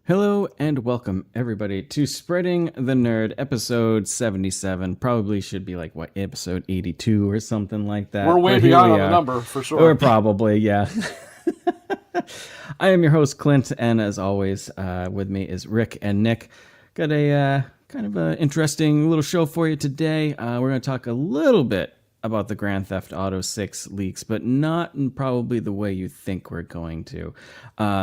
Hello and welcome everybody to Spreading the Nerd episode 77. Probably should be like what, episode 82 or something like We're that. way But here beyond we on the are. number for Or sure. probably, yeah. I am your host Clint, and as always, with me is Rick and Nick. Got a kind of an interesting little show for you today. We're going to talk a little bit about the Grand Theft Auto 6 leaks, but not in probably the way you think we're going to.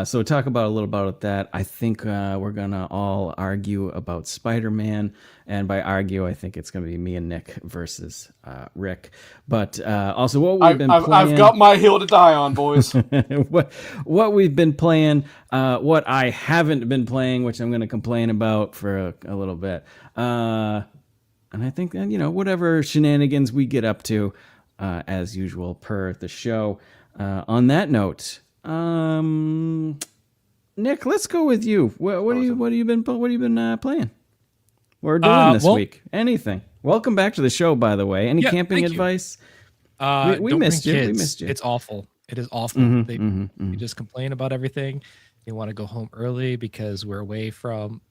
So talk about a little about that. I think we're gonna all argue about Spider-Man, and by argue, I think it's gonna be me and Nick versus Rick. But also, what we've been playing. I've got my hill to die on, boys. what we've been playing, what I haven't been playing, which I'm gonna complain about for a little bit. And I think that, whatever shenanigans we get up to, as usual, per the show. On that note, Nick, let's go with you. What have you been playing or doing this week? Anything? Welcome back to the show, by the way. Any camping advice? We missed you. Kids. We missed you. It's awful. It is awful. They just complain about everything. They want to go home early because we're away from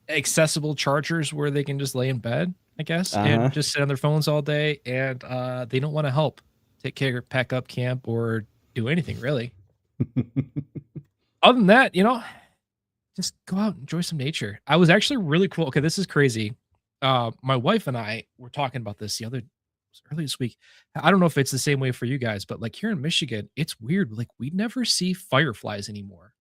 accessible chargers where they can just lay in bed, I guess, and just sit on their phones all day. And they don't want to help take care, pack up camp, or do anything really. Other than that, just go out, enjoy some nature. I was actually really cool. Okay, this is crazy. My wife and I were talking about this early this week. I don't know if it's the same way for you guys, but like here in Michigan, it's weird. Like we never see fireflies anymore.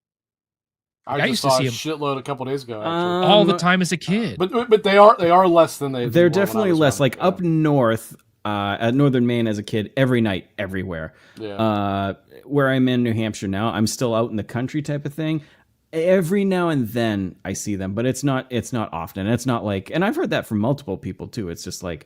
I used to see a shitload a couple days ago. Actually. All the time as a kid. But they are less than they're definitely less. Like up north, at Northern Maine as a kid, every night, everywhere. Yeah. Where I'm in New Hampshire now, I'm still out in the country type of thing. Every now and then I see them, but it's not often. It's not like, and I've heard that from multiple people too. It's just like,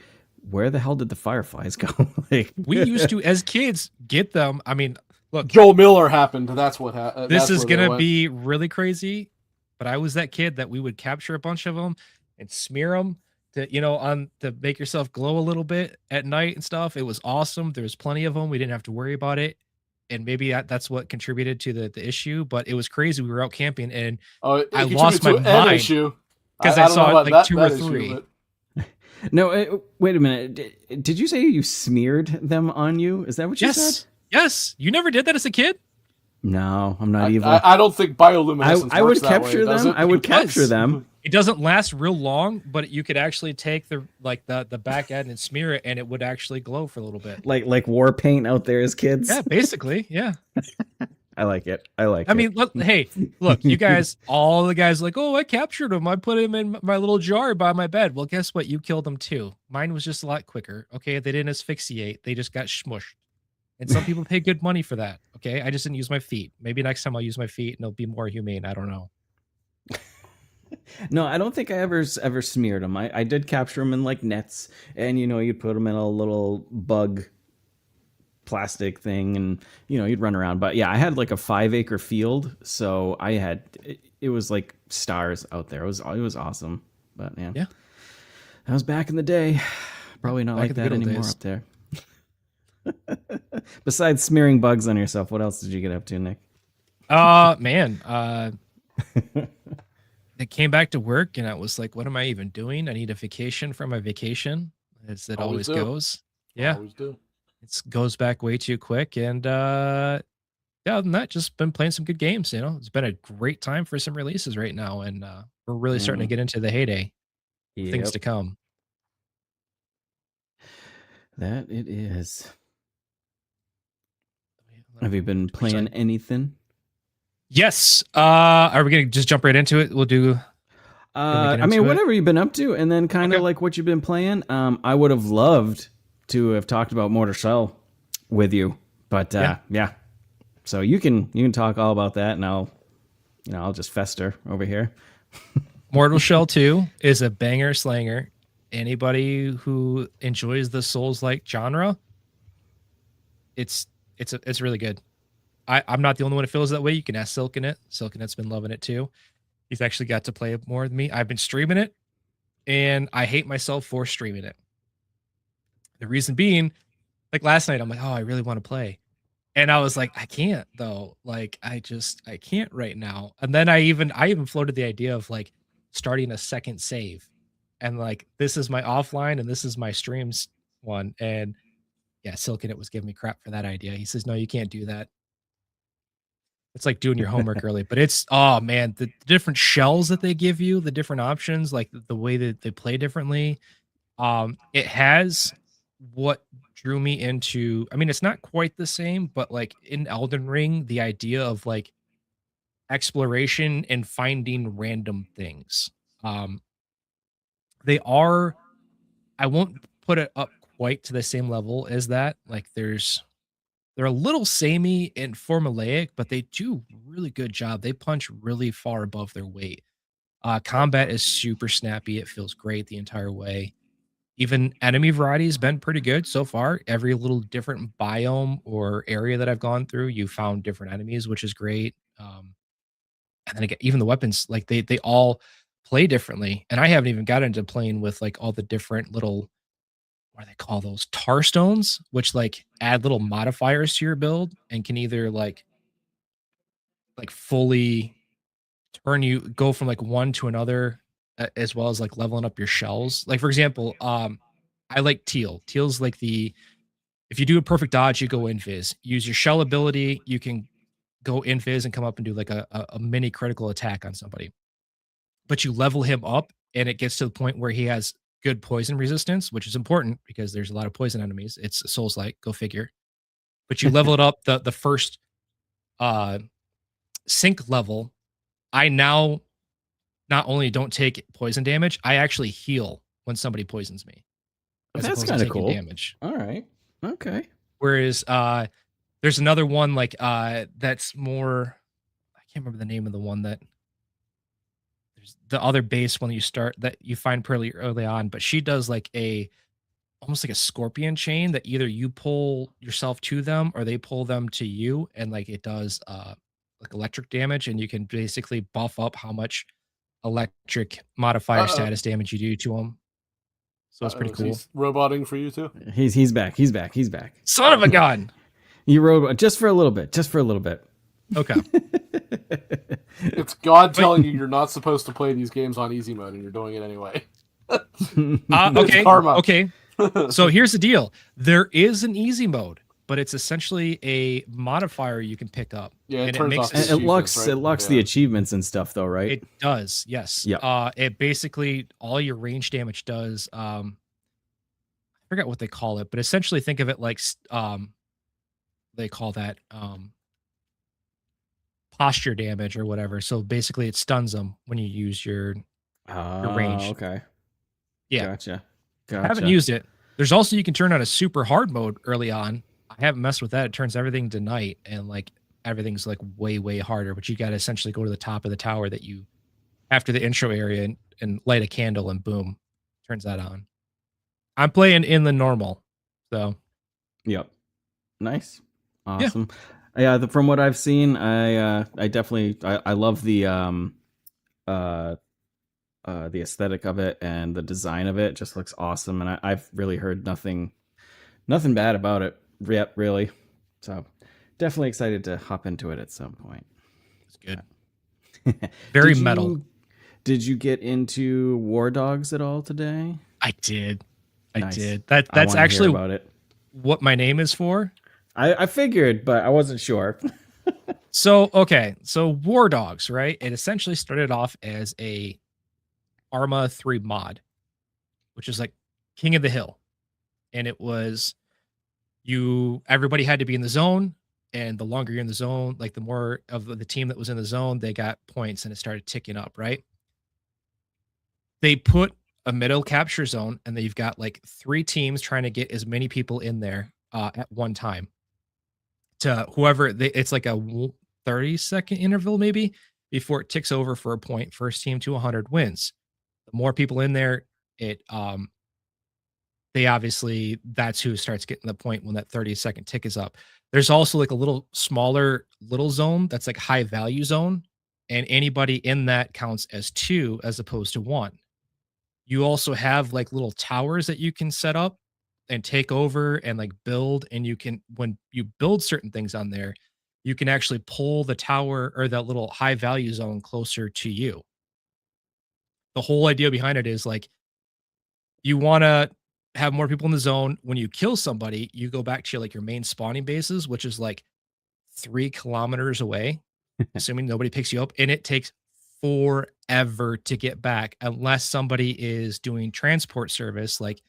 where the hell did the fireflies go? Like we used to, as kids, get them. I mean, look, Joel Miller happened. That's what happened. This is going to be really crazy, but I was that kid that we would capture a bunch of them and smear them to make yourself glow a little bit at night and stuff. It was awesome. There was plenty of them. We didn't have to worry about it. And maybe that's what contributed to the issue, but it was crazy. We were out camping and I lost my mind because I saw like two or three. No, wait a minute. Did you say you smeared them on you? Is that what you said? Yes. You never did that as a kid? No, I'm not evil. I don't think bioluminescence I would works capture that way, them. I would capture them. It doesn't last real long, but you could actually take the back end and smear it, and it would actually glow for a little bit. Like war paint out there as kids. Yeah, basically, yeah. I like it. I mean, hey, look, you guys, all the guys like, oh, I captured him. I put him in my little jar by my bed. Well, guess what? You killed him too. Mine was just a lot quicker. Okay, they didn't asphyxiate. They just got smushed. And some people pay good money for that. Okay, I just didn't use my feet. Maybe next time I'll use my feet and it'll be more humane. I don't know. No, I don't think I ever smeared them. I did capture them in like nets, and you'd put them in a little bug plastic thing, and you'd run around. But yeah, I had like a 5-acre field, so it was like stars out there. It was awesome. But yeah, that was back in the day. Probably not like that anymore up there. Besides smearing bugs on yourself, what else did you get up to, Nick? Man, I came back to work and I was like, what am I even doing? I need a vacation from my vacation, as it always goes. Yeah. Always do. It goes back way too quick. And other than that, just been playing some good games. It's been a great time for some releases right now. And we're really starting to get into the heyday. Yep. Things to come. That it is. Have you been playing anything? Yes. Are we going to just jump right into it? We'll do. Whatever you've been up to, and then kind of like what you've been playing. I would have loved to have talked about Mortal Shell with you, but yeah. So you can talk all about that, and I'll just fester over here. Mortal Shell 2 is a banger slanger. Anybody who enjoys the Souls-like genre, it's really good. I'm not the only one who feels that way. You can ask Silkinit. Silkinit's been loving it too. He's actually got to play it more than me. I've been streaming it, and I hate myself for streaming it. The reason being, like last night, I'm like, oh, I really want to play. And I was like, I can't though. Like, I can't right now. And then I even floated the idea of like starting a second save. And like, this is my offline and this is my streams one. And yeah, Silken was giving me crap for that idea. He says, no, you can't do that. It's like doing your homework early, but it's, oh man, the different shells that they give you, the different options, like the way that they play differently. It has what drew me into, I mean, it's not quite the same, but like in Elden Ring, the idea of like exploration and finding random things. Um, they are, I won't put it up quite to the same level as that. Like they're a little samey and formulaic, but they do really good job. They punch really far above their weight. Combat is super snappy. It feels great the entire way. Even enemy variety has been pretty good so far. Every little different biome or area that I've gone through, you found different enemies, which is great. And then again, even the weapons, like they all play differently. And I haven't even got into playing with like all the different little, what do they call those, tar stones, which like add little modifiers to your build and can either like fully turn you go from like one to another, as well as like leveling up your shells. Like for example, I like teal. Teal's like if you do a perfect dodge, you go invis. Use your shell ability, you can go invis and come up and do like a mini critical attack on somebody. But you level him up and it gets to the point where he has good poison resistance, which is important because there's a lot of poison enemies. It's Souls like, go figure. But you level it up the first sync level. I now not only don't take poison damage, I actually heal when somebody poisons me. That's kind of cool. Damage. All right. Okay. Whereas there's another one like that's more, I can't remember the name of the one that there's the other base one you start that you find pretty early on, but she does like almost like a scorpion chain that either you pull yourself to them or they pull them to you, and like it does like electric damage, and you can basically buff up how much electric modifier status damage you do to them. So it's pretty cool. He's roboting for you too. He's back. He's back. He's back. Son of a gun! You robot just for a little bit. Just for a little bit. Okay. It's God telling you you're not supposed to play these games on easy mode, and you're doing it anyway. Okay. Okay. So here's the deal. There is an easy mode, but it's essentially a modifier you can pick up. Yeah, and it locks the achievements and stuff though, right? It does, yes. Yeah. It basically all your range damage does. I forgot what they call it, but essentially think of it like they call that posture damage or whatever. So basically it stuns them when you use your range. Okay. Yeah. Gotcha. I haven't used it. There's also, you can turn on a super hard mode early on. I haven't messed with that. It turns everything to night and like everything's like way, way harder, but you got to essentially go to the top of the tower that you, after the intro area and light a candle and boom, turns that on. I'm playing in the normal. So. Yep. Nice. Awesome. Yeah. From what I've seen, I definitely, I love the aesthetic of it and the design of it just looks awesome. And I've really heard nothing bad about it yet, really. So definitely excited to hop into it at some point. It's good. Very metal. Did you get into War Dogs at all today? I did. Nice. I did. That's actually about it. What my name is for. I figured, but I wasn't sure. So War Dogs, right? It essentially started off as a Arma 3 mod, which is like King of the Hill. And it was everybody had to be in the zone, and the longer you're in the zone, like the more of the team that was in the zone, they got points and it started ticking up, right? They put a middle capture zone and then you've got like 3 teams trying to get as many people in there at one time. To whoever it's like a 30-second interval maybe before it ticks over for a point. First team to 100 wins. The more people in there, they obviously, that's who starts getting the point when that 30-second tick is up. There's also like a little smaller little zone that's like high value zone, and anybody in that counts as 2 as opposed to 1. You also have like little towers that you can set up and take over and like build. And you can, when you build certain things on there, you can actually pull the tower or that little high value zone closer to you. The whole idea behind it is like you want to have more people in the zone. When you kill somebody, you go back to like your main spawning bases, which is like 3 kilometers away, assuming nobody picks you up, and it takes forever to get back unless somebody is doing transport service, like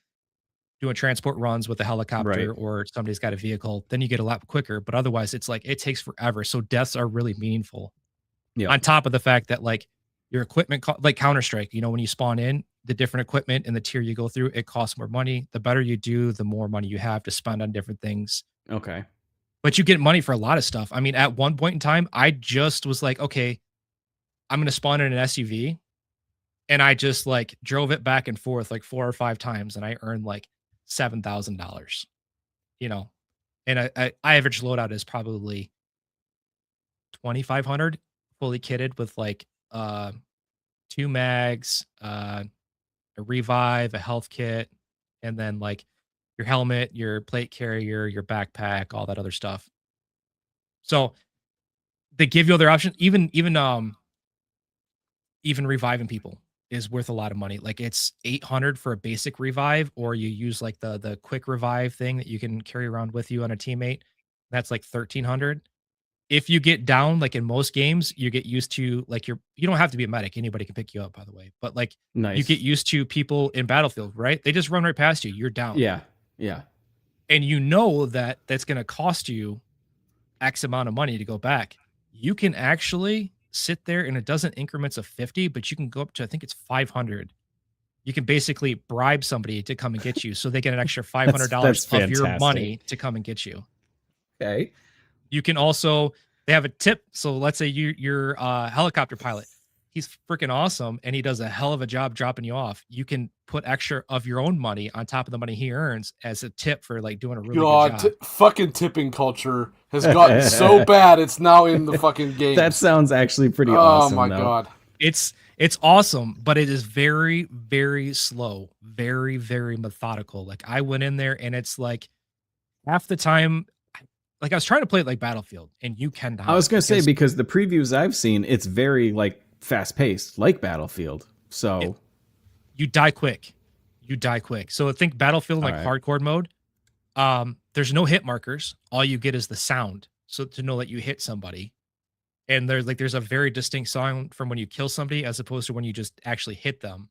doing transport runs with a Right. helicopter or somebody's got a vehicle, then you get a lot quicker. But otherwise, it's like it takes forever. So deaths are really meaningful. Yep. On top of the fact that like your equipment, like Counter Strike, when you spawn in, the different equipment and the tier you go through, it costs more money. The better you do, the more money you have to spend on different things. Okay. But you get money for a lot of stuff. I mean, at one point in time, I just was like, okay, I'm going to spawn in an SUV. And I just like drove it back and forth like 4 or 5 times. And I earned like $7,000, and I average loadout is probably 2,500 fully kitted with like 2 mags, a revive, a health kit, and then like your helmet, your plate carrier, your backpack, all that other stuff. So they give you other options. Even reviving people is worth a lot of money. Like it's 800 for a basic revive, or you use like the quick revive thing that you can carry around with you on a teammate. That's like 1,300. If you get down, like in most games, you get used to like you don't have to be a medic. Anybody can pick you up, by the way. But like you get Nice. used to people in Battlefield, right? They just run right past you. You're down. Yeah. Yeah. And you know that that's going to cost you X amount of money to go back. You can actually sit there and it doesn't increments of 50, but you can go up to, I think it's 500. You can basically bribe somebody to come and get you so they get an extra $500 of your money to come and get you. Okay. You can also, they have a tip. So let's say you're a helicopter pilot. He's freaking awesome and he does a hell of a job dropping you off. You can put extra of your own money on top of the money he earns as a tip for like doing a really good job. Fucking tipping culture has gotten so bad it's now in the fucking game. That sounds actually pretty awesome. Oh my god. It's awesome, but it is very, very slow, very, very methodical. Like I went in there and it's like half the time, like I was trying to play it like Battlefield, and you cannot. I was going to say, because the previews I've seen, it's very like fast paced, like Battlefield. So you die quick. So I think Battlefield like hardcore mode. There's no hit markers. All you get is the sound, so to know that you hit somebody. And there's a very distinct sound from when you kill somebody as opposed to when you just actually hit them.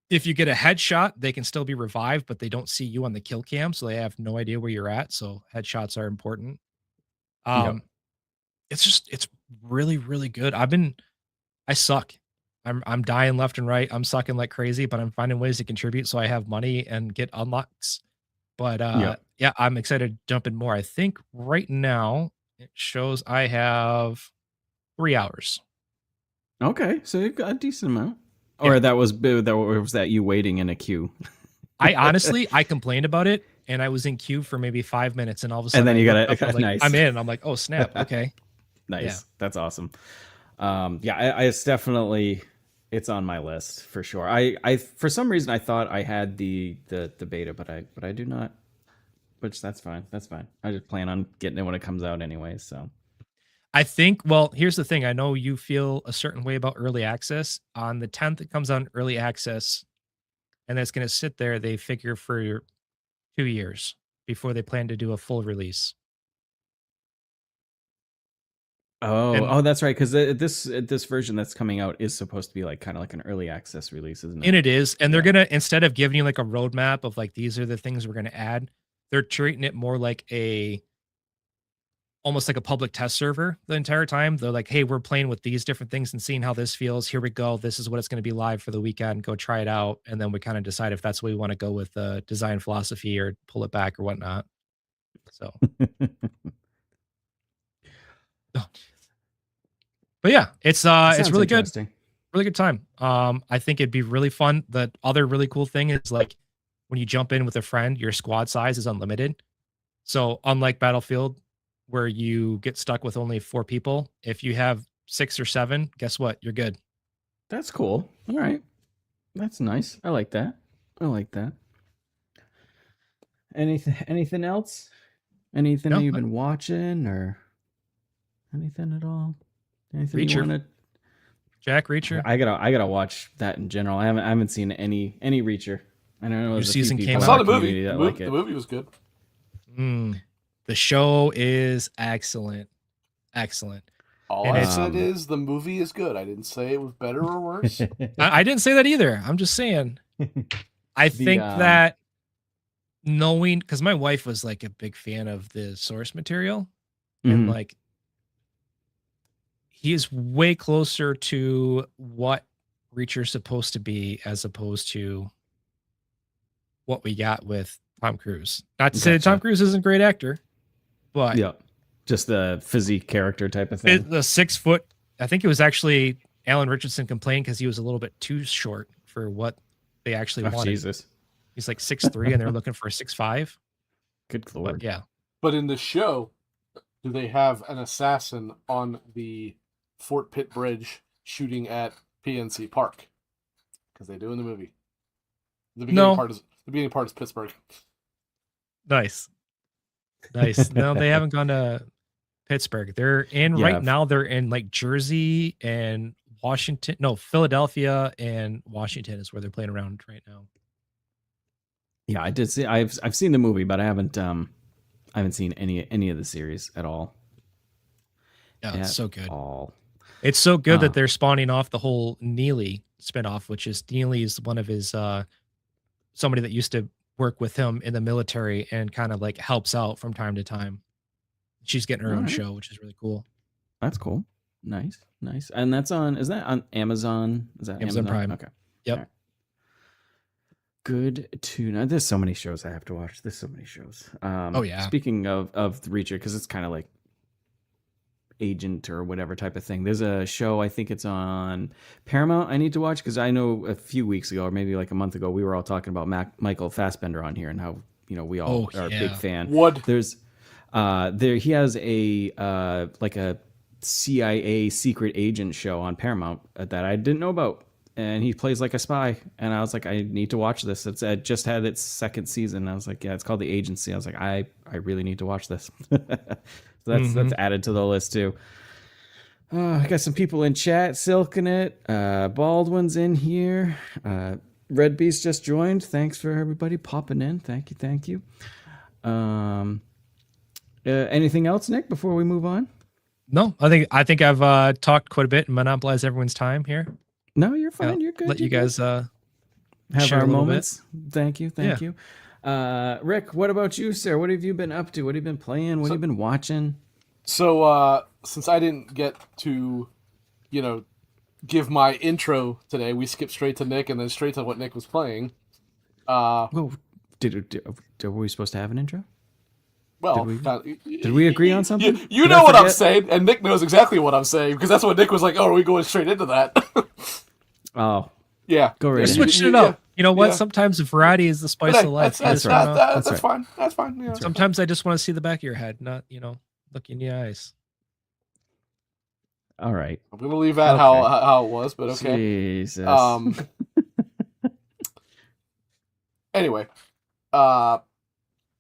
If you get a headshot, they can still be revived, but they don't see you on the kill cam, so they have no idea where you're at. So headshots are important. It's really, really good. I suck. I'm dying left and right. I'm sucking like crazy, but I'm finding ways to contribute so I have money and get unlocks. But yeah, I'm excited to jump in more. I think right now it shows I have 3 hours. Okay, so you've got a decent amount. Or that was that you waiting in a queue. I honestly, I complained about it, and I was in queue for maybe 5 minutes, and all of a sudden, and then you got it. Like, Nice. I'm in. I'm like, oh snap, okay, nice. Yeah. That's awesome. It's definitely it's on my list for sure. I for some reason I thought I had the beta, but I do not. Which that's fine. That's fine. I just plan on getting it when it comes out anyway. So. I think, well, here's the thing. I know you feel a certain way about early access. On the 10th, it comes on early access, and it's going to sit there, they figure, for 2 years before they plan to do a full release. Oh, that's right. Because this version that's coming out is supposed to be like kind of like an early access release, isn't it? And it is. And they're going to, instead of giving you like a roadmap of like, these are the things we're going to add, they're treating it more like almost like a public test server the entire time. They're like, hey, we're playing with these different things and seeing how this feels. Here we go. This is what it's going to be live for the weekend. Go try it out. And then we kind of decide if that's what we want to go with the design philosophy or pull it back or whatnot. So, but yeah, it's really good. Really good time. I think it'd be really fun. The other really cool thing is like when you jump in with a friend, your squad size is unlimited. So unlike Battlefield, where you get stuck with only 4 people, if you have 6 or 7, guess what? You're good. That's cool. All right. That's nice. I like that. Anything else? Anything that No, you've been watching or anything at all? Anything you Reacher. want to? Jack Reacher. I gotta watch that in general. I haven't seen any Reacher. I know New there's a few season people came I in saw our out. the movie. community that The like the it. movie was good. The show is excellent. Excellent. All And I it's said is the movie is good. I didn't say it was better or worse. I didn't say that either. I'm just saying. I think um, that knowing, because my wife was like a big fan of the source material, and Mhm. like he is way closer to what Reacher's supposed to be as opposed to what we got with Tom Cruise. Not to say that Tom Gotcha. Cruise isn't a great actor, but Yeah, just the physique character type of thing. the 6 foot, I think it was actually Alan Richardson complained because he was a little bit too short for what they actually Oh wanted. Jesus! He's like 6'3", and they're looking for a 6'5". Good lord! But yeah, But in the show, do they have an assassin on the Fort Pitt Bridge shooting at PNC Park? Because they do in the movie. The beginning No. part is Pittsburgh. nice. No, they haven't gone to Pittsburgh. They're in Yeah. right now. They're in like Jersey and Washington. No, Philadelphia and Washington is where they're playing around right now. Yeah, I did see. I've seen the movie, but I haven't seen any of the series at all. Yeah, it's so good. All. It's so good that they're spawning off the whole Neely spinoff, which is Neely's one of his somebody that used to work with him in the military and kind of like helps out from time to time. She's getting her own Alright. show, which is really cool. That's cool. Nice. And that's on. Is that on Amazon? Is that Amazon Prime. Okay. Yep. All right. Good to know. There's so many shows I have to watch. There's so many shows. Oh, yeah. Speaking of the Reacher, because it's kind of like agent or whatever type of thing. There's a show, I think it's on Paramount, I need to watch, because I know a few weeks ago or maybe like a month ago we were all talking about Michael Fassbender on here and how we all are a big fan. There's he has a like a CIA secret agent show on Paramount that I didn't know about, and he plays like a spy, and I was like, I need to watch this. It just had its second season. I was like, yeah, it's called The Agency. I was like, I really need to watch this. So that's added to the list too. I got some people in chat silking it. Baldwin's in here. Red Beast just joined. Thanks for everybody popping in. Thank you. Anything else, Nick, before we move on? No, I think I've talked quite a bit and monopolized everyone's time here. No, you're fine. You're good. Let you guys have share our a little moments. Thank you. Rick, what about you, sir? What have you been up to? What have you been playing? What have you been watching? So, since I didn't get to, give my intro today, we skipped straight to Nick and then straight to what Nick was playing. Well, were we supposed to have an intro? Well, did we agree on something? You know what I'm saying, and Nick knows exactly what I'm saying, because that's what Nick was like, oh, are we going straight into that? Oh. Yeah. Go right ahead. Switched it up. You know what? Yeah. Sometimes the variety is the spice of life. That's fine. That's fine. Yeah. Sometimes I just want to see the back of your head, not, look in the eyes. All right. I'm going to leave that how it was, but okay. Jesus. Anyway.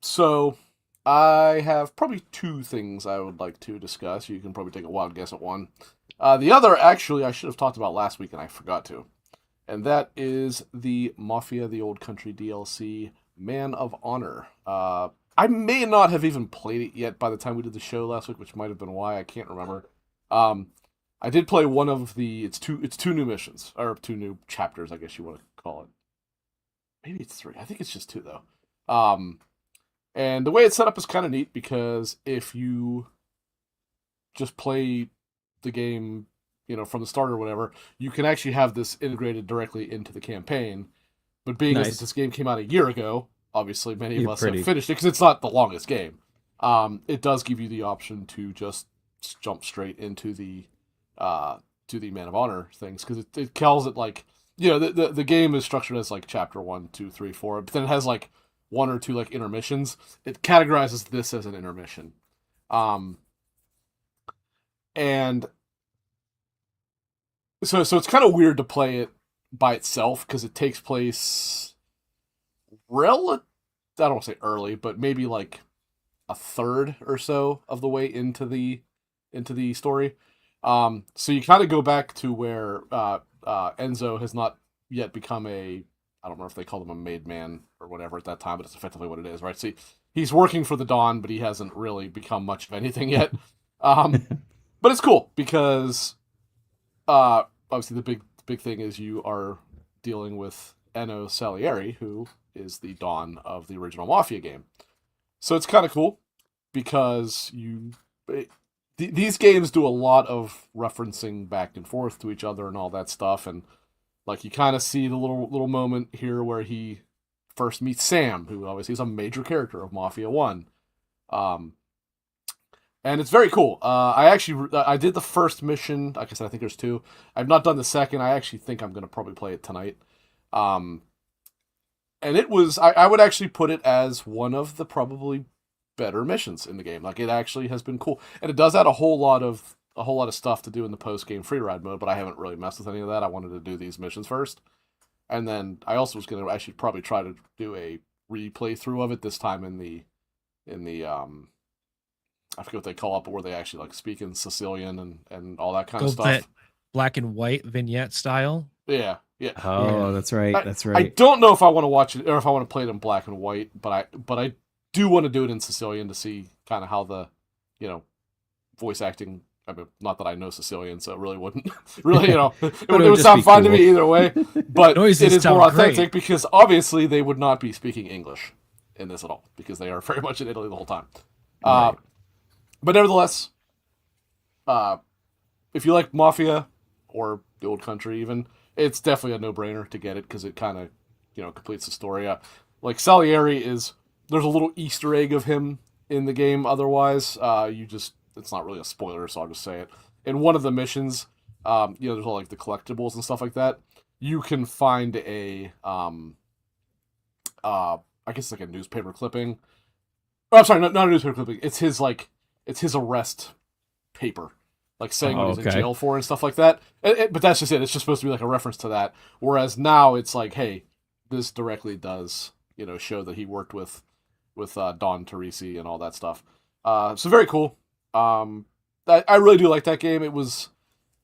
So I have probably two things I would like to discuss. You can probably take a wild guess at one. The other, actually, I should have talked about last week, and I forgot to. And that is the Mafia the Old Country DLC, Man of Honor. I may not have even played it yet by the time we did the show last week, which might have been why. I can't remember. I did play one of the... It's two new missions, or 2 new chapters, I guess you want to call it. Maybe it's 3. I think it's just 2, though. And the way it's set up is kind of neat, because if you just play the game, from the start or whatever, you can actually have this integrated directly into the campaign. But being as this game came out a year ago, obviously many of us have finished it, because it's not the longest game. It does give you the option to just jump straight into the Man of Honor things, because it calls it like, the game is structured as like chapter 1, 2, 3, 4, but then it has like 1 or 2 like intermissions. It categorizes this as an intermission. And so it's kind of weird to play it by itself, because it takes place don't want to say early, but maybe like a third or so of the way into the story. So you kind of go back to where Enzo has not yet become a, I don't know if they call him a made man or whatever at that time, but it's effectively what it is, right? See, he's working for the Dawn, but he hasn't really become much of anything yet. But it's cool because obviously the big thing is you are dealing with Enno Salieri, who is the Dawn of the original Mafia game. So it's kind of cool because these games do a lot of referencing back and forth to each other and all that stuff, and like you kind of see the little moment here where he first meets Sam, who obviously is a major character of Mafia 1. And it's very cool. I did the first mission. Like I said, I think there's 2. I've not done the second. I actually think I'm going to probably play it tonight. And it was, I would actually put it as one of the probably better missions in the game. Like, it actually has been cool. And it does add a whole lot of stuff to do in the post-game free ride mode, but I haven't really messed with any of that. I wanted to do these missions first. And then I also was going to actually probably try to do a replay through of it this time in the I forget what they call it, but where they actually like speak in Sicilian and all that kind of stuff. That black and white vignette style. Yeah. Oh, yeah. That's right. That's right. I don't know if I want to watch it or if I want to play it in black and white, but I do want to do it in Sicilian to see kind of how the, voice acting. I mean, not that I know Sicilian, so it really wouldn't really, it would sound fine to me either way. But it is more authentic because obviously they would not be speaking English in this at all because they are very much in Italy the whole time. Right. But nevertheless, if you like Mafia or the Old Country even, it's definitely a no-brainer to get it because it kind of, completes the story. Like Salieri there's a little Easter egg of him in the game otherwise. It's not really a spoiler, so I'll just say it. In one of the missions, there's all like the collectibles and stuff like that. You can find I guess like a newspaper clipping. Oh, I'm sorry, not a newspaper clipping. It's his arrest paper, like saying what he's in jail for and stuff like that. But that's just it. It's just supposed to be like a reference to that. Whereas now it's like, hey, this directly does, show that he worked with Don Teresi and all that stuff. So very cool. I really do like that game. It was,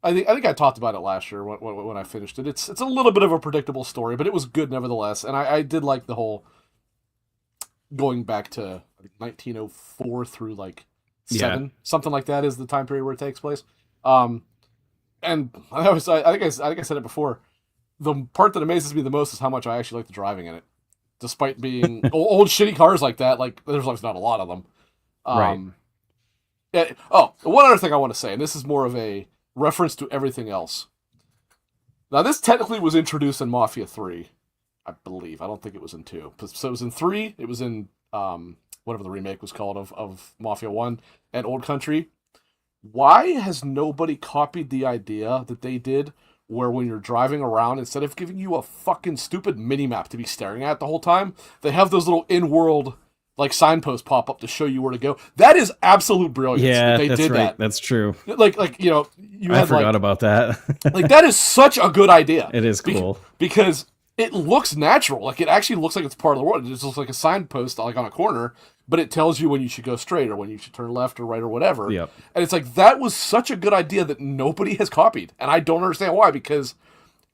I think I talked about it last year when I finished it. It's a little bit of a predictable story, but it was good nevertheless. And I did like the whole going back to 1904 through like 7, something like that is the time period where it takes place. And I think I said it before. The part that amazes me the most is how much I actually like the driving in it, despite being old shitty cars like that. Like there's not a lot of them. Right. One other thing I want to say, and this is more of a reference to everything else. Now, this technically was introduced in Mafia 3, I believe. I don't think it was in 2. So it was in 3, it was in whatever the remake was called of Mafia 1 and Old Country. Why has nobody copied the idea that they did where when you're driving around, instead of giving you a fucking stupid mini-map to be staring at the whole time, they have those little in-world like signposts pop up to show you where to go? That is absolute brilliance. Yeah, they that's did right. That. That's true. I forgot about that. like that is such a good idea. It is cool because it looks natural. Like it actually looks like it's part of the world. It just looks like a signpost like on a corner, but it tells you when you should go straight or when you should turn left or right or whatever. Yep. And it's like that was such a good idea that nobody has copied, and I don't understand why. Because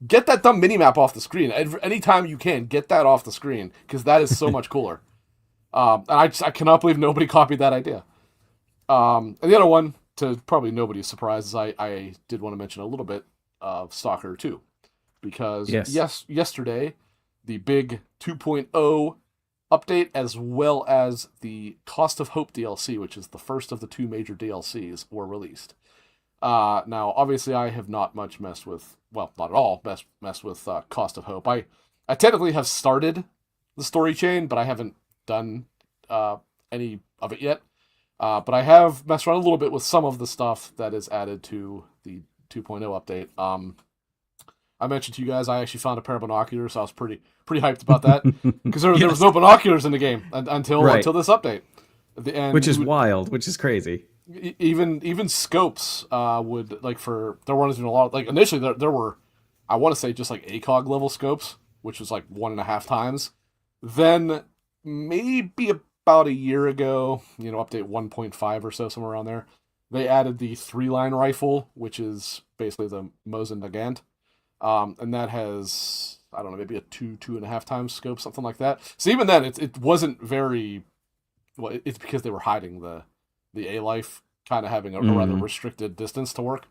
get that dumb mini map off the screen anytime you can. Get that off the screen because that is so much cooler. And I cannot believe nobody copied that idea. And the other one, to probably nobody's surprise, is I did want to mention a little bit of Stalker 2. Because yesterday, the big 2.0 update, as well as the Cost of Hope DLC, which is the first of the 2 major DLCs, were released. Now, obviously, I have not much messed with, well, not at all messed with Cost of Hope. I technically have started the story chain, but I haven't done any of it yet. But I have messed around a little bit with some of the stuff that is added to the 2.0 update. I mentioned to you guys I actually found a pair of binoculars, so I was pretty hyped about that because there was no binoculars in the game until this update. Which is wild, which is crazy. Even scopes would, like, there weren't even a lot. Like initially there were, I want to say, just like ACOG level scopes, which was like 1.5 times. Then maybe about a year ago, update 1.5 or so, somewhere around there, they added the 3-line rifle, which is basically the Mosin Nagant. And that has, I don't know, maybe a 2.5 times scope, something like that. So even then, it wasn't very, well, it's because they were hiding the A-Life, kind of having a rather restricted distance to work.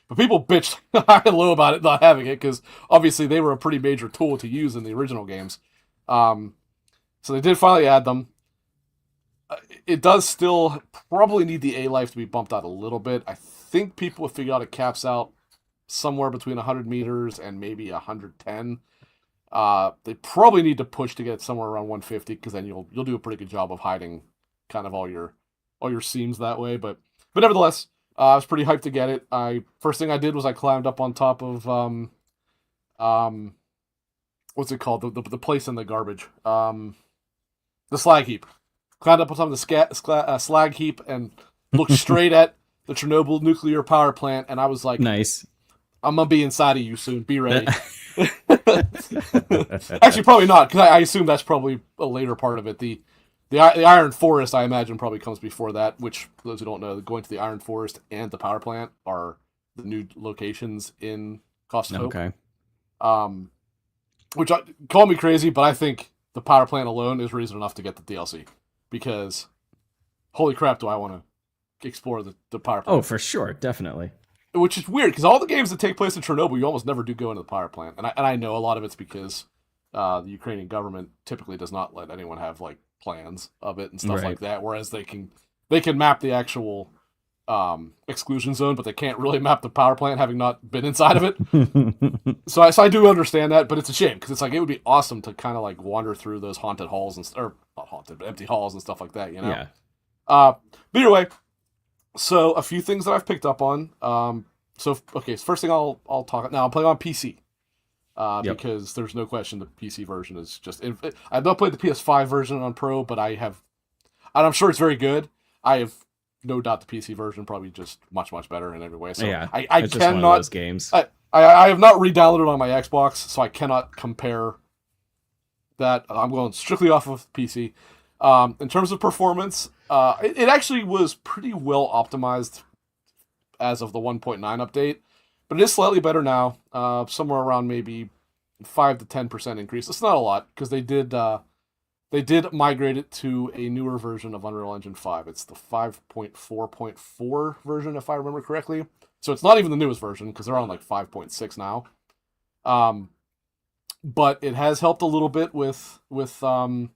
But people bitched high and low about it not having it, because obviously they were a pretty major tool to use in the original games. So they did finally add them. It does still probably need the A-Life to be bumped out a little bit. I think people have figured out it caps out somewhere between 100 meters and maybe 110. They probably need to push to get somewhere around 150, because then you'll do a pretty good job of hiding kind of all your seams that way. But nevertheless, I was pretty hyped to get it. First thing I did was I climbed up on top of what's it called, the place in the garbage, the slag heap. Climbed up on top of the slag heap and looked straight at the Chernobyl nuclear power plant, and I was like, nice. I'm gonna be inside of you soon. Be ready. Actually, probably not, because I assume that's probably a later part of it. The Iron Forest, I imagine, probably comes before that, which, for those who don't know, going to the Iron Forest and the power plant are the new locations in Cost of Hope. Okay. Which, call me crazy, but I think the power plant alone is reason enough to get the DLC. Because, holy crap, do I want to explore the power plant. Oh, for sure. Definitely. Which is weird, because all the games that take place in Chernobyl, you almost never do go into the power plant. And I know a lot of it's because the Ukrainian government typically does not let anyone have, like, plans of it and stuff like that, whereas they can map the actual exclusion zone, but they can't really map the power plant, having not been inside of it. so I do understand that, but it's a shame, because it's like, it would be awesome to kind of like wander through those haunted halls, or not haunted, but empty halls and stuff like that, Yeah. But either way, so a few things that I've picked up on. So first thing I'll talk now. I'm playing on PC. Because there's no question the PC version is just... I've not played the PS5 version on Pro, but I have... And I'm sure it's very good. I have no doubt the PC version probably just much, much better in every way. So yeah, I it's cannot... just one of those games. I have not re-downloaded on my Xbox, so I cannot compare that. I'm going strictly off of PC. In terms of performance, it actually was pretty well optimized as of the 1.9 update. But it is slightly better now, somewhere around maybe 5 to 10% increase. It's not a lot, because they did migrate it to a newer version of Unreal Engine 5. It's the 5.4.4 version, if I remember correctly. So it's not even the newest version, because they're on like 5.6 now. But it has helped a little bit with so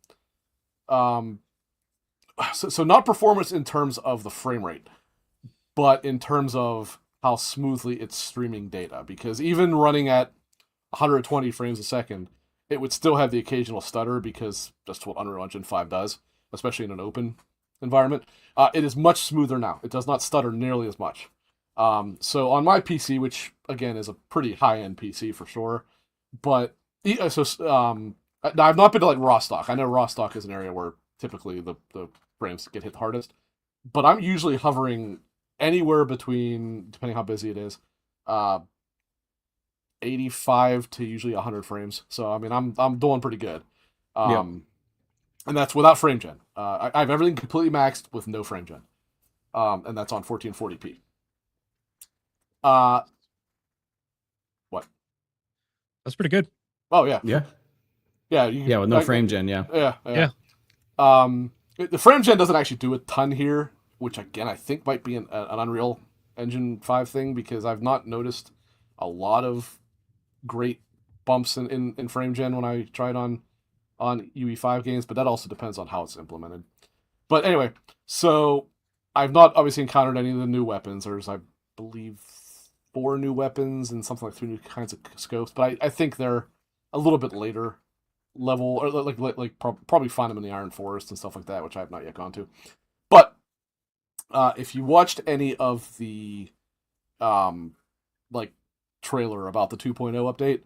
not performance in terms of the frame rate, but in terms of how smoothly it's streaming data, because even running at 120 frames a second, it would still have the occasional stutter, because that's what Unreal Engine 5 does, especially in an open environment. It is much smoother now. It does not stutter nearly as much. So on my PC, which again is a pretty high-end PC for sure, but now I've not been to like raw stock. I know raw stock is an area where typically the frames get hit hardest, but I'm usually hovering anywhere between, depending how busy it is, 85 to usually 100 frames. So I mean, I'm doing pretty good. And that's without frame gen. I have everything completely maxed with no frame gen, and that's on 1440p. What? That's pretty good. Oh yeah, yeah. With no frame gen, yeah. The frame gen doesn't actually do a ton here, which again I think might be an Unreal Engine 5 thing, because I've not noticed a lot of great bumps in frame gen when I tried on UE5 games, but that also depends on how it's implemented. But anyway, so I've not obviously encountered any of the new weapons. There's, I believe, 4 new weapons and something like 3 new kinds of scopes, but I think they're a little bit later level, or probably find them in the Iron Forest and stuff like that, which I have not yet gone to. But if you watched any of the trailer about the 2.0 update,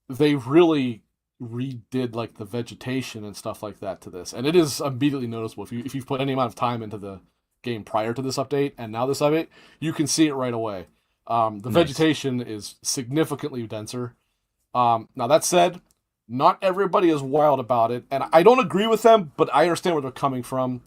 they really redid like the vegetation and stuff like that to this, and it is immediately noticeable. If you've put any amount of time into the game prior to this update and now this update, you can see it right away. The vegetation is significantly denser. Now that said, Not everybody is wild about it, and I don't agree with them, but I understand where they're coming from.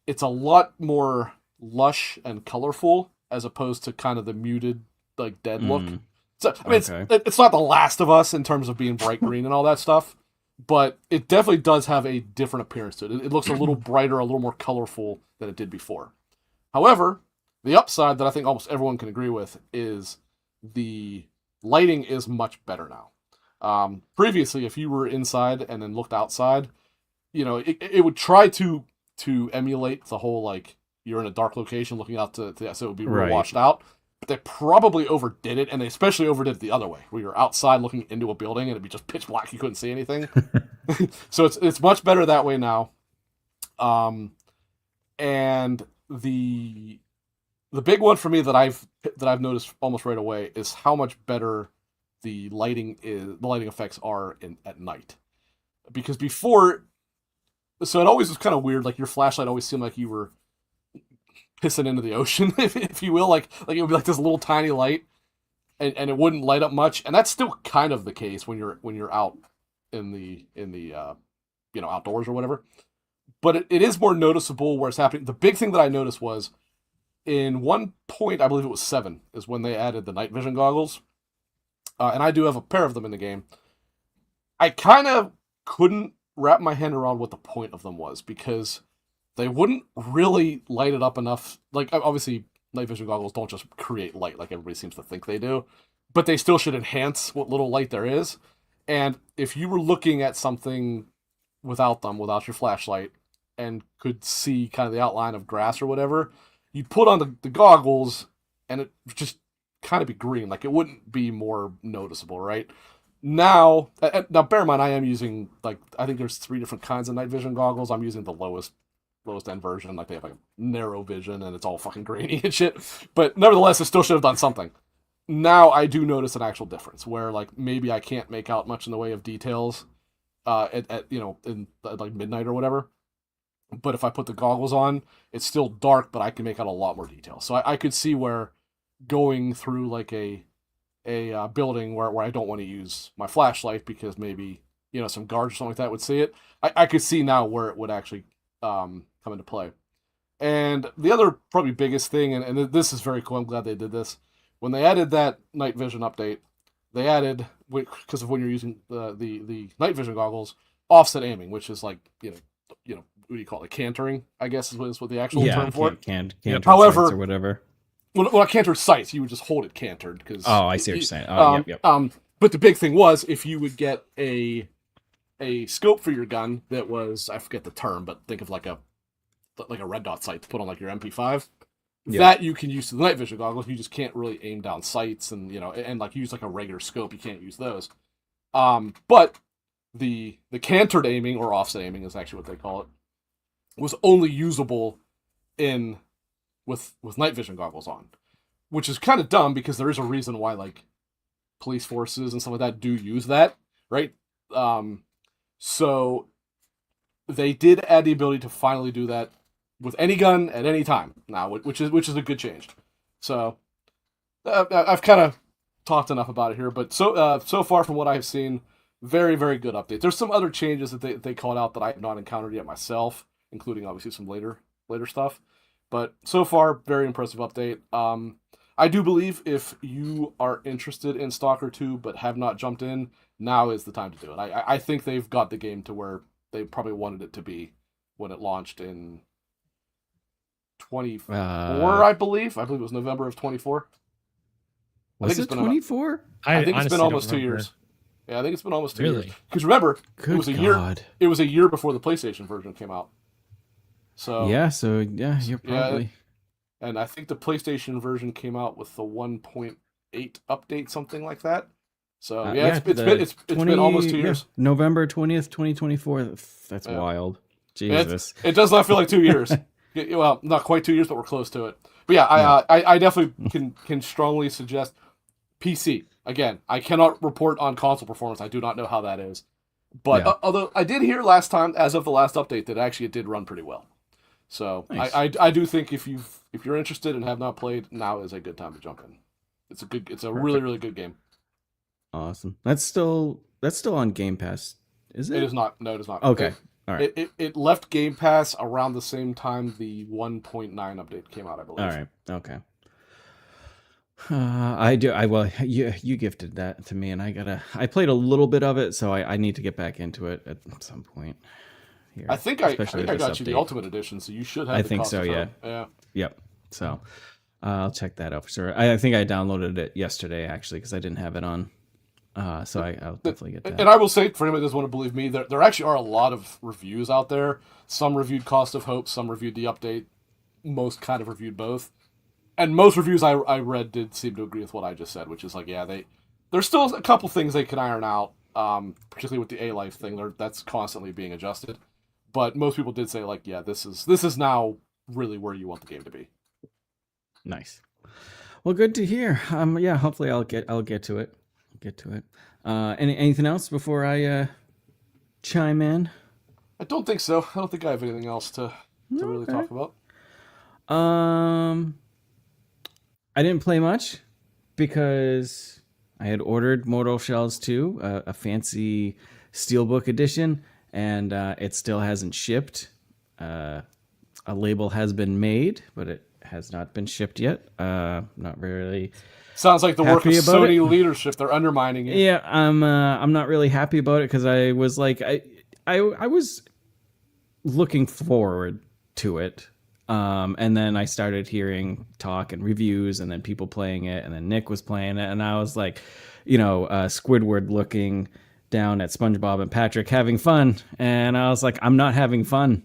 It's a lot more lush and colorful as opposed to kind of the muted, like dead look. So I mean, Okay. it's not The Last of Us in terms of being bright green and all that stuff, but it definitely does have a different appearance to it. It looks a little brighter, a little more colorful than it did before. However, the upside that I think almost everyone can agree with is the lighting is much better now. Previously, if you were inside and then looked outside, it would try to emulate the whole like you're in a dark location looking out to so it would be real Right. washed out. But they probably overdid it, and they especially overdid it the other way, where you're outside looking into a building and it'd be just pitch black, you couldn't see anything. So it's much better that way now. And the big one for me that I've noticed almost right away is how much better the lighting effects are at night. Because before, so it always was kind of weird. Like your flashlight always seemed like you were pissing into the ocean, if you will. Like it would be like this little tiny light, and it wouldn't light up much. And that's still kind of the case when you're out in the outdoors or whatever. But it is more noticeable where it's happening. The big thing that I noticed was in one point, I believe it was 7, is when they added the night vision goggles. And I do have a pair of them in the game. I kind of couldn't wrap my hand around what the point of them was, because they wouldn't really light it up enough. Like, obviously, night vision goggles don't just create light like everybody seems to think they do, but they still should enhance what little light there is. And if you were looking at something without your flashlight, and could see kind of the outline of grass or whatever, you'd put on the goggles, and it would just kind of be green. Like, it wouldn't be more noticeable, right? Now bear in mind, I am using, like, I think there's 3 different kinds of night vision goggles. I'm using the lowest end version. Like, they have like a narrow vision, and it's all fucking grainy and shit. But nevertheless, it still should have done something. Now I do notice an actual difference where, like, maybe I can't make out much in the way of details in like midnight or whatever. But if I put the goggles on, it's still dark, but I can make out a lot more detail. So I could see where going through like a building where I don't want to use my flashlight because maybe some guards or something like that would see it. I could see now where it would actually come into play. And the other probably biggest thing, and this is very cool. I'm glad they did this. When they added that night vision update, they added, because of when you're using the night vision goggles, offset aiming, which is like what do you call it? Like cantering, I guess is what the actual term for it. Canter However, sights or whatever. Well, not cantered sights. You would just hold it cantered because. Oh, I see what you're saying. Oh, yep. But the big thing was if you would get a scope for your gun that was, I forget the term, but think of like a red dot sight to put on like your MP5. Yep. That you can use to the night vision goggles. You just can't really aim down sights and like use like a regular scope. You can't use those. But the cantered aiming, or offset aiming is actually what they call it, was only usable with night vision goggles on, which is kind of dumb because there is a reason why like police forces and stuff like that do use that, right? So they did add the ability to finally do that with any gun at any time now, which is a good change. So I've kind of talked enough about it here, but so far from what I've seen, very, very good update. There's some other changes that they called out that I have not encountered yet myself, including obviously some later stuff. But so far, very impressive update. I do believe if you are interested in Stalker 2 but have not jumped in, now is the time to do it. I think they've got the game to where they probably wanted it to be when it launched in 24, I believe. I believe it was November of 24. Was it 24? I think it's been almost 2 years. Yeah, I think it's been almost 2 years. Because remember, it was a year before the PlayStation version came out. So you're probably. Yeah, and I think the PlayStation version came out with the 1.8 update, something like that. So it's been almost 2 years. November 20th, 2024. That's wild. Jesus, it does not feel like 2 years. Well, not quite 2 years, but we're close to it. But yeah, I definitely can strongly suggest PC. Again, I cannot report on console performance. I do not know how that is. But although I did hear last time, as of the last update, that actually it did run pretty well. So nice. I do think if you're interested and have not played, now is a good time to jump in. It's a really, really good game. Awesome. That's still on Game Pass Is It it? is not. No, it is not. Okay. All right. It left Game Pass around the same time the 1.9 update came out, I believe. All right. Okay. I do. You gifted that to me, and I played a little bit of it, so I need to get back into it at some point. Here, I think I especially with this got you the update. Ultimate Edition, so you should have. I the think cost so. of Yeah. Home. Yeah. Yep. So I'll check that out for sure. I think I downloaded it yesterday actually because I didn't have it on. So I'll definitely get that. And I will say, for anybody that doesn't want to believe me, there actually are a lot of reviews out there. Some reviewed Cost of Hope, some reviewed the update. Most kind of reviewed both. And most reviews I read did seem to agree with what I just said, which is like, yeah, there's still a couple things they can iron out, particularly with the A-Life thing. That's constantly being adjusted. But most people did say, like, yeah, this is now really where you want the game to be. Nice. Well, good to hear. Yeah, hopefully I'll get to it. Anything else before I chime in? I don't think so. I don't think I have anything else to really talk about. I didn't play much because I had ordered Mortal Shells 2, a fancy Steelbook edition, and it still hasn't shipped. A label has been made, but it has not been shipped yet. Not really. Sounds like the work of happy about Sony leadership. They're undermining it. Yeah, I'm not really happy about it because I was like I was looking forward to it. And then I started hearing talk and reviews and then people playing it and then Nick was playing it and I was like, Squidward looking down at SpongeBob and Patrick having fun and I was like, I'm not having fun.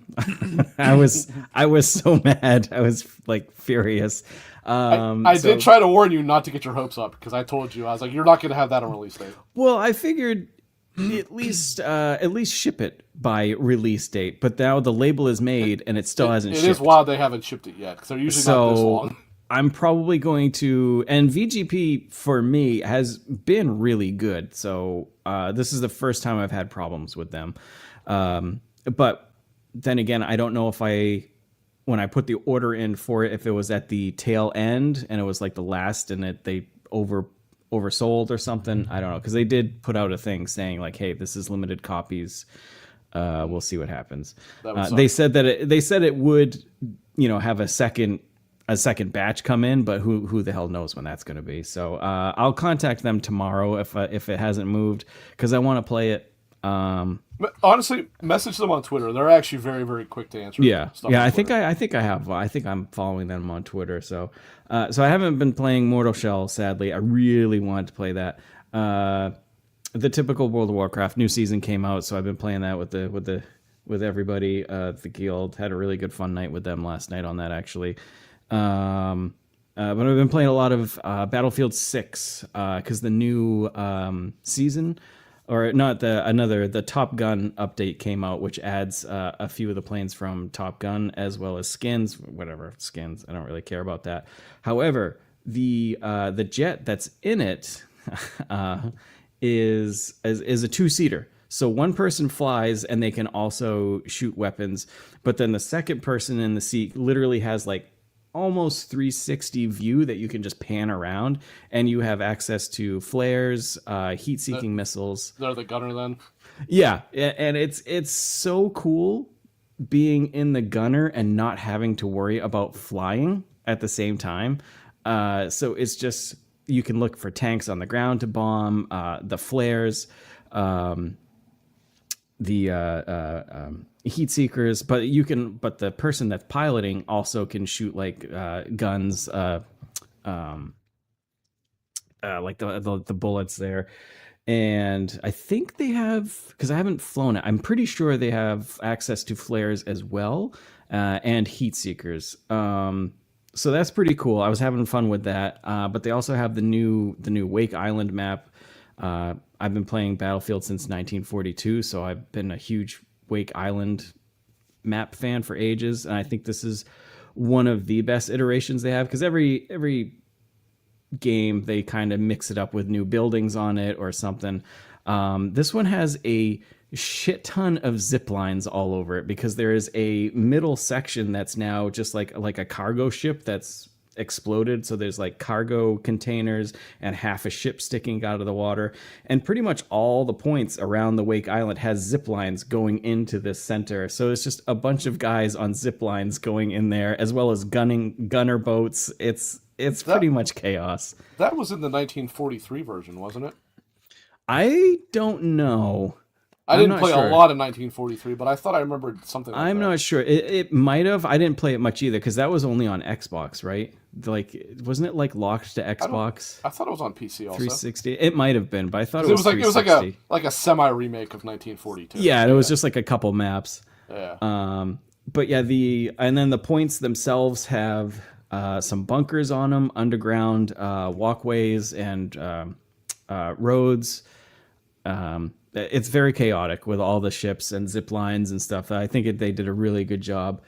I was so mad. I was like furious. I did try to warn you not to get your hopes up because I told you, I was like, you're not going to have that on release date. Well, I figured at least ship it by release date, but now the label is made and it still hasn't shipped. It is wild they haven't shipped it yet because they're usually not this long. I'm probably going to, and VGP for me has been really good. So this is the first time I've had problems with them. But then again, I don't know if when I put the order in for it, if it was at the tail end and it was like the last and they oversold or something. I don't know. Cause they did put out a thing saying like, hey, this is limited copies. We'll see what happens. They said that it would, have a second batch come in, but who the hell knows when that's going to be. So I'll contact them tomorrow if it hasn't moved because I want to play it. Honestly, message them on Twitter. They're actually very, very quick to answer. Yeah. I think I have. I think I'm following them on Twitter. So I haven't been playing Mortal Shell. Sadly, I really wanted to play that. The typical World of Warcraft new season came out, so I've been playing that with everybody. The guild had a really good fun night with them last night on that actually. But I've been playing a lot of Battlefield 6 because the new season, or not the Top Gun update came out, which adds a few of the planes from Top Gun as well as skins, whatever skins. I don't really care about that. However, the jet that's in it is a two-seater. So one person flies and they can also shoot weapons, but then the second person in the seat literally has like almost 360 view that you can just pan around and you have access to flares, heat-seeking missiles. They're the gunner then? Yeah, and it's so cool being in the gunner and not having to worry about flying at the same time. So it's just, you can look for tanks on the ground to bomb, the flares, the heat seekers, but the person that's piloting also can shoot like guns, like the bullets there. And I think they have, because I haven't flown it, I'm pretty sure they have access to flares as well, and heat seekers. So that's pretty cool. I was having fun with that. But they also have the new Wake Island map. I've been playing Battlefield since 1942, so I've been a huge Wake Island map fan for ages, and I think this is one of the best iterations they have because every game they kind of mix it up with new buildings on it or something. This one has a shit ton of zip lines all over it because there is a middle section that's now just like a cargo ship that's exploded. So there's like cargo containers and half a ship sticking out of the water. And pretty much all the points around the Wake Island has zip lines going into this center. So it's just a bunch of guys on zip lines going in there, as well as gunner boats. It's pretty much chaos. That was in the 1943 version, wasn't it? I don't know. I didn't play a lot of 1943, but I thought I remembered something like that. I'm not sure. It might have. I didn't play it much either because that was only on Xbox, right? Like, wasn't it like locked to Xbox? I thought it was on PC also. 360. It might have been, but I thought it was like like a semi remake of 1942. Yeah, it was just like a couple maps. Yeah. But yeah, and then the points themselves have some bunkers on them, underground walkways and roads. It's very chaotic with all the ships and zip lines and stuff. I think they did a really good job.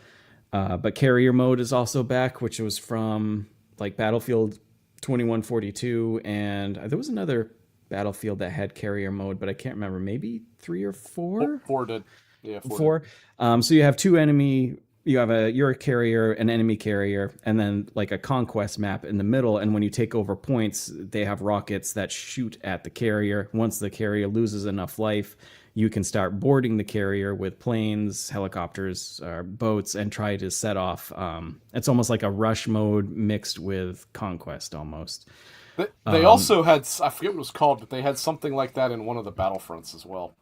But carrier mode is also back, which was from like Battlefield 2142, and there was another Battlefield that had carrier mode, but I can't remember. Maybe 3 or 4. 4 did. Yeah, 4. So you have you're a carrier, an enemy carrier, and then like a conquest map in the middle. And when you take over points, they have rockets that shoot at the carrier. Once the carrier loses enough life, you can start boarding the carrier with planes, helicopters, boats, and try to set off. It's almost like a rush mode mixed with conquest almost. They also had, I forget what it was called, but they had something like that in one of the Battlefronts as well.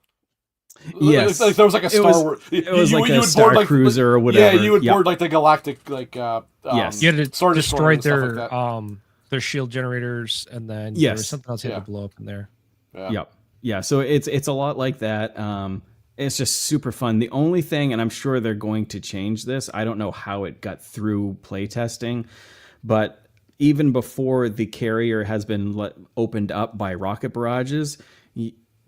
Yes, like there was like a Star Wars. It was like a Star Cruiser or whatever. Yeah, you would board like the Galactic, yes, you had to destroy their shield generators, and then there was something else you had to blow up in there. Yeah. Yep. Yeah. So it's a lot like that. It's just super fun. The only thing, and I'm sure they're going to change this. I don't know how it got through playtesting, but even before the carrier has been opened up by rocket barrages,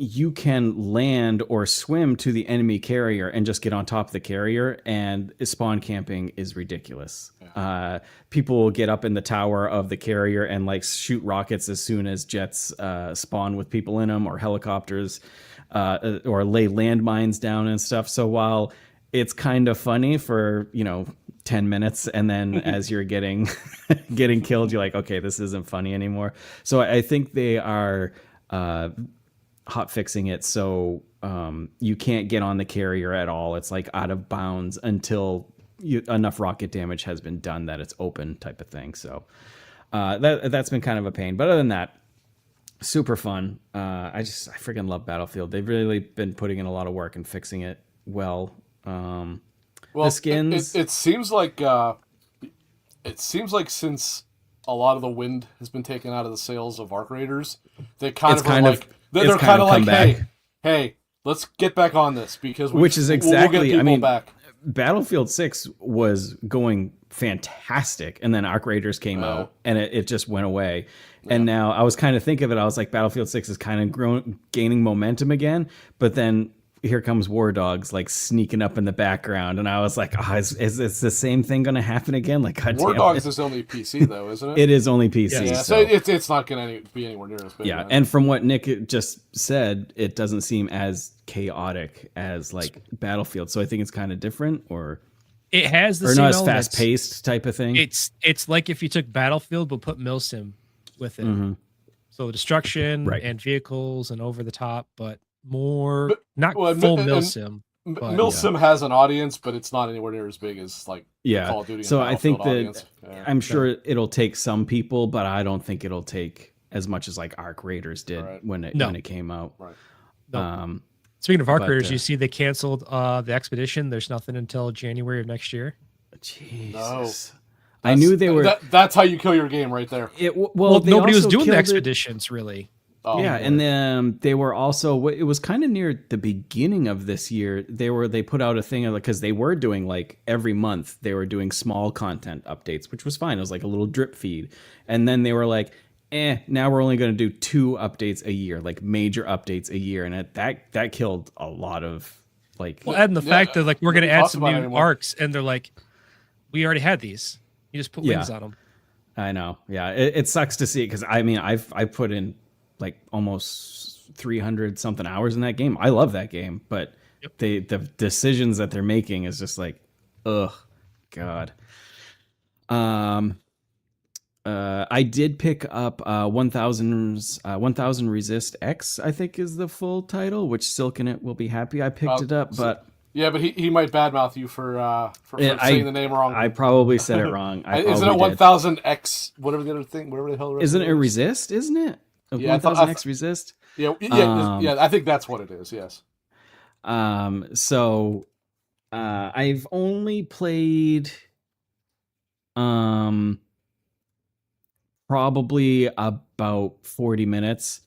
you can land or swim to the enemy carrier and just get on top of the carrier, and spawn camping is ridiculous. Yeah. People will get up in the tower of the carrier and like shoot rockets as soon as jets spawn with people in them, or helicopters, or lay landmines down and stuff. So while it's kind of funny for 10 minutes, and then as you're getting killed, you're like, okay, this isn't funny anymore. So I think they are hot fixing it so you can't get on the carrier at all. It's like out of bounds until enough rocket damage has been done that it's open, type of thing. So that's been kind of a pain, but other than that, super fun. I freaking love Battlefield. They've really been putting in a lot of work and fixing it well. The skins, it seems like since a lot of the wind has been taken out of the sails of Arc Raiders, they're kind of like, hey, let's get back on this, because we'll get people back. Battlefield 6 was going fantastic, and then Arc Raiders came out, and it just went away. Yeah. And now I was kind of thinking of it, I was like, Battlefield 6 is kind of gaining momentum again, but then here comes War Dogs like sneaking up in the background, and I was like, is the same thing going to happen again? Like, War Dogs is only PC though, isn't it? It is only PC. Yeah, so it's not going to be anywhere near as big. Yeah, and from what Nick just said, it doesn't seem as chaotic as like Battlefield. So I think it's kind of different, or it has the or same not as elements. fast paced type of thing. It's like if you took Battlefield but put Milsim with it. Mm-hmm. So destruction and vehicles and over the top, but more full Milsim. Milsim has an audience, but it's not anywhere near as big as like Call of Duty. So I think that I'm sure it'll take some people, but I don't think it'll take as much as like Arc Raiders did when it came out. Right. No. Speaking of Arc Raiders, you see they canceled the expedition. There's nothing until January of next year. Jesus. No. I knew they were. That's how you kill your game right there. Well, nobody was doing the expeditions really. Oh, yeah, and then they were also. It was kind of near the beginning of this year. They put out a thing because they were doing like every month they were doing small content updates, which was fine. It was like a little drip feed, and then they were like, now we're only going to do 2 updates a year, like major updates a year, and that killed a lot of like. Well, and the fact that like we're going to add some new arcs, and they're like, we already had these. You just put wings on them. I know. Yeah, it sucks to see it because I mean I put in like almost 300 something hours in that game. I love that game, but the decisions that they're making is just like, ugh, God. I did pick up 1000 Resist X, I think is the full title, which Silk in it will be happy I picked it up, but yeah, but he might badmouth you for saying the name wrong. I probably said it wrong. Isn't it 1000X? Whatever the other thing, whatever the hell. Isn't it Resist? Isn't it? Yeah, 1000X Resist. Yeah. I think that's what it is. Yes. So, I've only played, probably about 40 minutes.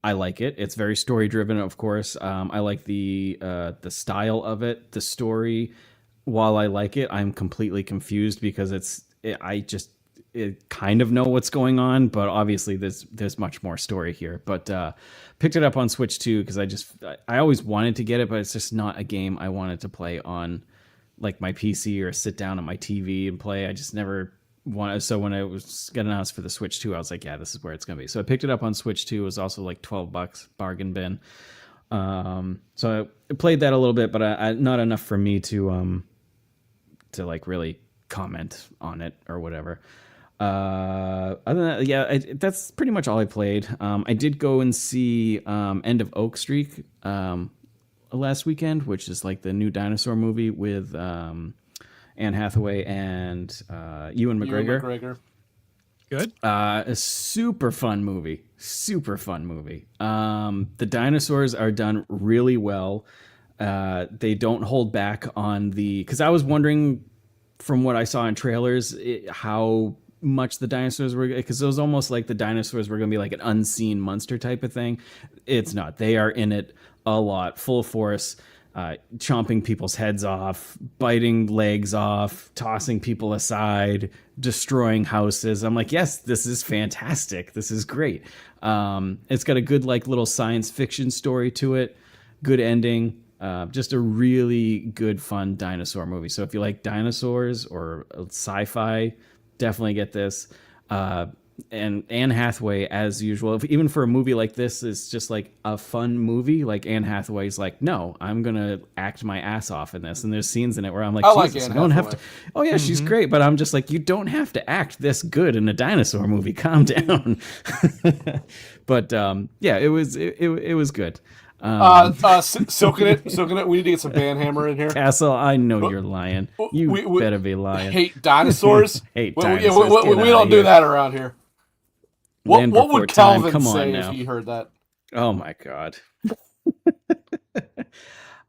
I like it. It's very story driven, of course. I like the style of it, the story. While I like it, I'm completely confused because I kind of know what's going on, but obviously there's much more story here. But picked it up on Switch too because I always wanted to get it, but it's just not a game I wanted to play on like my PC or sit down on my TV and play. I just never wanted. So when it was getting announced for the Switch 2, I was like, yeah, this is where it's gonna be. So I picked it up on Switch 2. It was also like $12, bargain bin. So I played that a little bit, but not enough for me to like really comment on it or whatever. Other than that, yeah, that's pretty much all I played. I did go and see End of Oak Street last weekend, which is like the new dinosaur movie with Anne Hathaway and Ewan McGregor. Good. A super fun movie. The dinosaurs are done really well. They don't hold back on because I was wondering from what I saw in trailers how much the dinosaurs were, because it was almost like the dinosaurs were going to be like an unseen monster type of thing. It's not. They are in it a lot, full force, chomping people's heads off, biting legs off, tossing people aside, destroying houses. I'm like, yes, this is fantastic. This is great. It's got a good like little science fiction story to it. Good ending. Just a really good, fun dinosaur movie. So if you like dinosaurs or sci-fi, definitely get this. And Anne Hathaway, as usual, even for a movie like this, is just like a fun movie. Like Anne Hathaway's like, no, I'm gonna act my ass off in this. And there's scenes in it where I'm like, Jesus, I don't have to. Oh yeah, she's great, but I'm just like, you don't have to act this good in a dinosaur movie. Calm down. But yeah, it was good. Silking it. We need to get some Banhammer in here. Castle, I know you're lying. You better be lying. Hate dinosaurs. Hate dinosaurs. We don't do that around here. What would Calvin say if he heard that? Oh my god.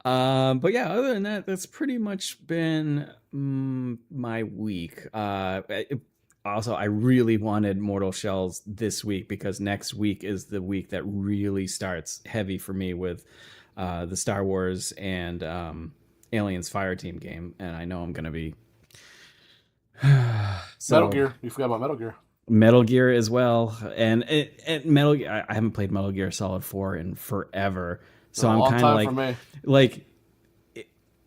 But yeah, other than that, that's pretty much been my week. Also, I really wanted Mortal Shells this week because next week is the week that really starts heavy for me with the Star Wars and Aliens Fireteam game, and I know I'm going to be... Metal Gear. You forgot about Metal Gear. Metal Gear as well. And Metal Gear, I haven't played Metal Gear Solid 4 in forever. So I'm kind of like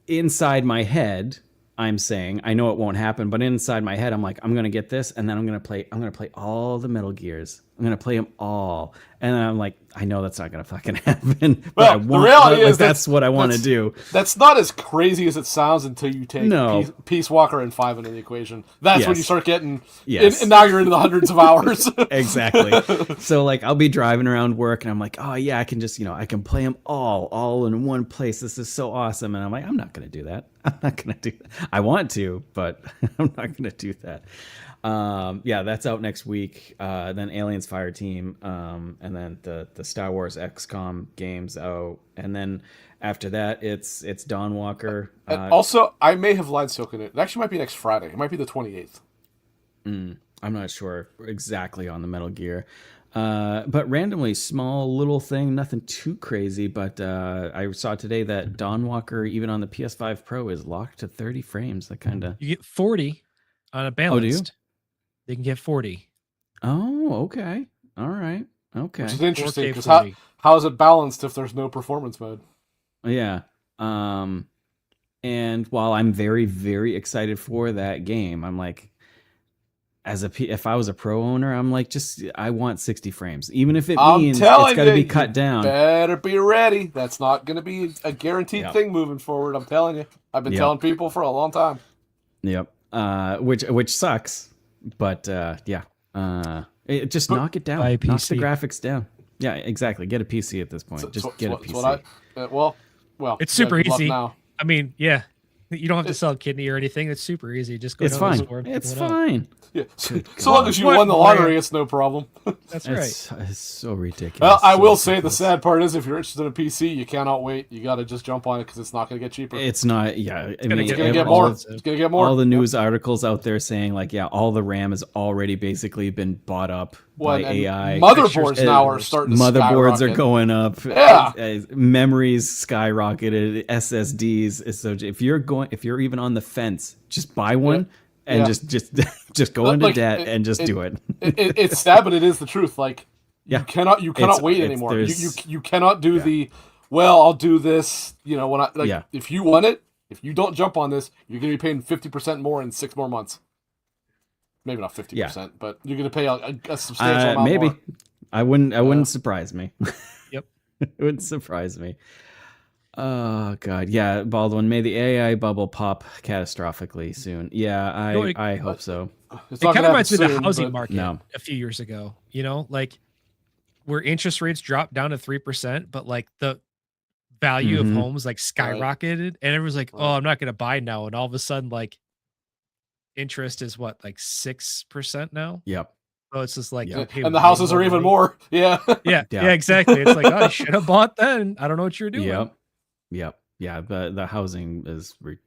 inside my head, I'm saying, I know it won't happen, but inside my head, I'm like, I'm going to get this. And then I'm going to play all the Metal Gears. I'm going to play them all. And then I'm like, I know that's not going to fucking happen. But the reality is that's what I want to do. That's not as crazy as it sounds until you take Peace Walker and 5 into the equation. That's when you start getting, and now you're into the hundreds of hours. Exactly. So like, I'll be driving around work and I'm like, oh yeah, I can just, I can play them all in one place. This is so awesome. And I'm like, I'm not going to do that. I'm not going to do that. I want to, but I'm not going to do that. Yeah, that's out next week. Then Aliens Fireteam, and then the Star Wars XCOM games out, and then after that, it's Dawn Walker. Also, I may have lied, Silken. It actually might be next Friday. It might be the 28th. I'm not sure exactly on the Metal Gear, but randomly small little thing, nothing too crazy. But I saw today that Dawn Walker, even on the PS5 Pro, is locked to 30 frames. That kind of you get 40 on a balanced. They can get 40. Oh, okay. All right. Okay. Which is interesting because how is it balanced if there's no performance mode? Yeah. And while I'm very, very excited for that game, I'm like, if I was a pro owner, I'm like, I want 60 frames, even if it means it's got to be cut down. Better be ready. That's not going to be a guaranteed thing moving forward. I'm telling you. I've been telling people for a long time. Yep. Which sucks But just knock it down. Buy a Knock the PC. graphics down. Yeah, exactly. Get a PC at this point. Just get a PC. Well, It's super good luck easy. now. I mean, yeah, you don't have to sell a kidney or anything. It's super easy. Just go It's down to the fine. store and It's pick one up. fine. Yeah. So long as you won the lottery, it's no problem. That's right. It's so ridiculous. Well, I So will say the ridiculous. sad part is if you're interested in a PC, you cannot wait. You got to just jump on it because it's not going to get cheaper. It's not. Yeah, I gonna mean, get It's going to get all- more. It's going to get more. All the news articles out there saying like, yeah, all the RAM has already basically been bought up by And AI. motherboards now are Uh, starting to Motherboards are skyrocket. going up. Yeah. Memories skyrocketed. SSDs. So if you're even on the fence, just buy one and Yeah. just go into Like, debt and just do it. It's sad, but it is the truth. Like Yeah. you cannot wait anymore. You cannot do the I'll do this. You know when I like Yeah. if you want it, if you don't jump on this, you're going to be paying 50% more in 6 more months. Maybe not 50%, but you're going to pay a substantial amount Maybe. more. I wouldn't surprise me. Yep. It wouldn't surprise me. Oh god, yeah, Baldwin. May the AI bubble pop catastrophically soon. Yeah, I hope so. It's It not kind gonna of reminds me of happen the soon, housing but- market No. a few years ago. You know, like where interest rates dropped down to 3%, but like the value Mhm. of homes like skyrocketed, and everyone's like, "Oh, I'm not going to buy now," and all of a sudden, like interest is what, like 6% now. Yep. So it's just like, Yeah. you pay And the way houses are even money. more. Yeah. Yeah, Yeah. yeah, exactly. It's like, oh, I should have bought then. I don't know what you're doing. Yep. Yeah. The housing is, God,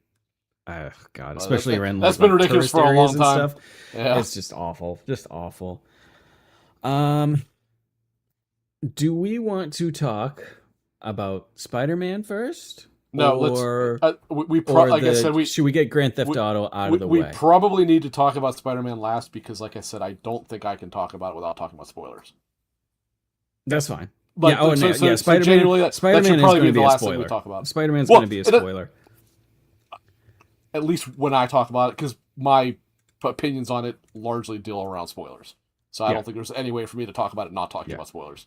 that's especially been- around that's like, been ridiculous tourist for a areas long and time. stuff. Yeah. It's just awful. Just awful. Do we want to talk about Spider-Man first? No, or, like I said, should we get Grand Theft Auto out of the we way? probably need to talk about Spider-Man last because, like I said, I don't think I can talk about it without talking about spoilers. That's fine. But yeah, so Spider-Man. genuinely, that Spider-Man should is probably going to be the be a last thing we spoiler. talk about. Spider-Man's Well, going to be a it- spoiler. At least when I talk about it, because my opinions on it largely deal around spoilers. So I Yeah. don't think there's any way for me to talk about it not talking Yeah. about spoilers.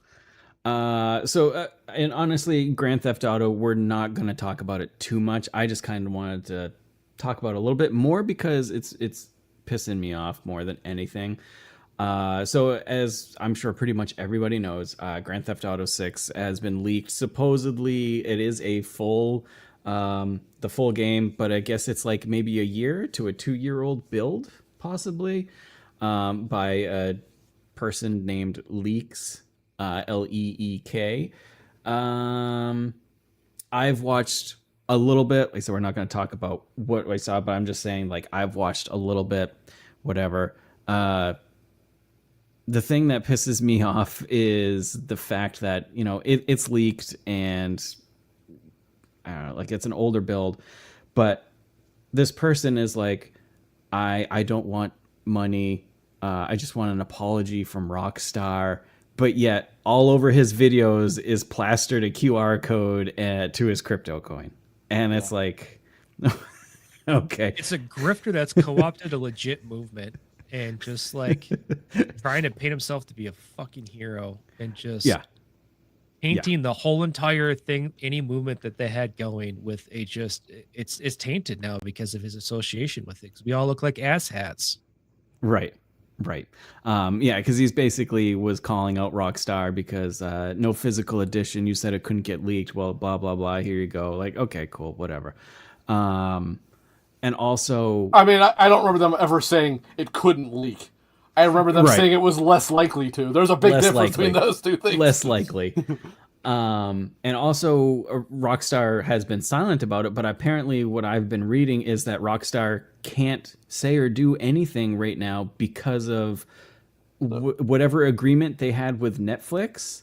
And honestly, Grand Theft Auto, we're not going to talk about it too much. I just kind of wanted to talk about it a little bit more because it's pissing me off more than anything. So as I'm sure pretty much everybody knows, Grand Theft Auto 6 has been leaked. Supposedly it is a the full game, but I guess it's like maybe a year to a 2-year-old build, possibly, by a person named Leeks. Leek. I've watched a little bit. Like, so we're not going to talk about what I saw, but I'm just saying, like, I've watched a little bit, whatever. The thing that pisses me off is the fact that, you know, it's leaked and I don't know, like it's an older build, but this person is like, I don't want money. I just want an apology from Rockstar. But yet, all over his videos is plastered a QR code to his crypto coin. And it's like, okay. It's a grifter that's co-opted a legit movement and just like trying to paint himself to be a fucking hero and just painting the whole entire thing, any movement that they had going with it's tainted now because of his association with it. 'Cause we all look like asshats. Right. Yeah, because he's basically was calling out Rockstar because no physical edition. You said it couldn't get leaked. Well, blah, blah, blah. Here you go. Like, okay, cool, whatever. And also... I mean, I don't remember them ever saying it couldn't leak. I remember them saying it was less likely to. There's a big difference between those two things. Less likely. And also, Rockstar has been silent about it, but apparently what I've been reading is that Rockstar can't say or do anything right now because of whatever agreement they had with Netflix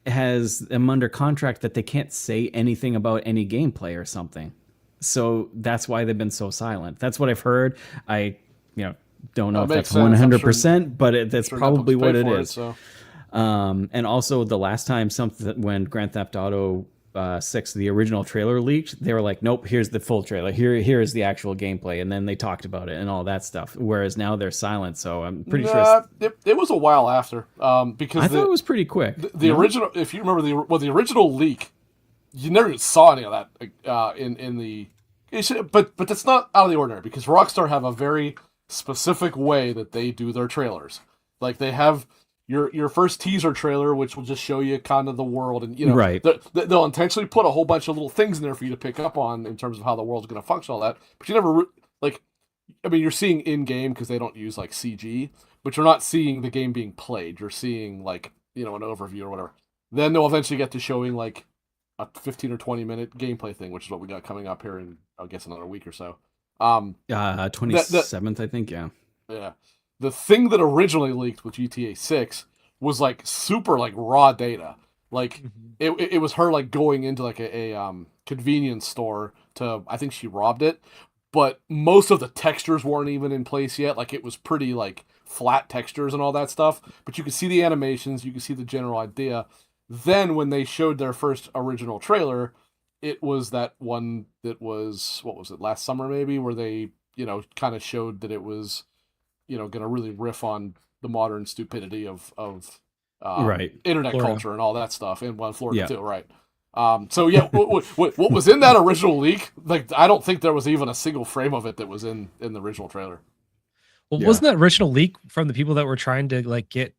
has them under contract that they can't say anything about any gameplay or something. So that's why they've been so silent. That's what I've heard. I, don't know if that's 100%, but that's probably what it is. And also the last time when Grand Theft Auto 6, the original trailer leaked, they were like, nope, here's the full trailer. Here is the actual gameplay. And then they talked about it and all that stuff. Whereas now they're silent. So I'm pretty sure it was a while after. Because I thought it was pretty quick. The original, if you remember the original leak, you never saw any of that in the. But that's not out of the ordinary because Rockstar have a very specific way that they do their trailers. Like they have your first teaser trailer, which will just show you kind of the world, and Right. they'll intentionally put a whole bunch of little things in there for you to pick up on in terms of how the world's going to function, all that. But you never like, I mean, you're seeing in game because they don't use like CG, but you're not seeing the game being played. You're seeing like an overview or whatever. Then they'll eventually get to showing like a 15 or 20-minute gameplay thing, which is what we got coming up here in, I guess, another week or so. 27th, I think. Yeah. Yeah. The thing that originally leaked with GTA 6 was like super like raw data. Like it was her like going into like a convenience store to, I think she robbed it, but most of the textures weren't even in place yet. Like it was pretty like flat textures and all that stuff, but you could see the animations, you could see the general idea. Then when they showed their first original trailer, it was that one that was, what was it, last summer maybe, where they, kind of showed that it was, going to really riff on the modern stupidity of Right. internet Florida. culture and all that stuff, and Florida Yeah. too, right? So yeah, what was in that original leak? Like, I don't think there was even a single frame of it that was in the original trailer. Well, Yeah. wasn't that original leak from the people that were trying to like get,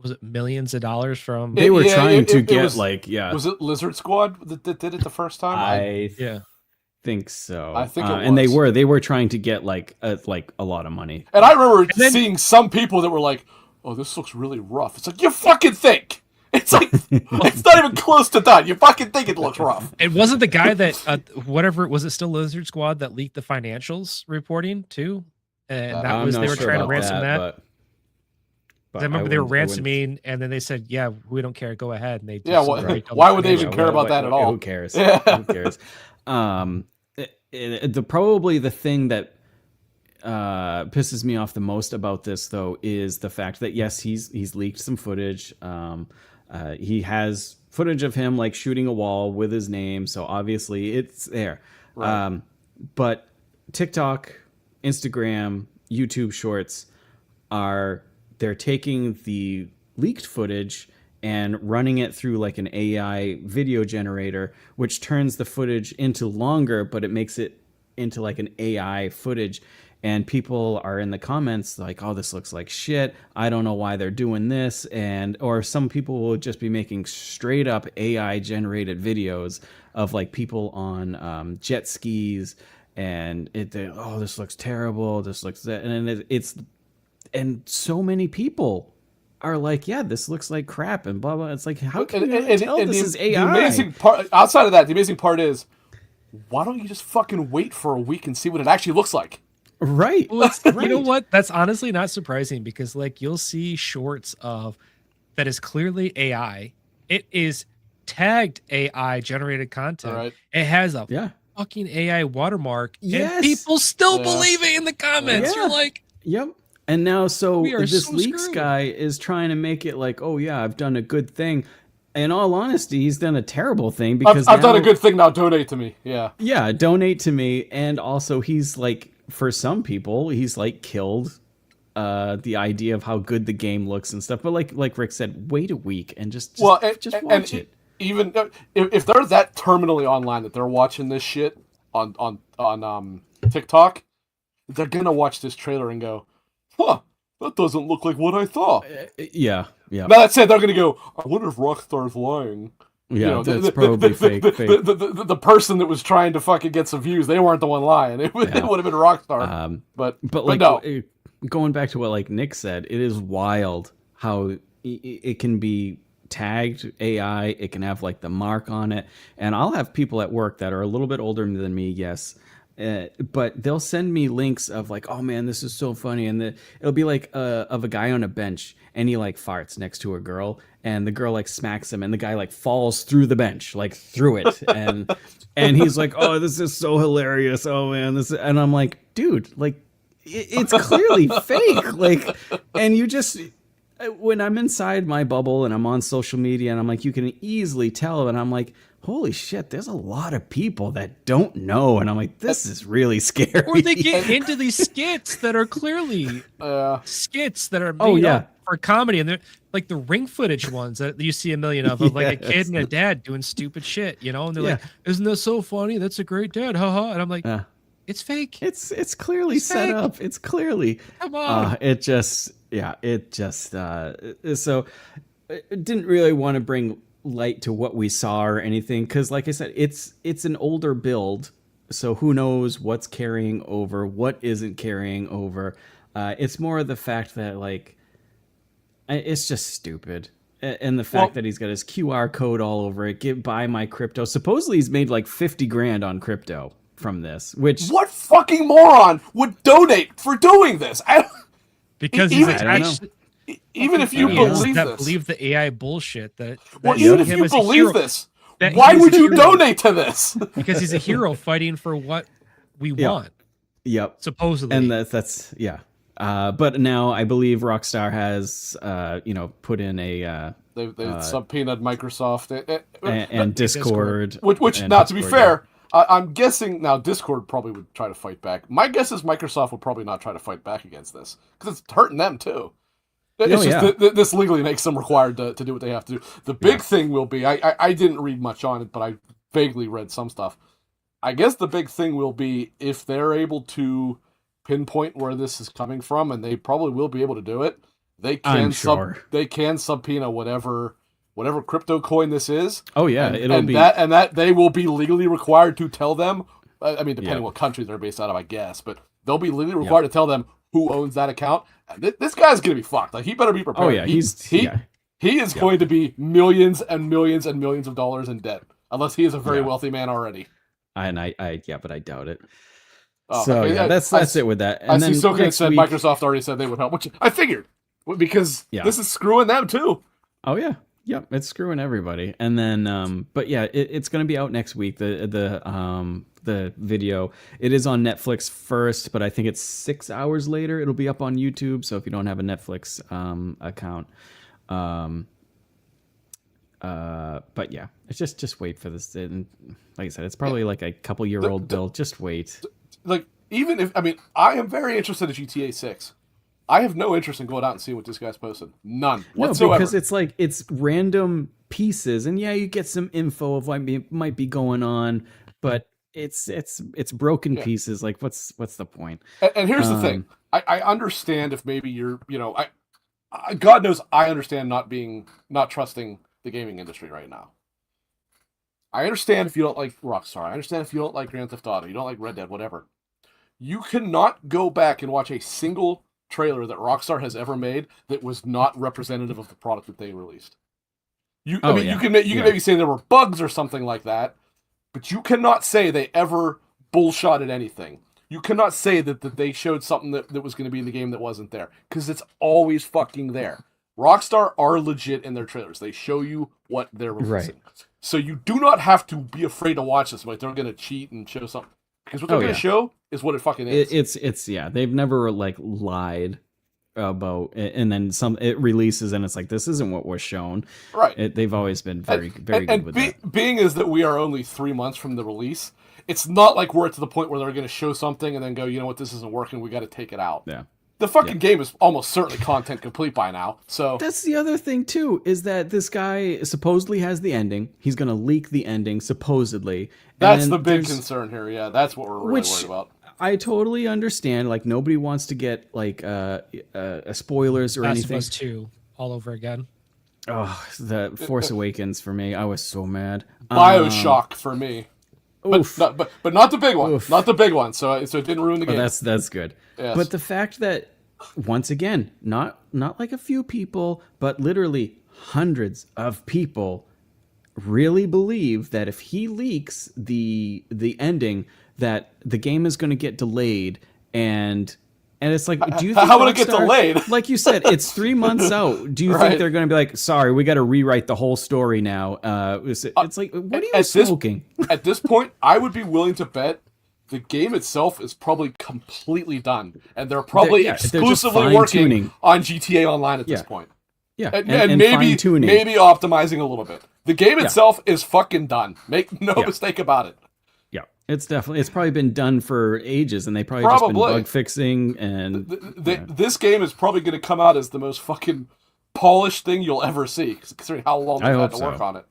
was it millions of dollars from? They were Yeah, trying to it get was- like, yeah. Was it Lizard Squad that did it the first time? I Yeah. think so. I think it and was. they were trying to get like a lot of money. And I remember then- seeing some people that were like, "Oh, this looks really rough." It's like, you fucking think. It's like it's not even close to done. You fucking think it looks rough. It wasn't the guy that whatever, was it still Lizard Squad that leaked the financials reporting too? And that I'm was not they were sure trying to about ransom that. But I remember they were wouldn't- ransoming, and then they said, "Yeah, we don't care. Go ahead." And they just Yeah, why would they even care about that at all? Who cares? Yeah. Who cares? Probably the thing that pisses me off the most about this, though, is the fact that yes, he's leaked some footage. He has footage of him like shooting a wall with his name, so obviously it's there. Right. But TikTok, Instagram, YouTube Shorts they're taking the leaked footage and running it through like an AI video generator, which turns the footage into longer, but it makes it into like an AI footage. And people are in the comments like, "Oh, this looks like shit. I don't know why they're doing this." Or some people will just be making straight up AI generated videos of like people on jet skis, and oh, this looks terrible. This looks that, and so many people are like, "Yeah, this looks like crap," and blah blah. It's like, how can you not tell this is AI? The amazing part, outside of that, the amazing part is, why don't you just fucking wait for a week and see what it actually looks like? Right. Well, you know Right. what? That's honestly not surprising because like you'll see shorts of that is clearly AI. It is tagged AI generated content. All right. It has a Yeah. fucking AI watermark, Yes. and people still Yeah. believe it in the comments. Yeah. You're like, Yep. And now, so We are this so Leeks screwed. guy is trying to make it like, "Oh yeah, I've done a good thing." In all honesty, he's done a terrible thing because I've done a now- good thing now. Donate to me. Yeah. Yeah, donate to me. And also, he's like, for some people, he's like killed the idea of how good the game looks and stuff. But like Rick said, wait a week and just Well, just watch it. Even if they're that terminally online that they're watching this shit on TikTok, they're gonna watch this trailer and go, "Huh, that doesn't look like what I thought." Yeah, yeah, Now that said, they're gonna go, "I wonder if Rockstar's lying." yeah. That's probably fake. Fake. The person that was trying to fucking get some views, they weren't the one lying. It would have been Rockstar. But like no. Going back to what like Nick said, it is wild how it can be tagged AI. It can have like the mark on it, and I'll have people at work that are a little bit older than me, yes, but they'll send me links of like, "Oh man, this is so funny," and it'll be like of a guy on a bench and he like farts next to a girl, and the girl like smacks him, and the guy like falls through the bench, like through it, and he's like, "Oh, this is so hilarious. Oh man, and I'm like, dude, like it's clearly fake, like, and you just. When I'm inside my bubble and I'm on social media and I'm like, you can easily tell, and I'm like, holy shit, there's a lot of people that don't know, and I'm like, this is really scary. or they get into these skits that are clearly skits that are made up for comedy, and they're like the ring footage ones that you see a million of like a kid and a dad doing stupid shit, and they're like, "Isn't that so funny? That's a great dad, haha." And I'm like, It's fake. It's clearly set fake. up. It's clearly. Come on. So it didn't really want to bring light to what we saw or anything, because like I said, it's an older build, so who knows what's carrying over, what isn't carrying over. It's more of the fact that like it's just stupid. And the fact that he's got his QR code all over it, buy my crypto. Supposedly he's made like 50 grand on crypto from this, which... What fucking moron would donate for doing this? Because even, he's actually... Even if you believe this. Believe the AI bullshit that even if you believe this, why would you donate to this? Because he's a hero fighting for what we want. Yep. Supposedly. And that's but now I believe Rockstar has put in a they've subpoenaed Microsoft and Discord. Which and now Discord, to be fair, I'm guessing now Discord probably would try to fight back. My guess is Microsoft would probably not try to fight back against this because it's hurting them too. It's this legally makes them required to do what they have to do. The big thing will be, I didn't read much on it, but I vaguely read some stuff. I guess the big thing will be if they're able to pinpoint where this is coming from, and they probably will be able to do it. They can they can subpoena whatever crypto coin this is. Oh yeah, that they will be legally required to tell them. I mean, depending what country they're based out of, I guess, but they'll be legally required to tell them who owns that account. This guy's gonna be fucked. Like, he better be prepared. Oh yeah, he is going to be millions and millions and millions of dollars in debt, unless he is a very wealthy man already. But I doubt it. Oh, so okay. yeah, that's it with that. And I see Soken said Microsoft already said they would help, which I figured, because this is screwing them too. Oh yeah, yep, it's screwing everybody. And then, but yeah, it's going to be out next week. The video, it is on Netflix first, but I think it's 6 hours later it'll be up on YouTube. So if you don't have a Netflix account, but yeah, it's just wait for this. And like I said, it's probably like a couple-year-old build. Just wait. Like, even if, I mean, I am very interested in GTA 6. I have no interest in going out and seeing what this guy's posted. None whatsoever. No, because it's random pieces, and yeah, you get some info of what might be going on, but it's broken pieces. Like, what's the point? And here's the thing. I understand if maybe you're, I God knows I understand not trusting the gaming industry right now. I understand if you don't like Rockstar. I understand if you don't like Grand Theft Auto. You don't like Red Dead, whatever. You cannot go back and watch a single trailer that Rockstar has ever made that was not representative of the product that they released. You can maybe say there were bugs or something like that, but you cannot say they ever bullshotted anything. You cannot say that they showed something that was going to be in the game that wasn't there, because it's always fucking there. Rockstar are legit in their trailers. They show you what they're releasing. Right. So you do not have to be afraid to watch this. Like, they're going to cheat and show something. Because what they're going to show is what it fucking is. It's they've never like lied about it, and then it releases and it's like, this isn't what was shown. Right. They've always been very good with that. Being is that we are only 3 months from the release, it's not like we're to the point where they're going to show something and then go, you know what, this isn't working, we got to take it out. Yeah. The fucking game is almost certainly content complete by now. So that's the other thing too, is that this guy supposedly has the ending. He's going to leak the ending supposedly. That's the big concern here. Yeah, that's what we're really worried about. I totally understand. Like, nobody wants to get like spoilers or anything. Last of Us 2 all over again. Oh, the Force Awakens for me. I was so mad. BioShock for me. But not the big one. Oof. Not the big one. So it didn't ruin the game. That's good. Yes. But the fact that, once again, not like a few people, but literally hundreds of people really believe that if he leaks the ending, that the game is going to get delayed. And it's like, do you think how would it get delayed? Like you said, it's 3 months out. Do you think they're going to be like, sorry, we got to rewrite the whole story now? It's like, what are you smoking? At this point, I would be willing to bet the game itself is probably completely done, and they're probably exclusively working on GTA Online at this point. Yeah, and maybe optimizing a little bit. The game itself is fucking done. Make no mistake about it. Yeah, it's probably been done for ages, and they probably just been bug fixing. And this game is probably going to come out as the most fucking polished thing you'll ever see, considering how long they've had to work on it.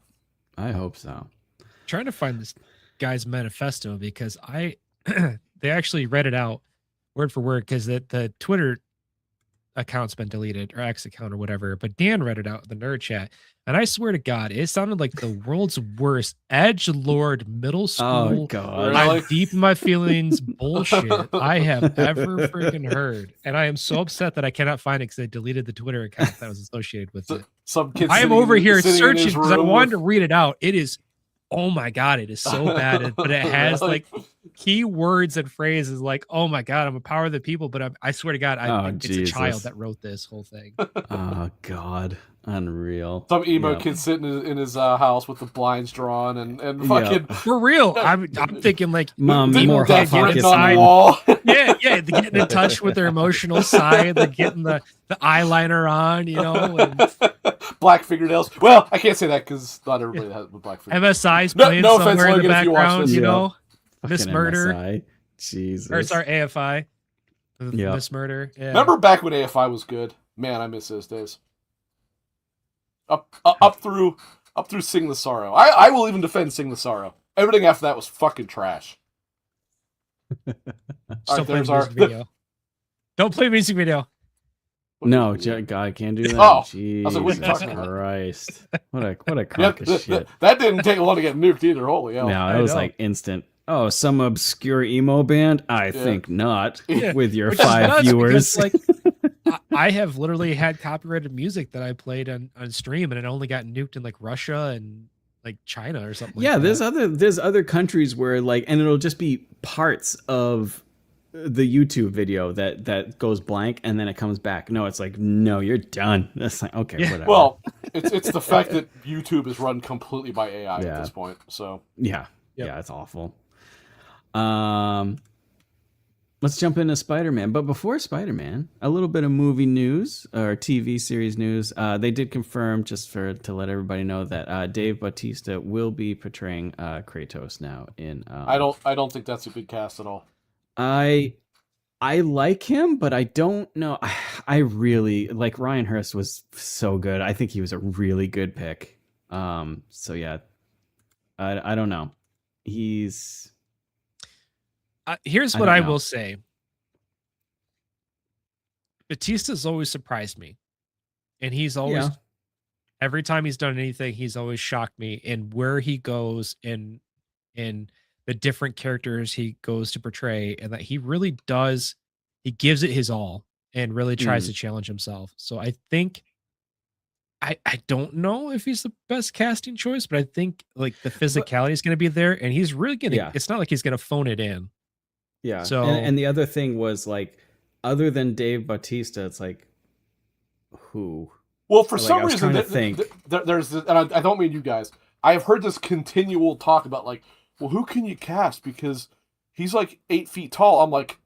I hope so. I'm trying to find this guy's manifesto, because they they actually read it out word for word because the Twitter account's been deleted, or X account or whatever. But Dan read it out in the nerd chat, and I swear to God, it sounded like the world's worst edgelord middle school. Oh God! Really? I'm deep in my feelings bullshit I have ever freaking heard, and I am so upset that I cannot find it because I deleted the Twitter account that was associated with it. Some kid. I am over here searching because I wanted to with... read it out. It is, oh my God, it is so bad, but it has Really? like keywords and phrases like, oh my God, I'm a power of the people, but I swear to God, it's a child that wrote this whole thing. Oh God, unreal. Some emo kid sitting in his house with the blinds drawn and fucking for real. I'm thinking like, Mom, the more hot written pockets on the wall. yeah, they're getting in touch with their emotional side. They're getting the eyeliner on, and black fingernails. Well, I can't say that because not everybody has black fingernails. MSI's playing no somewhere offense, in the background, Miss Fucking Murder. MSI. Jesus. Or sorry, AFI. Miss Murder. Yeah. Remember back when AFI was good? Man, I miss those days. Up through Sing the Sorrow. I will even defend Sing the Sorrow. Everything after that was fucking trash. Still play music video. Don't play music video. No, God, can't do that. Oh, Jesus I was like, what are you talking about? Christ! What a crock of shit. That didn't take long to get nuked either. Holy hell! No, it was like instant. Oh, some obscure emo band? I think not. Yeah. With your 5 viewers. Because, like, I have literally had copyrighted music that I played on stream, and it only got nuked in like Russia and like China or something. Yeah, like that. there's other countries where like, and it'll just be parts of the YouTube video that goes blank and then it comes back. No, it's like, no, you're done. That's like, okay, whatever. Well, it's the fact that YouTube is run completely by AI at this point. So yeah, it's awful. Let's jump into Spider-Man. But before Spider-Man, a little bit of movie news or TV series news. They did confirm, just to let everybody know, that Dave Bautista will be portraying Kratos now in. I don't think that's a good cast at all. I like him, but I don't know. I really like Ryan Hurst was so good. I think he was a really good pick. So yeah, I don't know. He's. Here's what I will say. Batista's always surprised me. And he's always, every time he's done anything, he's always shocked me in where he goes in the different characters he goes to portray, and that he really does, he gives it his all and really tries to challenge himself. So I think, I don't know if he's the best casting choice, but I think like the physicality is going to be there, and he's really going to, it's not like he's going to phone it in. Yeah. So and the other thing was like, other than Dave Bautista, it's like, who? Well, for some reason, there's this, and I don't mean you guys. I have heard this continual talk about like, well, who can you cast because he's like 8 feet tall. I'm like,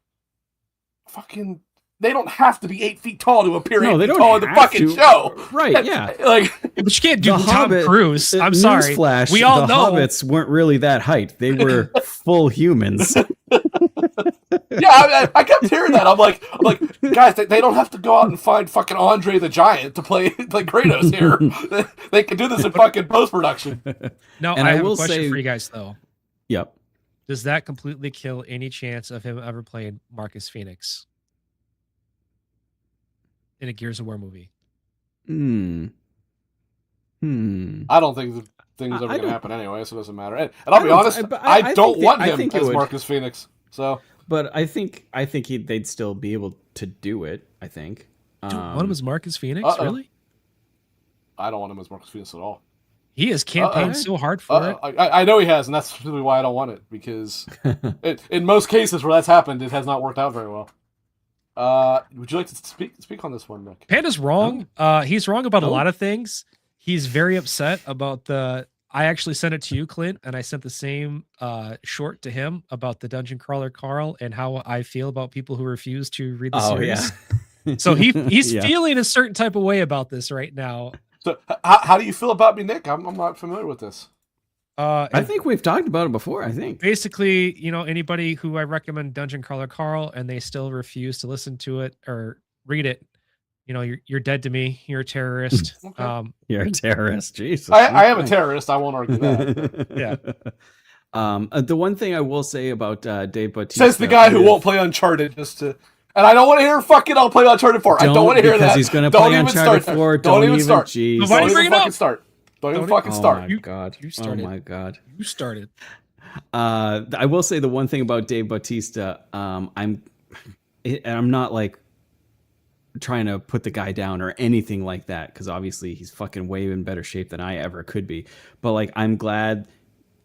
fucking. They don't have to be 8 feet tall to appear 8 feet tall in the fucking show. Right, yeah. Like, but you can't do Tom Cruise. I'm sorry. Newsflash, we all know hobbits weren't really that height. They were full humans. Yeah, I kept hearing that. I'm like, guys, they don't have to go out and find fucking Andre the Giant to play Kratos here. They can do this in fucking post-production. No, and I have a question for you guys, though. Yep. Does that completely kill any chance of him ever playing Marcus Phoenix in a Gears of War movie? I don't think the thing's ever going to happen anyway, so it doesn't matter. And I'll be honest, I don't want him as Marcus Phoenix. So, but I think they'd still be able to do it. I think. Do you want him as Marcus Phoenix? Really? I don't want him as Marcus Phoenix at all. He has campaigned so hard for it. I know he has, and that's really why I don't want it, because in most cases where that's happened, it has not worked out very well. Would you like to speak on this one, Nick? Panda's wrong. He's wrong about a lot of things. He's very upset about I actually sent it to you, Clint, and I sent the same short to him about the Dungeon Crawler Carl and how I feel about people who refuse to read the series. Yeah. So he's feeling a certain type of way about this right now. So how do you feel about me, Nick? I'm not familiar with this. I think we've talked about it before. I think basically, anybody who I recommend Dungeon Crawler Carl and they still refuse to listen to it or read it, you're dead to me. You're a terrorist. Okay. You're a terrorist. Jesus. I am a terrorist. I won't argue that. Yeah. The one thing I will say about Dave Bautista Says the guy who won't play Uncharted and I don't want to hear fucking I'll play Uncharted 4. I don't want to hear that. Because he's going to play Uncharted 4. Don't even start. Jeez. Don't even fucking start. Don't even fucking start. Oh my god. You started. Oh my god. You started. I will say the one thing about Dave Bautista, I'm not like trying to put the guy down or anything like that, because obviously he's fucking way in better shape than I ever could be. But like, I'm glad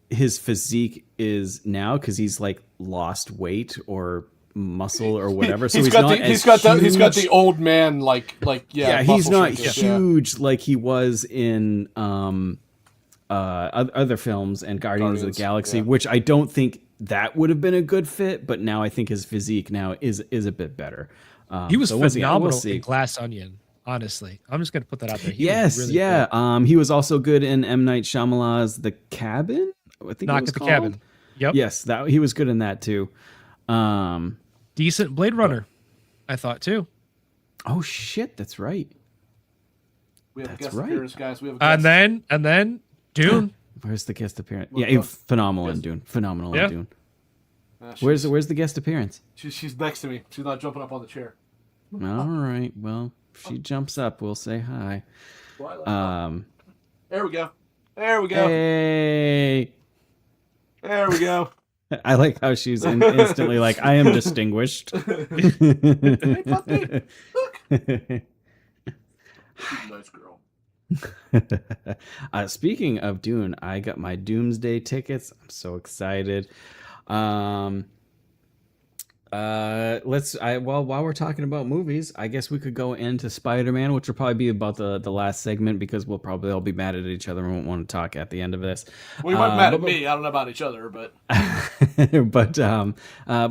his physique is now, because he's like lost weight or muscle or whatever. So he's got the old man he's not huge yeah. like he was in other films and Guardians of the Galaxy, which I don't think that would have been a good fit, but now I think his physique now is a bit better. He was phenomenal in Glass Onion. Honestly, I'm just gonna put that out there. He was really good. He was also good in M. Night Shyamalan's The Cabin. I think Knock at the Cabin. Yep. Yes, that he was good in that too. Decent Blade Runner, I thought too. Oh shit, that's right. We have a guest appearance, guys. We have a guest. And then Dune. Where's the guest appearance? Yeah, phenomenal in Dune. Phenomenal in Dune. Where's the guest appearance? She's next to me. She's not jumping up on the chair. All right. Well, if she jumps up, we'll say hi. There we go. There we go. Hey. There we go. I like how she's instantly like, I am distinguished. Hey, puppy. Look. Nice girl. Speaking of Dune, I got my Doomsday tickets. I'm so excited. While we're talking about movies, I guess we could go into Spider-Man, which will probably be about the last segment, because we'll probably all be mad at each other and won't want to talk at the end of this. We might be mad at me. I don't know about each other, but but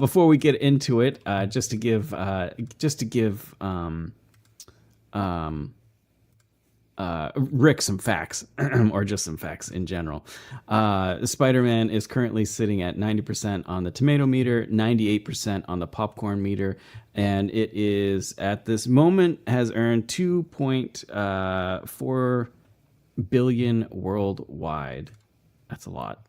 before we get into it, just to give Rick some facts, or just some facts in general. Spider-Man is currently sitting at 90% on the tomato meter, 98% on the popcorn meter, and it is at this moment has earned 2.4 billion worldwide. That's a lot.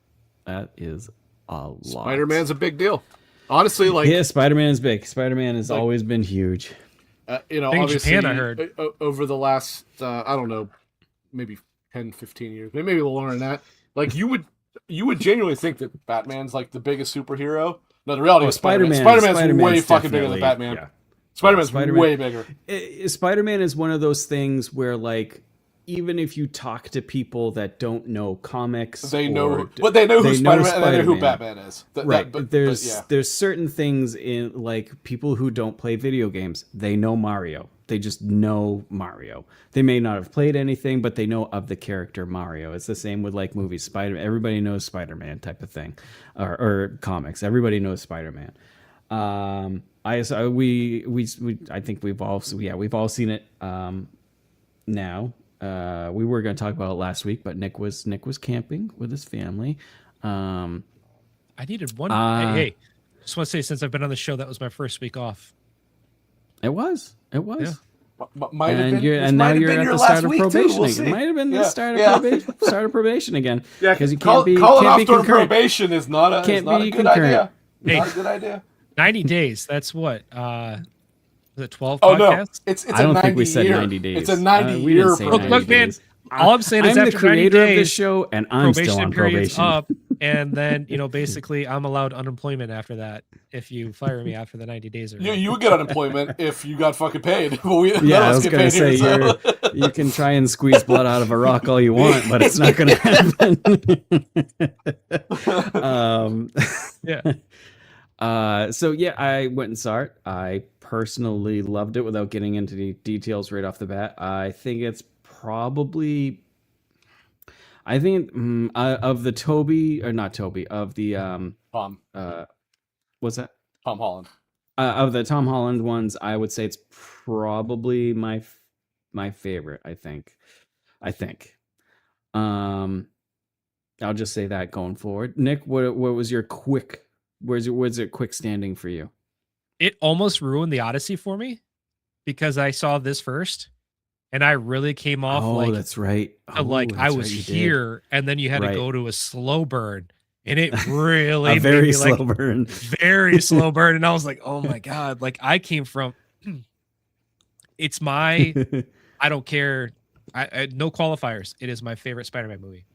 That is a lot. Spider-Man's a big deal. Honestly, Spider-Man is big. Spider-Man has always been huge. Obviously, Japan, I heard. Over the last, I don't know, maybe 10, 15 years, maybe a little longer than that. Like, you would genuinely think that Batman's like the biggest superhero. No, the reality is Spider-Man's way fucking bigger than Batman. Yeah. Spider-Man's way bigger. Spider-Man is one of those things where, like, even if you talk to people that don't know comics, they know who Spider-Man and they know who Batman is. There's certain things in, like, people who don't play video games, they know Mario. They just know Mario. They may not have played anything, but they know of the character Mario. It's the same with like movies. Everybody knows Spider-Man type of thing, or comics. Everybody knows Spider-Man. I think we've all seen it now. We were going to talk about it last week, but Nick was camping with his family. I needed one. Hey, just want to say, since I've been on the show, that was my first week off. It was. Yeah. Might have been, and now you're at the start of probation. We'll it might have been the start of probation again. Yeah, because you can't be concurrent. Probation is not a good idea. Hey, not a good idea. 90 days. That's what. Was it 12 podcasts? No, it's I don't think we said 90 days. It's a 90-year probation. Look, man, all I'm saying is, I'm after the creator 90 days, of this show, and I'm still on probation. Up, and then basically, I'm allowed unemployment after that if you fire me after the 90 days. You would get unemployment if you got fucking paid. I was going to say, you can try and squeeze blood out of a rock all you want, but it's not going to happen. I went and saw it. I personally loved it without getting into the details right off the bat. I think it's probably, of the Tom. What's that? Tom Holland. Of the Tom Holland ones, I would say it's probably my favorite. I think. I'll just say that going forward. Nick, what was your quick? Where's it quick standing for you? It almost ruined the Odyssey for me because I saw this first, and I really came off that's right. I was here, and then you had to go to a slow burn, And it really a very made me, slow like, burn. very slow burn. And I was like, oh my God. Like I came from, it's my, I don't care. I no qualifiers. It is my favorite Spider-Man movie.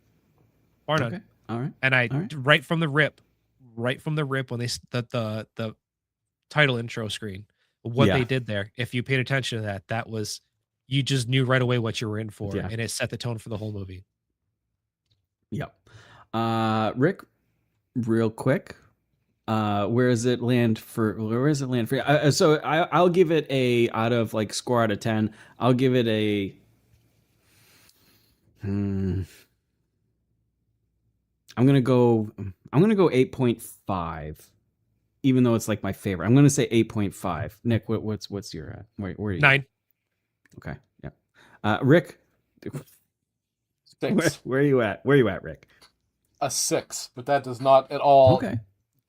Bar none. Okay. All right. And I, All right. right from the rip when they, the title intro screen, what Yeah. they did there, if you paid attention to that, that was, you just knew right away what you were in for. Yeah. And it set the tone for the whole movie. Yep. Rick, real quick, where does it land for you? So I'll give it a, out of like score out of 10, I'll give it a I'm gonna go 8.5, even though it's like my favorite. I'm gonna say 8.5. Nick, what's your where are you? 9. Okay. Yeah. Rick, 6. where are you at? Where are you at, Rick? A 6, but that does not at all. Okay.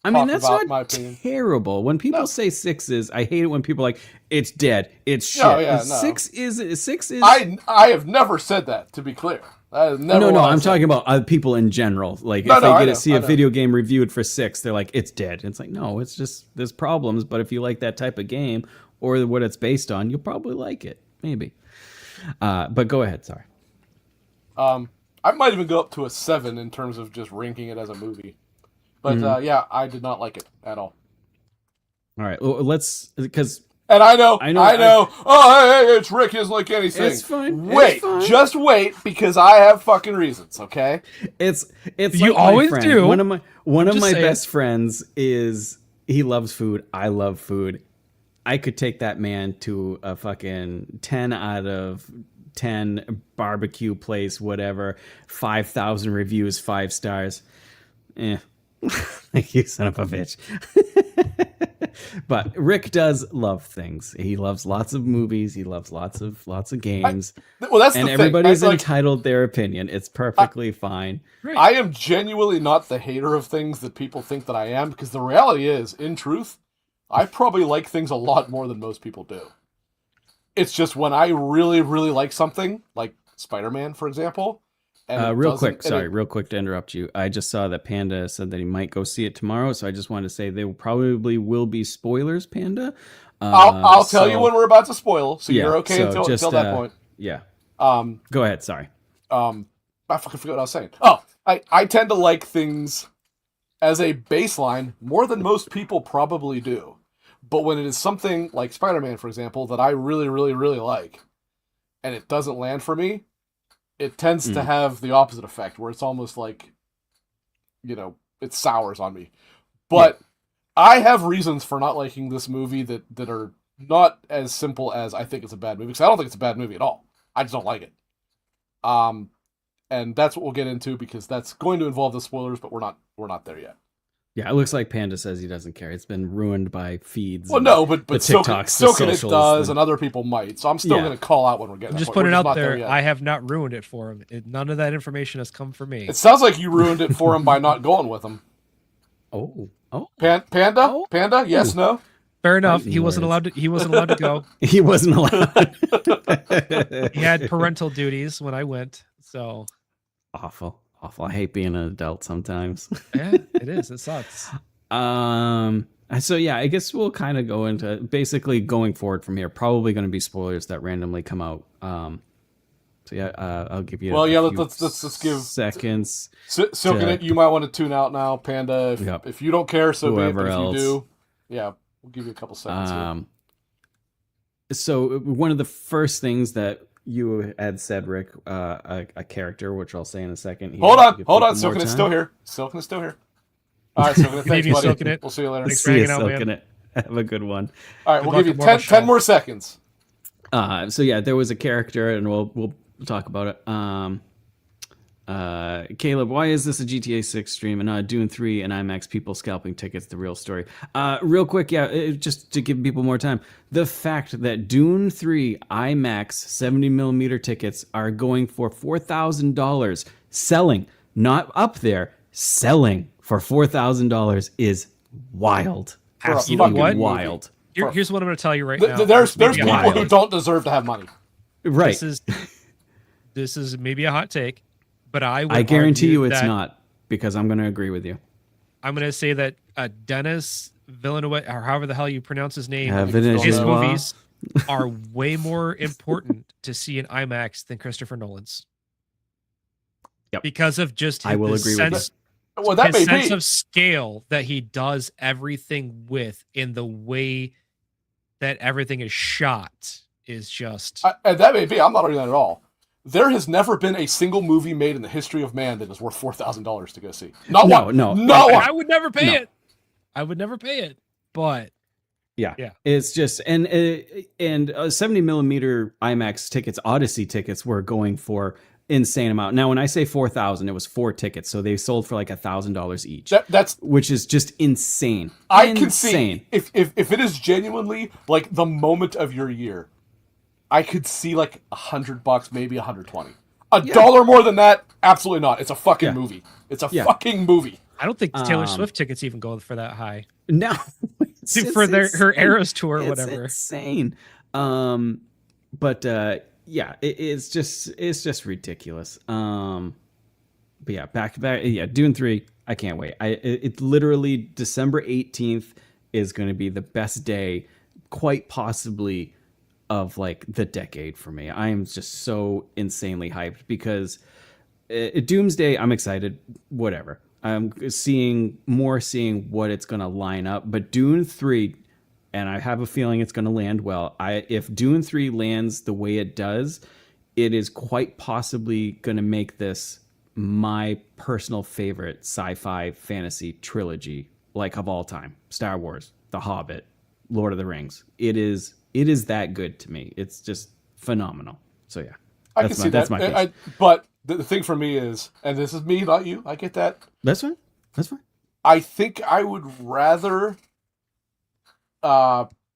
I mean, that's about not my opinion. terrible. When people say 6s, I hate it when people are like, it's dead, it's shit. No, yeah, no. 6 is. I have never said that, to be clear. That is never No, what I I'm said. talking about people in general. Like, No, if no, I they know, see I a know. video game reviewed for 6, they're like, it's dead. It's like, no, it's just, there's problems. But if you like that type of game or what it's based on, you'll probably like it. Maybe. But go ahead. Sorry. I might even go up to a 7 in terms of just ranking it as a movie. But yeah, I did not like it at all. All right. Well, let's, because. And I know. Oh, hey, it's Rick. He doesn't like anything. It's fine. Wait, It's fine. just wait, because I have fucking reasons. Okay. It's You like my always friend. do. One of just my saying. best friends is, he loves food. I love food. I could take that man to a fucking 10 out of 10 barbecue place, whatever, 5,000 reviews, 5 stars. Like, you son of a bitch. But Rick does love things. He loves lots of movies. He loves lots of games. Well, that's And the everybody's thing. Like, entitled their opinion. It's perfectly fine. Right. I am genuinely not the hater of things that people think that I am, because the reality is, in truth, I probably like things a lot more than most people do. It's just when I really, really like something, like Spider-Man, for example. And Real quick to interrupt you. I just saw that Panda said that he might go see it tomorrow, so I just wanted to say there probably will be spoilers, Panda. I'll tell you when we're about to spoil, so you're okay so until that point. Yeah. Go ahead. Sorry. I fucking forgot what I was saying. Oh, I tend to like things as a baseline more than most people probably do. But when it is something like Spider-Man, for example, that I really, really, really like, and it doesn't land for me, it tends to have the opposite effect, where it's almost like, it sours on me. But I have reasons for not liking this movie that are not as simple as I think it's a bad movie, because I don't think it's a bad movie at all. I just don't like it. And that's what we'll get into, because that's going to involve the spoilers, but we're not there yet. Yeah, it looks like Panda says he doesn't care. It's been ruined by feeds. Well, no, but the so TikToks, can the it socials, does, and other people might. So I'm still Yeah. going to call out when we're getting. I'm just that point. putting it We're out not there. yet. I have not ruined it for him. None of that information has come from me. It sounds like you ruined it for him by not going with him. Oh. Panda, Oh. Panda, yes, no. Fair enough. Fighting He wasn't allowed to. He wasn't allowed to go. He wasn't allowed. He had parental duties when I went. So Awful. I hate being an adult sometimes. yeah, it is. It sucks. So yeah, I guess we'll kind of go into basically going forward from here. Probably going to be spoilers that randomly come out. So yeah, I'll give you. Well, yeah, few let's give seconds. Silking it. You might want to tune out now, Panda. If you don't care, so be it. But if you do, yeah, we'll give you a couple seconds. Here. So one of the first things that you had said, Rick, a character, which I'll say in a second. Hold on. Silking is still here. Silking is still here. All right, Silking it. Thanks, buddy. Silking it. We'll see you later. Thanks for See you, hanging out, man. Silking it. Have a good one. All right, Good we'll give luck you with 10 more seconds. So yeah, there was a character, and we'll talk about it. Caleb, why is this a GTA 6 stream and not a Dune 3 and IMAX people scalping tickets? The real story. Real quick, just to give people more time. The fact that Dune 3 IMAX 70mm tickets are going for $4,000, selling, not up there, selling for $4,000 is wild. For a Absolutely fucking wild. Here's what I'm going to tell you right now. There's Maybe people a hot who take. don't deserve to have money. Right. This is maybe a hot take, but I I guarantee argue you it's that not, because I'm going to agree with you. I'm gonna say that Dennis Villeneuve, or however the hell you pronounce his name, Villeneuve. his movies are way more important to see in IMAX than Christopher Nolan's. Yep. Because of just I will agree with sense, that. Well, that his may sense be. of scale that he does everything with, in the way that everything is shot, is just. And that may be. I'm not arguing that at all. There has never been a single movie made in the history of man that is worth $4,000 to go see. Not one. No. Not one. I would never pay it. I would never pay it. But yeah, it's just and 70 millimeter IMAX tickets, Odyssey tickets, were going for insane amount. Now, when I say 4,000, it was 4 tickets, so they sold for like $1,000 each. That's which is just insane. I can see if it is genuinely like the moment of your year, I could see like $100, maybe 120. $1 more than that, absolutely not. It's a fucking movie. It's a fucking movie. I don't think Taylor Swift tickets even go for that high. No, for her Eras tour or whatever. It's insane. But it's just ridiculous. But yeah, back to back. Yeah, Dune 3. I can't wait. It's literally December 18th is going to be the best day, quite possibly, of like the decade for me. I am just so insanely hyped because Doomsday, I'm excited. Whatever. I'm seeing what it's going to line up. But Dune 3, and I have a feeling it's going to land well. If Dune 3 lands the way it does, it is quite possibly going to make this my personal favorite sci-fi fantasy trilogy, like of all time. Star Wars, The Hobbit, Lord of the Rings. It is that good to me. It's just phenomenal. So yeah, I can see that. That's my case. But the thing for me is, and this is me, not you. I get that. That's fine. That's fine. I think I would rather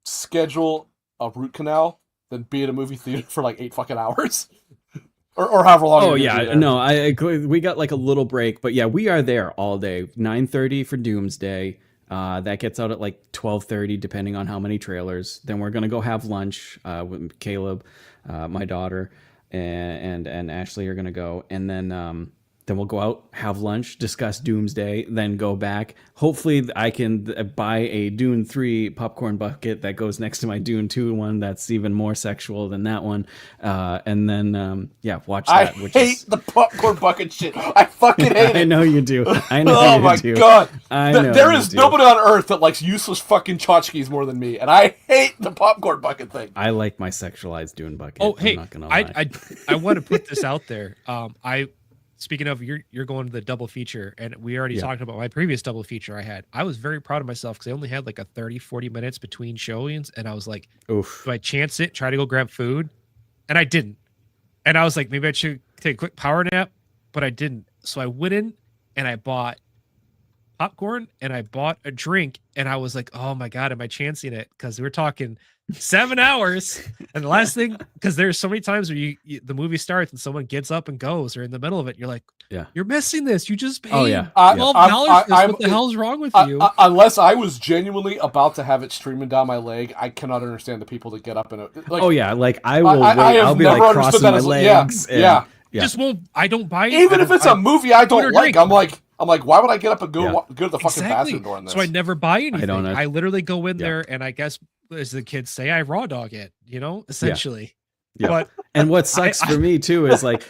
schedule a root canal than be at a movie theater for like 8 fucking hours. or however long. Oh yeah, no, we got like a little break, but yeah, we are there all day. 9:30 for Doomsday. That gets out at like 12:30, depending on how many trailers. Then we're gonna go have lunch with Caleb, my daughter, and Ashley are gonna go, and then we'll go out, have lunch, discuss Doomsday, then go back. Hopefully I can buy a Dune 3 popcorn bucket that goes next to my Dune 2 one that's even more sexual than that one. And then, watch that. I hate the popcorn bucket shit. I fucking hate it. I know you do. I know oh you my do. God. I know there is nobody on earth that likes useless fucking tchotchkes more than me. And I hate the popcorn bucket thing. I like my sexualized Dune bucket. Oh, hey, I'm not gonna lie. I want to put this out there. Speaking of, you're going to the double feature, and we already talked about my previous double feature I had. I was very proud of myself because I only had like a 30-40 minutes between showings, and I was like, oof. Do I chance it, try to go grab food? And I didn't. And I was like, maybe I should take a quick power nap, but I didn't. So I went in and I bought popcorn and I bought a drink, and I was like, oh my God, am I chancing it? Because we're talking 7 hours. And the last thing, because there's so many times where the movie starts and someone gets up and goes, or in the middle of it, you're like, you're missing this. You just paid $12 for this. What the hell's wrong with you? Unless I was genuinely about to have it streaming down my leg, I cannot understand the people that get up and like I will wait. I'll be like crossing my legs. Just won't. I don't buy it. Even if it's a movie I don't like, I'm like, why would I get up and go to the fucking bathroom door on this? So I never buy anything. I literally go in there, and I guess, as the kids say, I raw dog it, essentially. Yeah. But and what sucks for me too is like,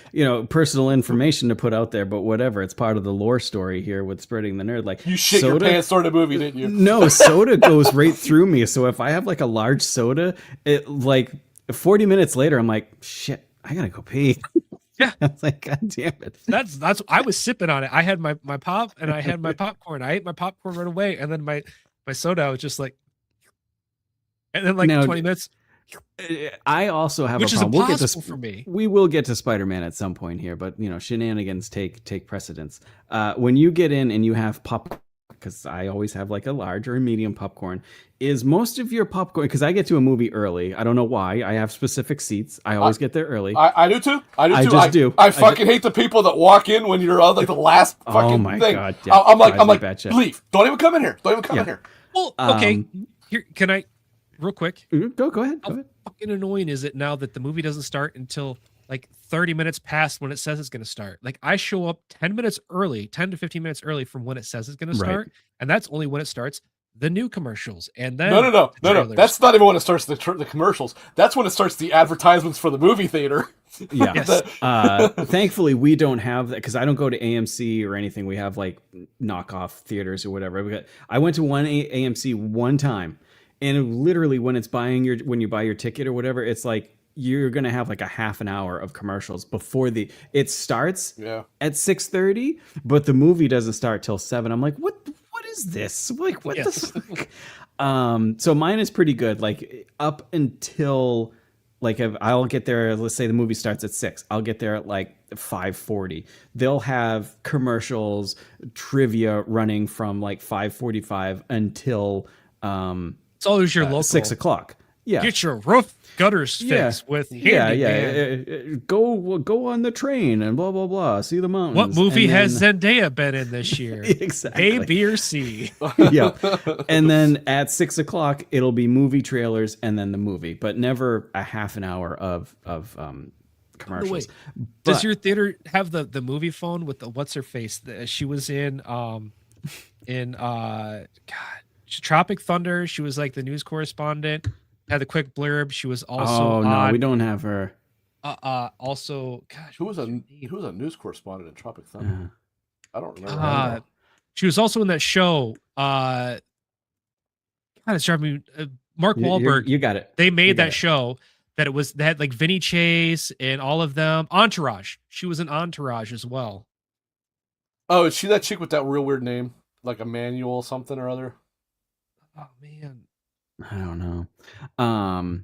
personal information to put out there, but whatever. It's part of the lore story here with spreading the nerd. Like, you shit your pants during the movie, didn't you? No, soda goes right through me. So if I have like a large soda, it like 40 minutes later, I'm like, shit, I gotta go pee. Yeah. I was like, God damn it. That's I was sipping on it. I had my pop and I had my popcorn. I ate my popcorn right away. And then my soda, I was just like, and then like 20 minutes. I also have which a problem. Is impossible for me. We will get to Spider-Man at some point here, but shenanigans take precedence. When you get in and you have popcorn, because I always have like a large or a medium popcorn, is most of your popcorn, because I get to a movie early. I don't know why. I have specific seats. I always get there early. I do too. I just do. I fucking hate the people that walk in when you're on like the last fucking oh my thing. God, yeah, I'm like, leave. Don't even come in here. Don't even come in here. Well, okay. Here, can I, real quick? Go ahead. How fucking annoying is it now that the movie doesn't start until like 30 minutes past when it says it's going to start. Like I show up 10 minutes early, 10 to 15 minutes early from when it says it's going to start. And that's only when it starts the new commercials. And then no. That's not even when it starts the commercials. That's when it starts the advertisements for the movie theater. Yeah. Yes. Thankfully, we don't have that because I don't go to AMC or anything. We have like knockoff theaters or whatever. I went to one AMC one time, and literally when when you buy your ticket or whatever, it's like you're gonna have like a half an hour of commercials before it starts. Yeah. At 6:30, but the movie doesn't start till 7. I'm like, what is this? Like, what the fuck? So mine is pretty good. Like up until like if I'll get there. Let's say the movie starts at 6. I'll get there at like 5:40. They'll have commercials, trivia running from like 5:45 until it's always your local 6 o'clock. Yeah, get your roof gutters fixed with go on the train and blah blah blah. See the mountains. What movie has Zendaya been in this year? Exactly. A, B, or C. Yeah, and then at 6 o'clock it'll be movie trailers and then the movie, but never a half an hour of commercials. Does your theater have the movie phone with the what's her face? She was in Tropic Thunder. She was like the news correspondent. Had the quick blurb. She was also. No, we don't have her. Also, gosh, who was a news correspondent in Tropic Thunder? I don't remember. She was also in that show. God, it's driving me. Mark Wahlberg. You got it. They made that show that they had like Vinny Chase and all of them. Entourage. She was in Entourage as well. Oh, is she that chick with that real weird name, like Emmanuel something or other? Oh man. I don't know. Oh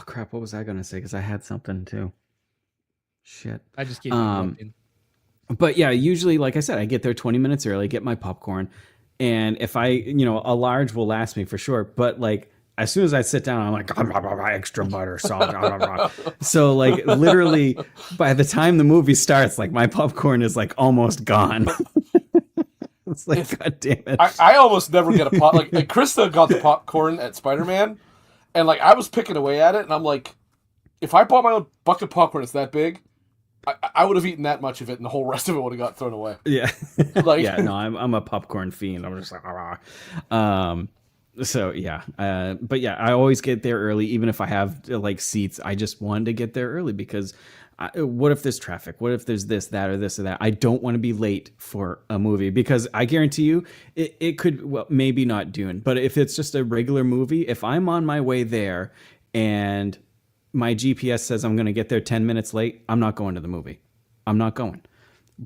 crap! What was I gonna say? Because I had something too. Shit. I just keep interrupting. But yeah, usually, like I said, I get there 20 minutes early, get my popcorn, and if a large will last me for sure. But like as soon as I sit down, I'm like extra butter, salt. So like literally, by the time the movie starts, like my popcorn is like almost gone. It's like, God damn it. I almost never get a pop. Like Krista got the popcorn at Spider-Man, and like I was picking away at it, and I'm like, if I bought my own bucket of popcorn, it's that big, I would have eaten that much of it, and the whole rest of it would have got thrown away. Yeah. Like, yeah, no, I'm a popcorn fiend. I'm just like, so yeah. But yeah, I always get there early, even if I have like seats. I just wanted to get there early because what if there's traffic? What if there's this, that, or this or that? I don't want to be late for a movie because I guarantee you it could, well, maybe not Dune, but if it's just a regular movie, if I'm on my way there and my GPS says I'm going to get there 10 minutes late, I'm not going to the movie. I'm not going.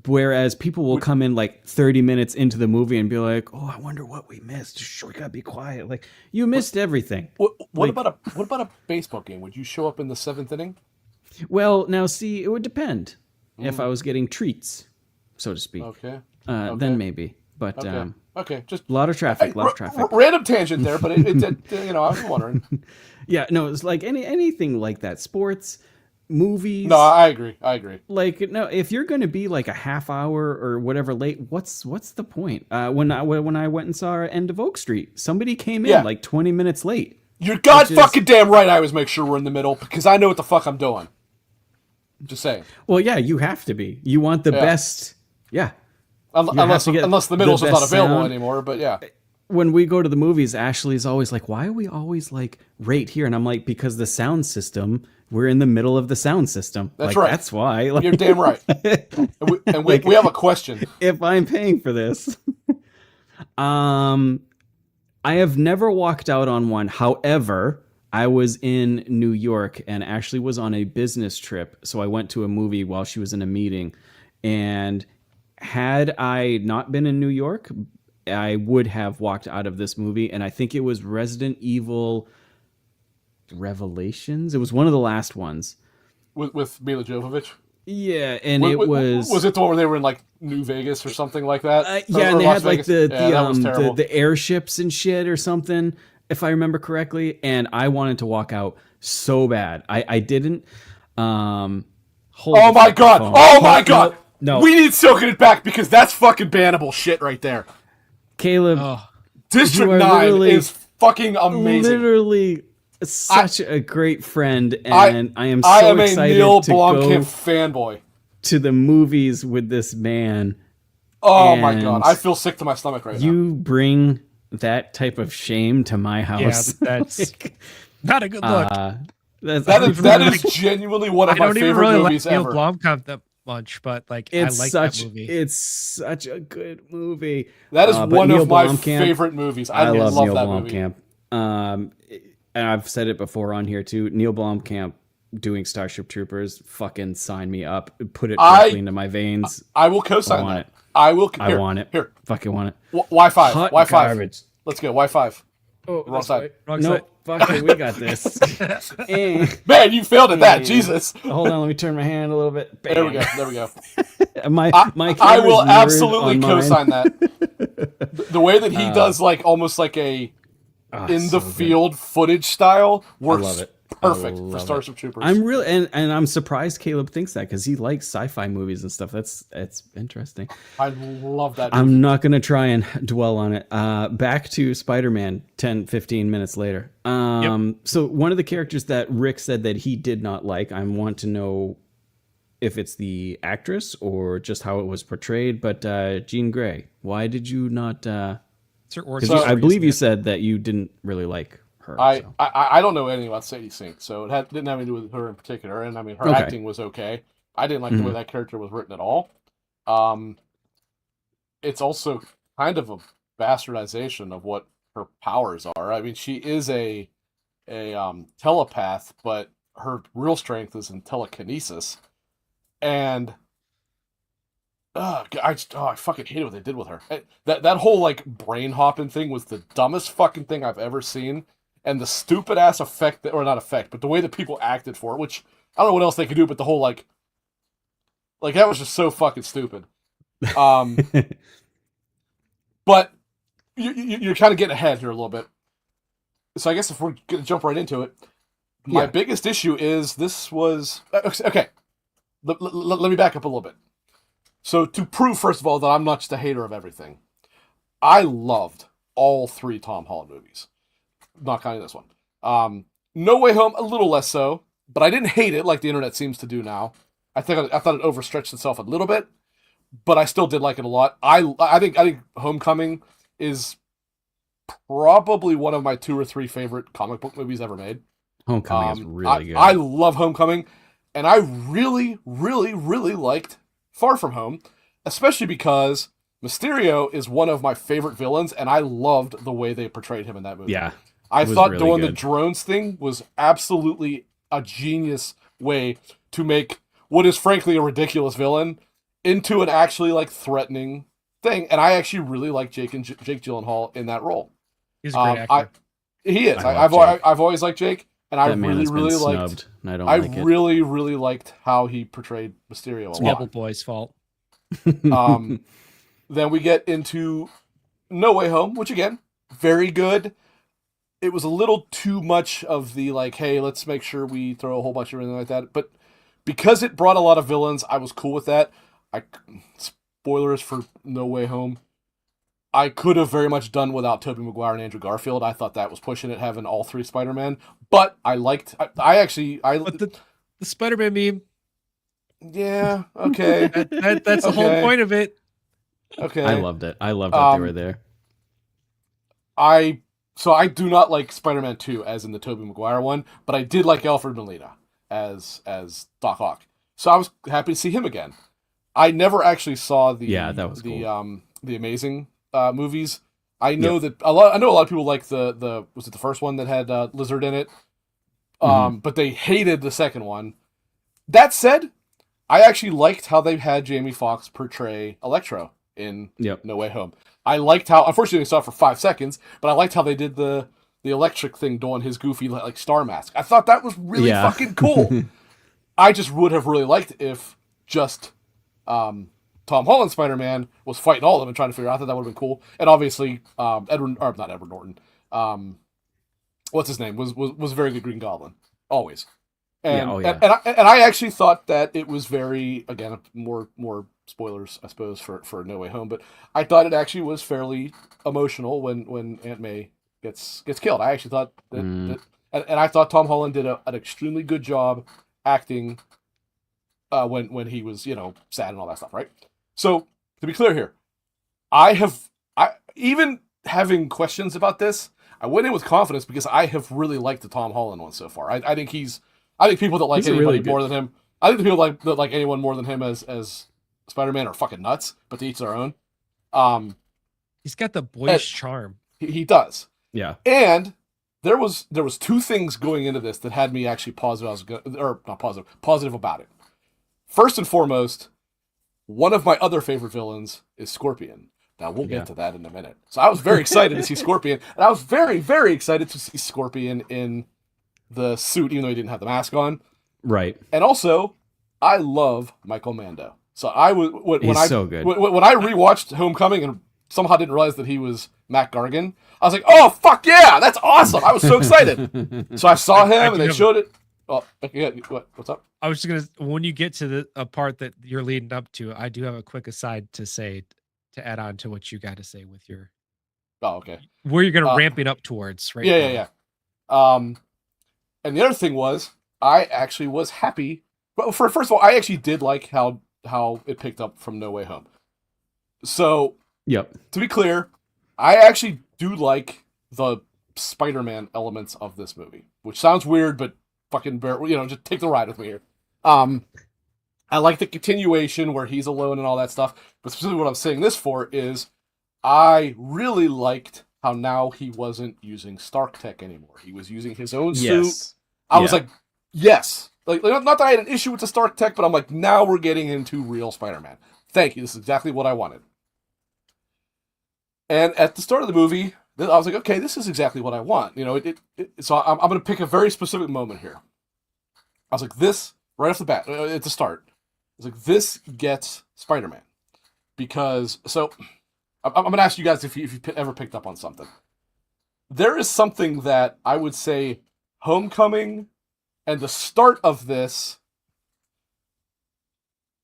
Whereas people will come in like 30 minutes into the movie and be like, "Oh, I wonder what we missed. We gotta be quiet." Like you missed everything. What about a baseball game? Would you show up in the 7th inning? Well, now see, it would depend if I was getting treats, so to speak. Okay. Then maybe, but okay, just a lot of traffic. Random tangent there, but it I was wondering. Yeah, no, it's like anything like that. Sports, movies. No, I agree. Like, no, if you're going to be like a half hour or whatever late, what's the point? When I went and saw End of Oak Street, somebody came in like 20 minutes late. You're fucking damn right. I always make sure we're in the middle because I know what the fuck I'm doing. Just saying. Well, yeah, you have to be. You want the best. Yeah. Unless the middle's just not available anymore, but yeah. When we go to the movies, Ashley's always like, "Why are we always like right here?" And I'm like, "Because the sound system, we're in the middle of the sound system." That's like, right. That's why. Like, you're damn right. And we have a question. If I'm paying for this, I have never walked out on one. However, I was in New York and Ashley was on a business trip. So I went to a movie while she was in a meeting. And had I not been in New York, I would have walked out of this movie. And I think it was Resident Evil Revelations. It was one of the last ones. With Mila Jovovich? Yeah, and it was... Was it the one where they were in, like, New Vegas or something like that? Yeah, and they had, like, the the airships and shit or something, if I remember correctly, and I wanted to walk out so bad. I didn't. Oh my god! No. We need Soaking It Back because that's fucking bannable shit right there. Caleb, District 9 is fucking amazing. Literally such a great friend, and I am so excited Neil to Blomkamp go fanboy to the movies with this man. Oh my god, I feel sick to my stomach right now. You bring that type of shame to my house. Yeah, that's not a good look. That is genuinely one of my favorite really movies like ever. Neil Blomkamp that much, but like I like that movie. It's such a good movie. That is one of my favorite movies. I love Neil that Blomkamp. And I've said it before on here too. Neil Blomkamp doing Starship Troopers, fucking sign me up. Put it directly into my veins. I will co-sign that. I want it. Here, fucking want it. Wi-Fi. Hot Wi-Fi. Garbage. Let's go. Wi-Fi. Oh, wrong side. Wrong side. Fuck it, we got this. Man, you failed at that. Jesus. Hold on, let me turn my hand a little bit. Bam. There we go. There we go. I will absolutely co-sign that. The way that he does, like almost like a in the field footage style works. I love it. Perfect for Starship Troopers. I'm really and I'm surprised Caleb thinks that because he likes sci-fi movies and stuff. That's interesting. I love that movie. I'm not gonna try and dwell on it. Back to Spider-Man 10-15 minutes later. So one of the characters that Rick said that he did not like, I want to know if it's the actress or just how it was portrayed, but Jean Grey. Why did you not I believe you said that you didn't really like her. I don't know anything about Sadie Sink, so it didn't have anything to do with her in particular. And I mean, her acting was okay. I didn't like the way that character was written at all. It's also kind of a bastardization of what her powers are. I mean, she is a telepath, but her real strength is in telekinesis. And I fucking hated what they did with her. That whole like brain hopping thing was the dumbest fucking thing I've ever seen. And the stupid ass effect, or not effect, but the way that people acted for it, which I don't know what else they could do, but the whole like that was just so fucking stupid. But you're kind of getting ahead here a little bit. So I guess if we're gonna jump right into it, my biggest issue is this was okay. Let me back up a little bit. So to prove, first of all, that I'm not just a hater of everything, I loved all three Tom Holland movies. Not counting this one. No Way Home, a little less so, but I didn't hate it like the internet seems to do now. I thought it overstretched itself a little bit, but I still did like it a lot. I think Homecoming is probably one of my 2 or 3 favorite comic book movies ever made. Homecoming is really good. I love Homecoming, and I really, really, really liked Far From Home, especially because Mysterio is one of my favorite villains, and I loved the way they portrayed him in that movie. Yeah. I thought really doing the drones thing was absolutely a genius way to make what is frankly a ridiculous villain into an actually like threatening thing. And I actually really like Jake Gyllenhaal in that role. He's a great actor. He is. I've always liked Jake, and I really liked. And I really liked how he portrayed Mysterio. It's Devil Boy's fault. Then we get into No Way Home, which again, very good. It was a little too much of the like, hey, let's make sure we throw a whole bunch of everything like that. But because it brought a lot of villains, I was cool with that. Spoilers for No Way Home. I could have very much done without Tobey Maguire and Andrew Garfield. I thought that was pushing it, having all 3 Spider-Man. But I liked... But the Spider-Man meme... Yeah, okay. That's the whole point of it. Okay. I loved it. I loved that they were there. So I do not like Spider-Man 2 as in the Tobey Maguire one, but I did like Alfred Molina as Doc Ock. So I was happy to see him again. I never actually saw that was cool. The Amazing movies. I know that a lot of people like the was it the first one that had Lizard in it? But they hated the second one. That said, I actually liked how they had Jamie Foxx portray Electro in No Way Home. I liked how, unfortunately, I saw it for 5 seconds, but I liked how they did the electric thing doing his goofy like star mask. I thought that was really fucking cool. I just would have really liked if just Tom Holland Spider-Man was fighting all of them and trying to figure out. I thought that would have been cool. And obviously, not Edward Norton. What's his name? Was a very good Green Goblin. Always. And I actually thought that it was very, again, more spoilers, I suppose, for No Way Home, but I thought it actually was fairly emotional when Aunt May gets killed. I actually thought that and I thought Tom Holland did an extremely good job acting when he was, sad and all that stuff, right? So to be clear here, I even having questions about this, I went in with confidence because I have really liked the Tom Holland one so far. I think people that like anybody more than him, I think the people that like anyone more than him as Spider-Man are fucking nuts, but to each their own. He's got the boyish charm. He does. Yeah. And there was two things going into this that had me actually positive about it. First and foremost, one of my other favorite villains is Scorpion. Now, we'll get to that in a minute. So I was very excited to see Scorpion, and I was very, very excited to see Scorpion in the suit, even though he didn't have the mask on. Right. And also, I love Michael Mando. So I was so good. When I rewatched Homecoming and somehow didn't realize that he was Matt Gargan, I was like, "Oh fuck yeah, that's awesome!" I was so excited. So I saw him, and they showed it. Oh, yeah, what's up? I was just gonna, when you get to a part that you're leading up to, I do have a quick aside to say, to add on to what you got to say with your. Oh, okay. Where you're gonna ramping up towards, right? Yeah. And the other thing was, I actually was happy. But first of all, I actually did like how it picked up from No Way Home. So, yep. To be clear, I actually do like the Spider-Man elements of this movie, which sounds weird, but fucking just take the ride with me here. I like the continuation where he's alone and all that stuff, but specifically what I'm saying this for is I really liked how now he wasn't using Stark Tech anymore. He was using his own suit. I was like, yes. Like, not that I had an issue with the Stark Tech, but I'm like, now we're getting into real Spider-Man. Thank you. This is exactly what I wanted. And at the start of the movie, I was like, okay, this is exactly what I want. So I'm going to pick a very specific moment here. I was like, this, right off the bat, at the start, I was like, this gets Spider-Man. Because, so, I'm going to ask you guys if you ever picked up on something. There is something that I would say Homecoming and the start of this,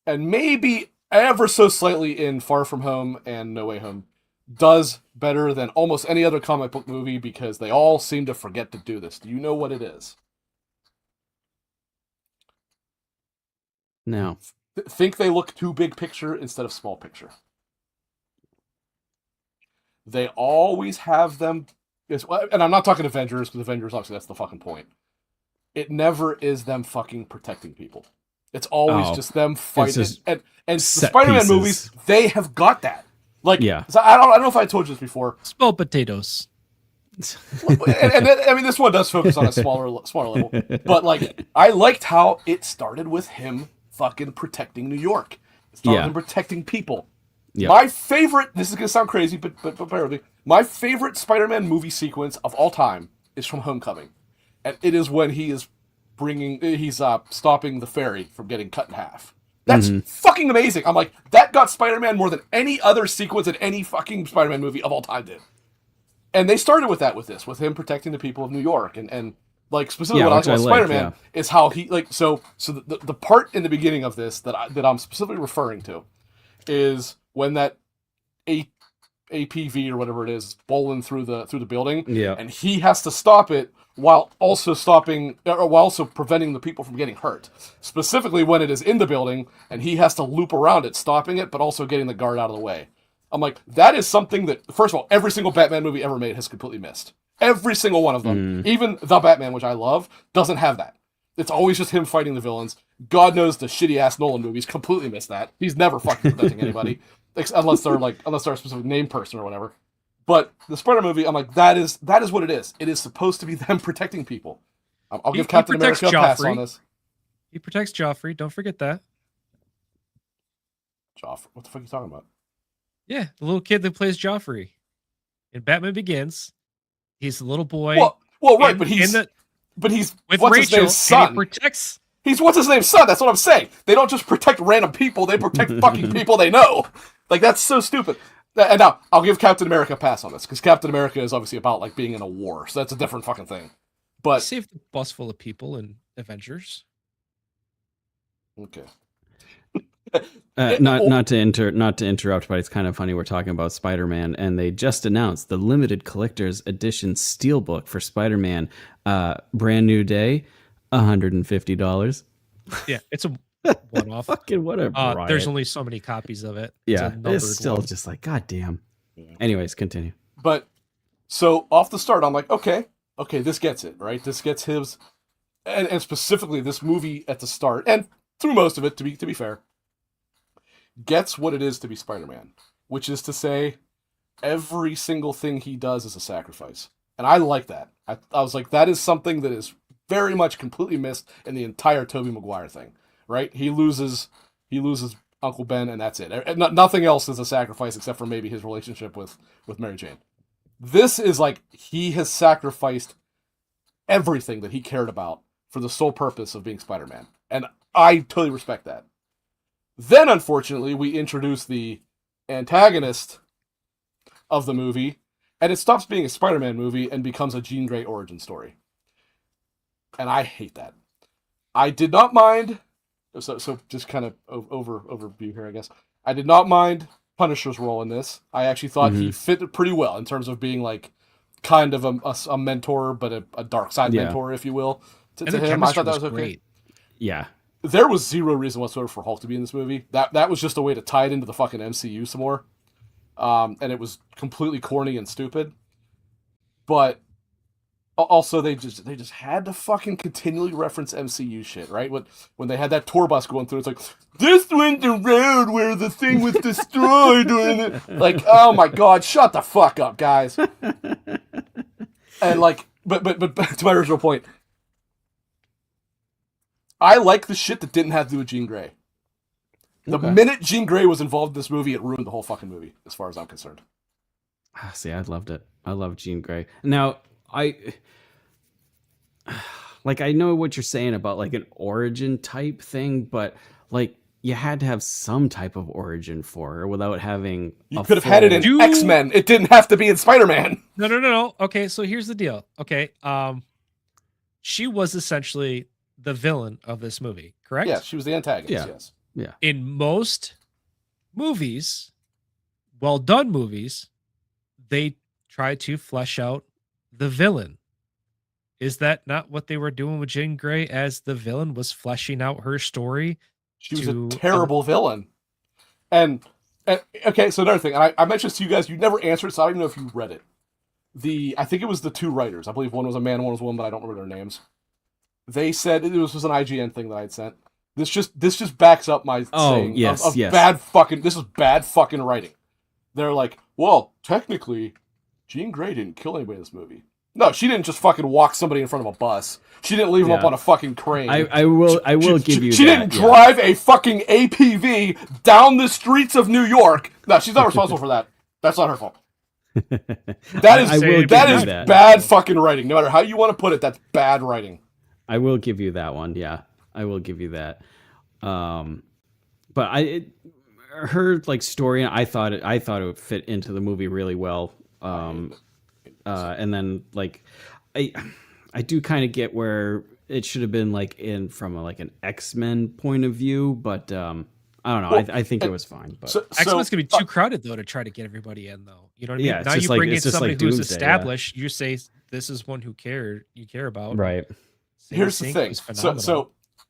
and maybe ever so slightly in Far From Home and No Way Home, does better than almost any other comic book movie because they all seem to forget to do this. Do you know what it is? No. Think they look too big picture instead of small picture. They always have them, and I'm not talking Avengers, because Avengers, obviously, that's the fucking point. It never is them fucking protecting people. It's always just them fighting. And the Spider-Man movies, they have got that. Like, so I don't know if I told you this before. Small potatoes. I mean, this one does focus on a smaller level. But, like, I liked how it started with him fucking protecting New York. It started with him protecting people. Yep. My favorite, this is going to sound crazy, but bear with me. My favorite Spider-Man movie sequence of all time is from Homecoming. And it is when he's stopping the ferry from getting cut in half. That's fucking amazing. I'm like, that got Spider-Man more than any other sequence in any fucking Spider-Man movie of all time did. And they started with that with him protecting the people of New York. And like, specifically what I like about Spider-Man is how he, like, so the part in the beginning of this that I'm specifically referring to is when that APV or whatever it is bowling through the building, and he has to stop it while also preventing the people from getting hurt. Specifically when it is in the building and he has to loop around it, stopping it, but also getting the guard out of the way. I'm like, that is something that, first of all, every single Batman movie ever made has completely missed. Every single one of them, even The Batman, which I love, doesn't have that. It's always just him fighting the villains. God knows the shitty-ass Nolan movies completely miss that. He's never fucking protecting anybody. Unless they're a specific name person or whatever. But the Spider movie, I'm like, that is what it is. It is supposed to be them protecting people. I'll give Captain America a pass on this. He protects Joffrey. Don't forget that. Joffrey? What the fuck are you talking about? Yeah, the little kid that plays Joffrey in Batman Begins. He's a little boy. Well, right, but he's with what's Rachel, his name's son. He protects. He's what's his name's son. That's what I'm saying. They don't just protect random people. They protect fucking people they know. Like, that's so stupid. And now, I'll give Captain America a pass on this, because Captain America is obviously about, like, being in a war, so that's a different fucking thing. But he saved a bus full of people in Avengers. Okay. Not to interrupt, but it's kind of funny. We're talking about Spider-Man, and they just announced the limited collector's edition steelbook for Spider-Man. Brand new day, $150. Yeah, it's a one-off. Fucking whatever. There's only so many copies of it. Yeah, it's still just like, god damn. Yeah. Anyways, continue. But so off the start, I'm like, okay, this gets it, right? This gets his, and specifically this movie at the start and through most of it, to be fair, gets what it is to be Spider-Man, which is to say, every single thing he does is a sacrifice, and I like that. I was like, that is something that is very much completely missed in the entire Tobey Maguire thing, right? He loses Uncle Ben, and that's it. Nothing else is a sacrifice except for maybe his relationship with Mary Jane. This is like he has sacrificed everything that he cared about for the sole purpose of being Spider-Man. And I totally respect that. Then, unfortunately, we introduce the antagonist of the movie, and it stops being a Spider-Man movie and becomes a Jean Grey origin story. And I hate that. I did not mind... So just kind of overview here, I guess. I did not mind Punisher's role in this. I actually thought he fit pretty well in terms of being like kind of a mentor, but a dark side mentor, if you will, to him. I thought that was okay. Great. Yeah. There was zero reason whatsoever for Hulk to be in this movie. That was just a way to tie it into the fucking MCU some more. And it was completely corny and stupid. But also they just had to fucking continually reference MCU shit, right? When they had that tour bus going through, it's like, this went the road where the thing was destroyed. Like, oh my god, shut the fuck up, guys. And like, but to my original point, I like the shit that didn't have to do with Jean Grey. The minute Jean Grey was involved in this movie, it ruined the whole fucking movie, as far as I'm concerned. See, I loved it. I love Jean Grey. Now, I know what you're saying about like an origin type thing, but like you had to have some type of origin for her without having. You could have had it in X-Men. It didn't have to be in Spider-Man. No. Okay, so here's the deal. Okay, she was essentially the villain of this movie, correct? Yeah, she was the antagonist. Yes. Yeah. In most movies, well done movies, they try to flesh out the villain. Is that not what they were doing with Jean Grey as the villain, was fleshing out her story? She was a terrible villain. And okay, so another thing, and I mentioned this to you guys, you never answered, so I don't even know if you read it. I think it was the two writers. I believe one was a man, one was a woman, but I don't remember their names. They said it was an IGN thing that I had sent. This just backs up my saying of bad fucking. This is bad fucking writing. They're like, well, technically, Jean Grey didn't kill anybody in this movie. No, she didn't just fucking walk somebody in front of a bus. She didn't leave them up on a fucking crane. I will give you. She didn't drive a fucking APV down the streets of New York. No, she's not responsible for that. That's not her fault. That is bad fucking writing. No matter how you want to put it, that's bad writing. I will give you that one. Yeah, I will give you that. But her like story, I thought it would fit into the movie really well. And then like I do kind of get where it should have been like from an X-Men point of view, but I don't know. Well, I think it was fine. But X-Men's gonna be too crowded though to try to get everybody in though. You know what I mean? Yeah, now you bring in somebody who's established. You say this is one you care about. Right. Here's the thing.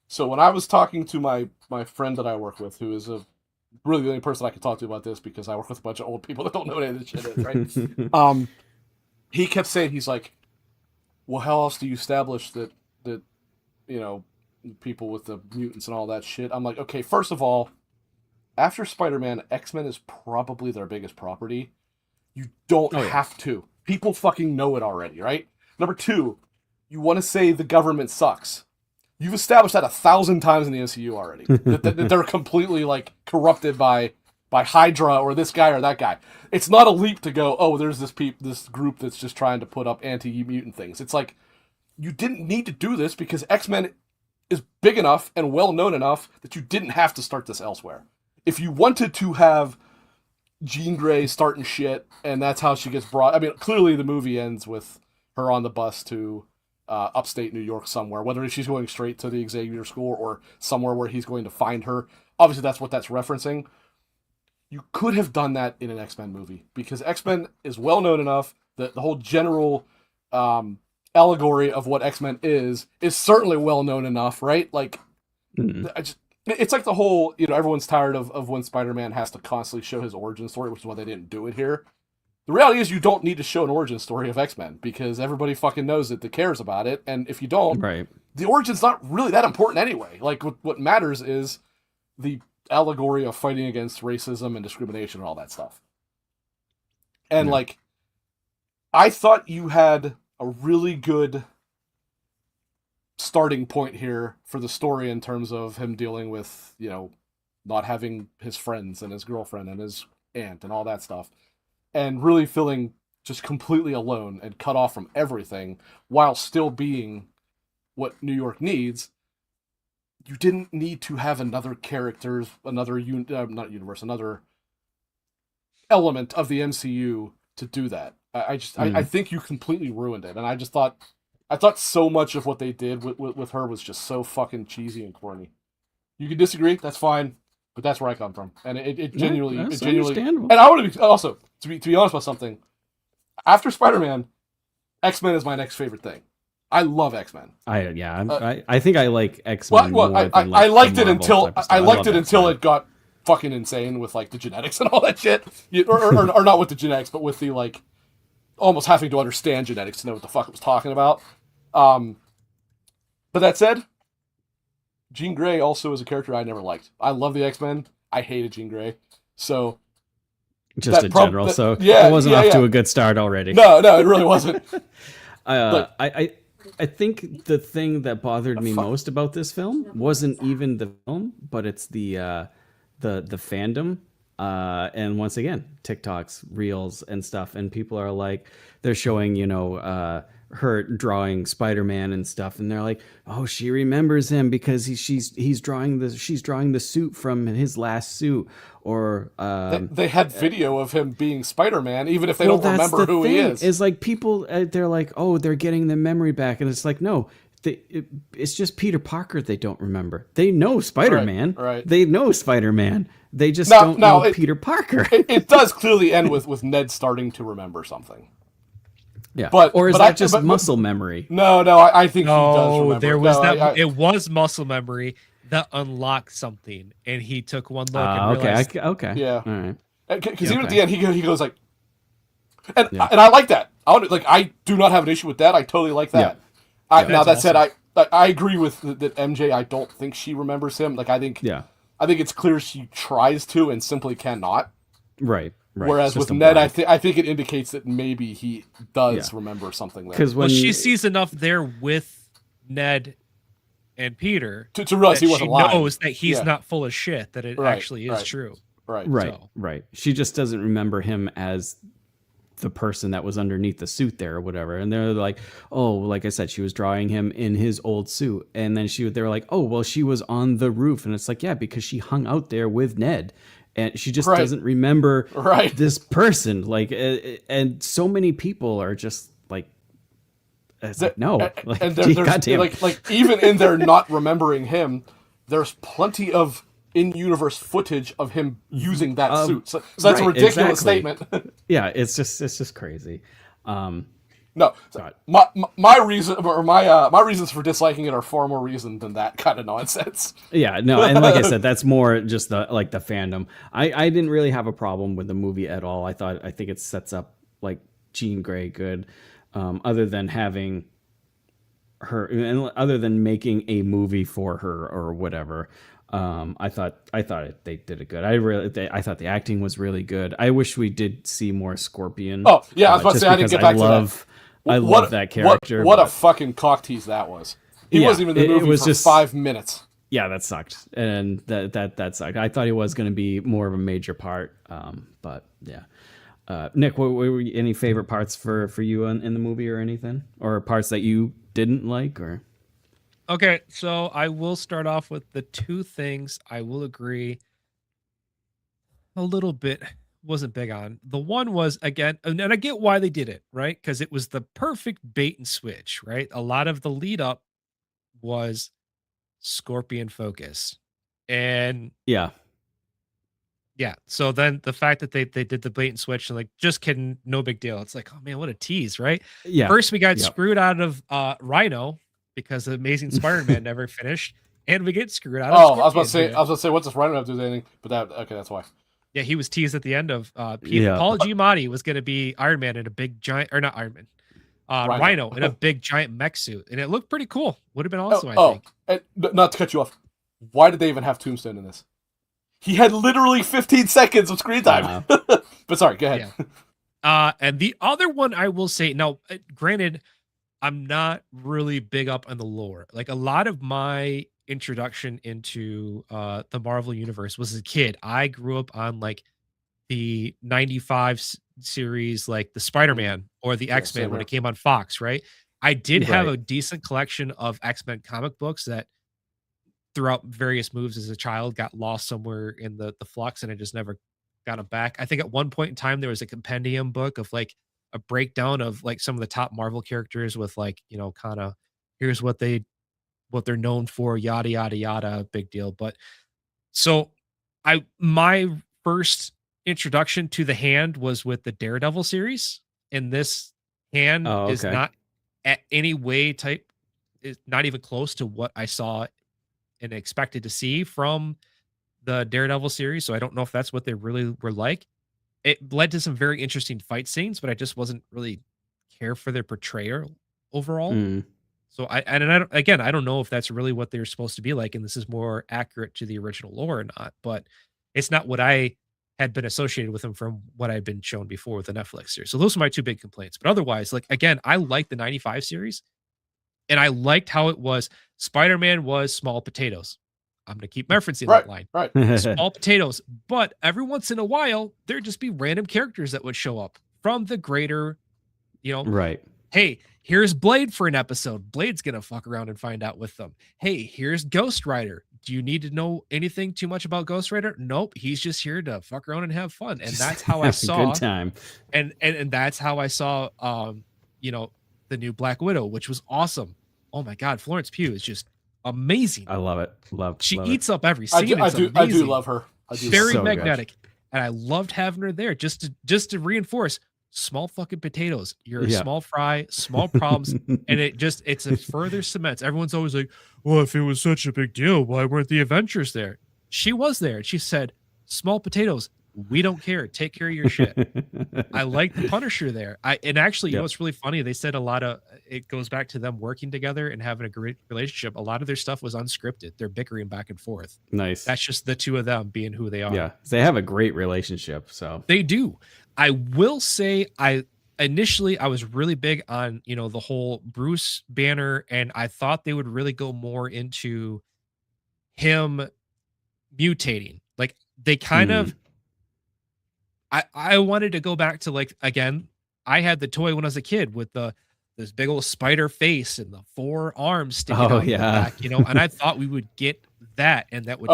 So when I was talking to my friend that I work with, who is really the only person I can talk to about this because I work with a bunch of old people that don't know what any of this shit is, right? He kept saying, he's like, well, how else do you establish that you know, people with the mutants and all that shit? I'm like, okay, first of all, after Spider-Man, X-Men is probably their biggest property. You don't have to. People fucking know it already, right? Number two, you want to say the government sucks. You've established that 1,000 times in the MCU already. that they're completely like corrupted by Hydra or this guy or that guy. It's not a leap to go, oh, there's this group that's just trying to put up anti-mutant things. It's like, you didn't need to do this because X-Men is big enough and well-known enough that you didn't have to start this elsewhere. If you wanted to have Jean Grey starting shit and that's how she gets brought... I mean, clearly the movie ends with her on the bus to upstate New York somewhere, whether she's going straight to the Xavier School or somewhere where he's going to find her. obviously that's what that's referencing. You could have done that in an X-Men movie because X-Men is well known enough that the whole general allegory of what X-Men is certainly well known enough, right? Like, it's like the whole, everyone's tired of when Spider-Man has to constantly show his origin story, which is why they didn't do it here. The reality is you don't need to show an origin story of X-Men because everybody fucking knows it that cares about it, and if you don't, the origin's not really that important anyway. Like, what matters is the allegory of fighting against racism and discrimination and all that stuff. And like, I thought you had a really good starting point here for the story in terms of him dealing with, not having his friends and his girlfriend and his aunt and all that stuff, and really feeling just completely alone and cut off from everything while still being what New York needs. You didn't need to have another another element of the MCU to do that. I think you completely ruined it, and I thought so much of what they did with her was just so fucking cheesy and corny. You can disagree, that's fine, but that's where I come from, and it genuinely, and I want to be also to be honest about something. After Spider-Man, X-Men is my next favorite thing. I love X-Men. I think I like X-Men more than I liked it until it got fucking insane with like the genetics and all that shit, or not with the genetics, but with the like almost having to understand genetics to know what the fuck it was talking about. But that said, Jean Grey also is a character I never liked. I love the X-Men. I hated Jean Grey. So just in general, it wasn't off to a good start already. No, it really wasn't. I think the thing that bothered me most about this film wasn't even the film, but it's the fandom. And once again, TikToks, Reels, and stuff, and people are like, they're showing, her drawing Spider-Man and stuff, and they're like, oh, she remembers him because she's drawing the suit from his last suit, or they had video of him being Spider-Man, even if they don't remember who he is. Is like people, they're like, oh, they're getting the memory back, and it's like, no. It's just Peter Parker they don't remember. They know Spider-Man. Right. They know Spider-Man. They just don't know Peter Parker. It does clearly end with Ned starting to remember something. Yeah, or is that just muscle memory? No, I think he does remember. There was it was muscle memory that unlocked something, and he took one look and realized. Okay. Yeah. All right. Because even at the end, he goes like, and I like that. I do not have an issue with that. I totally like that. Yeah. Now that said, I agree with that MJ. I don't think she remembers him. I think it's clear she tries to and simply cannot. Right. Whereas with Ned, I think it indicates that maybe he does remember something there. Because she sees enough there with Ned and Peter to realize he wasn't lying. She knows that he's not full of shit. That it actually is true. Right. She just doesn't remember him as the person that was underneath the suit there or whatever. And they're like, oh, like I said, she was drawing him in his old suit. And then they were like, oh, well, she was on the roof. And it's like, yeah, because she hung out there with Ned. And she just doesn't remember this person. Like, and so many people are just like, no. And there's like even in their not remembering him, there's plenty of in-universe footage of him using that suit. So that's a ridiculous statement. Yeah, it's just crazy. No, my reasons for disliking it are far more reason than that kind of nonsense. Yeah, no, and like I said, that's more just the fandom. I didn't really have a problem with the movie at all. I think it sets up like Jean Grey good, other than having her, and other than making a movie for her or whatever. I thought they did it good. I thought the acting was really good. I wish we did see more Scorpion. Oh yeah, I was about to say I didn't get back to that. I love that character. What a fucking cock tease that was. He wasn't even in the movie for 5 minutes. Yeah, that sucked, and that sucked. I thought he was going to be more of a major part, but yeah. Nick, what were any favorite parts for you in the movie or anything, or parts that you didn't like, or? Okay, so I will start off with the two things I will agree a little bit wasn't big on. The one was, again, and I get why they did it, right? Because it was the perfect bait and switch, right? A lot of the lead up was Scorpion focus. And Yeah. So then the fact that they did the bait and switch and like, just kidding, no big deal. It's like, oh man, what a tease, right? Yeah. First we got Yep. screwed out of Rhino because the Amazing Spider-Man never finished, and we get screwed out of I was Scorpion. about to say, what's this Rhino have to do with anything? But that's why. Yeah, he was teased at the end of Paul Giamatti was going to be Iron Man in a big giant, or not Iron Man, Rhino in a big giant mech suit, and it looked pretty cool. Would have been awesome, I think. And not to cut you off, why did they even have Tombstone in this? He had literally 15 seconds of screen time. But sorry, go ahead. Yeah. And the other one I will say, now, granted, I'm not really big up on the lore. Like, a lot of my introduction into the Marvel universe was as a kid. I grew up on like the 95 series, like the Spider-Man or the X-Men when it came on Fox, right? I did have a decent collection of X-Men comic books that throughout various moves as a child got lost somewhere in the flux, and I just never got them back. I think at one point in time there was a compendium book of like a breakdown of like some of the top Marvel characters with like, you know, kind of here's what they're known for, yada yada yada, big deal. But so my first introduction to the Hand was with the Daredevil series, and this Hand is not at any way is not even close to what I saw and expected to see from the Daredevil series. So I don't know if that's what they really were like. It led to some very interesting fight scenes, but I just wasn't really care for their portrayal overall. So I don't know if that's really what they're supposed to be like, and this is more accurate to the original lore or not, but it's not what I had been associated with them from what I'd been shown before with the Netflix series. So those are my two big complaints. But otherwise, like, again, I liked the 95 series, and I liked how it was. Spider-Man was small potatoes. I'm going to keep referencing that line. Right. Small potatoes. But every once in a while, there'd just be random characters that would show up from the greater, you know. Right. Hey, here's Blade for an episode. Blade's going to fuck around and find out with them. Hey, here's Ghost Rider. Do you need to know anything too much about Ghost Rider? Nope. He's just here to fuck around and have fun. And that's how I saw. Good time. And that's how I saw, you know, the new Black Widow, which was awesome. Oh my God, Florence Pugh is just amazing. I love it. She eats up every scene. I do love her. Very so magnetic, and I loved having her there just to reinforce small fucking potatoes. You're a small fry, small problems, and it's a further cements. Everyone's always like, well, if it was such a big deal, why weren't the Avengers there? She was there, and she said, small potatoes. We don't care. Take care of your shit. I like the Punisher there. And actually, you know, what's really funny. They said it goes back to them working together and having a great relationship. A lot of their stuff was unscripted. They're bickering back and forth. Nice. That's just the two of them being who they are. Yeah. They have a great relationship. So they do. I will say initially I was really big on, you know, the whole Bruce Banner, and I thought they would really go more into him mutating. Like they kind of, I wanted to go back to, like, again, I had the toy when I was a kid with this big old spider face and the 4 arms sticking out the back, you know, and I thought we would get that, and that would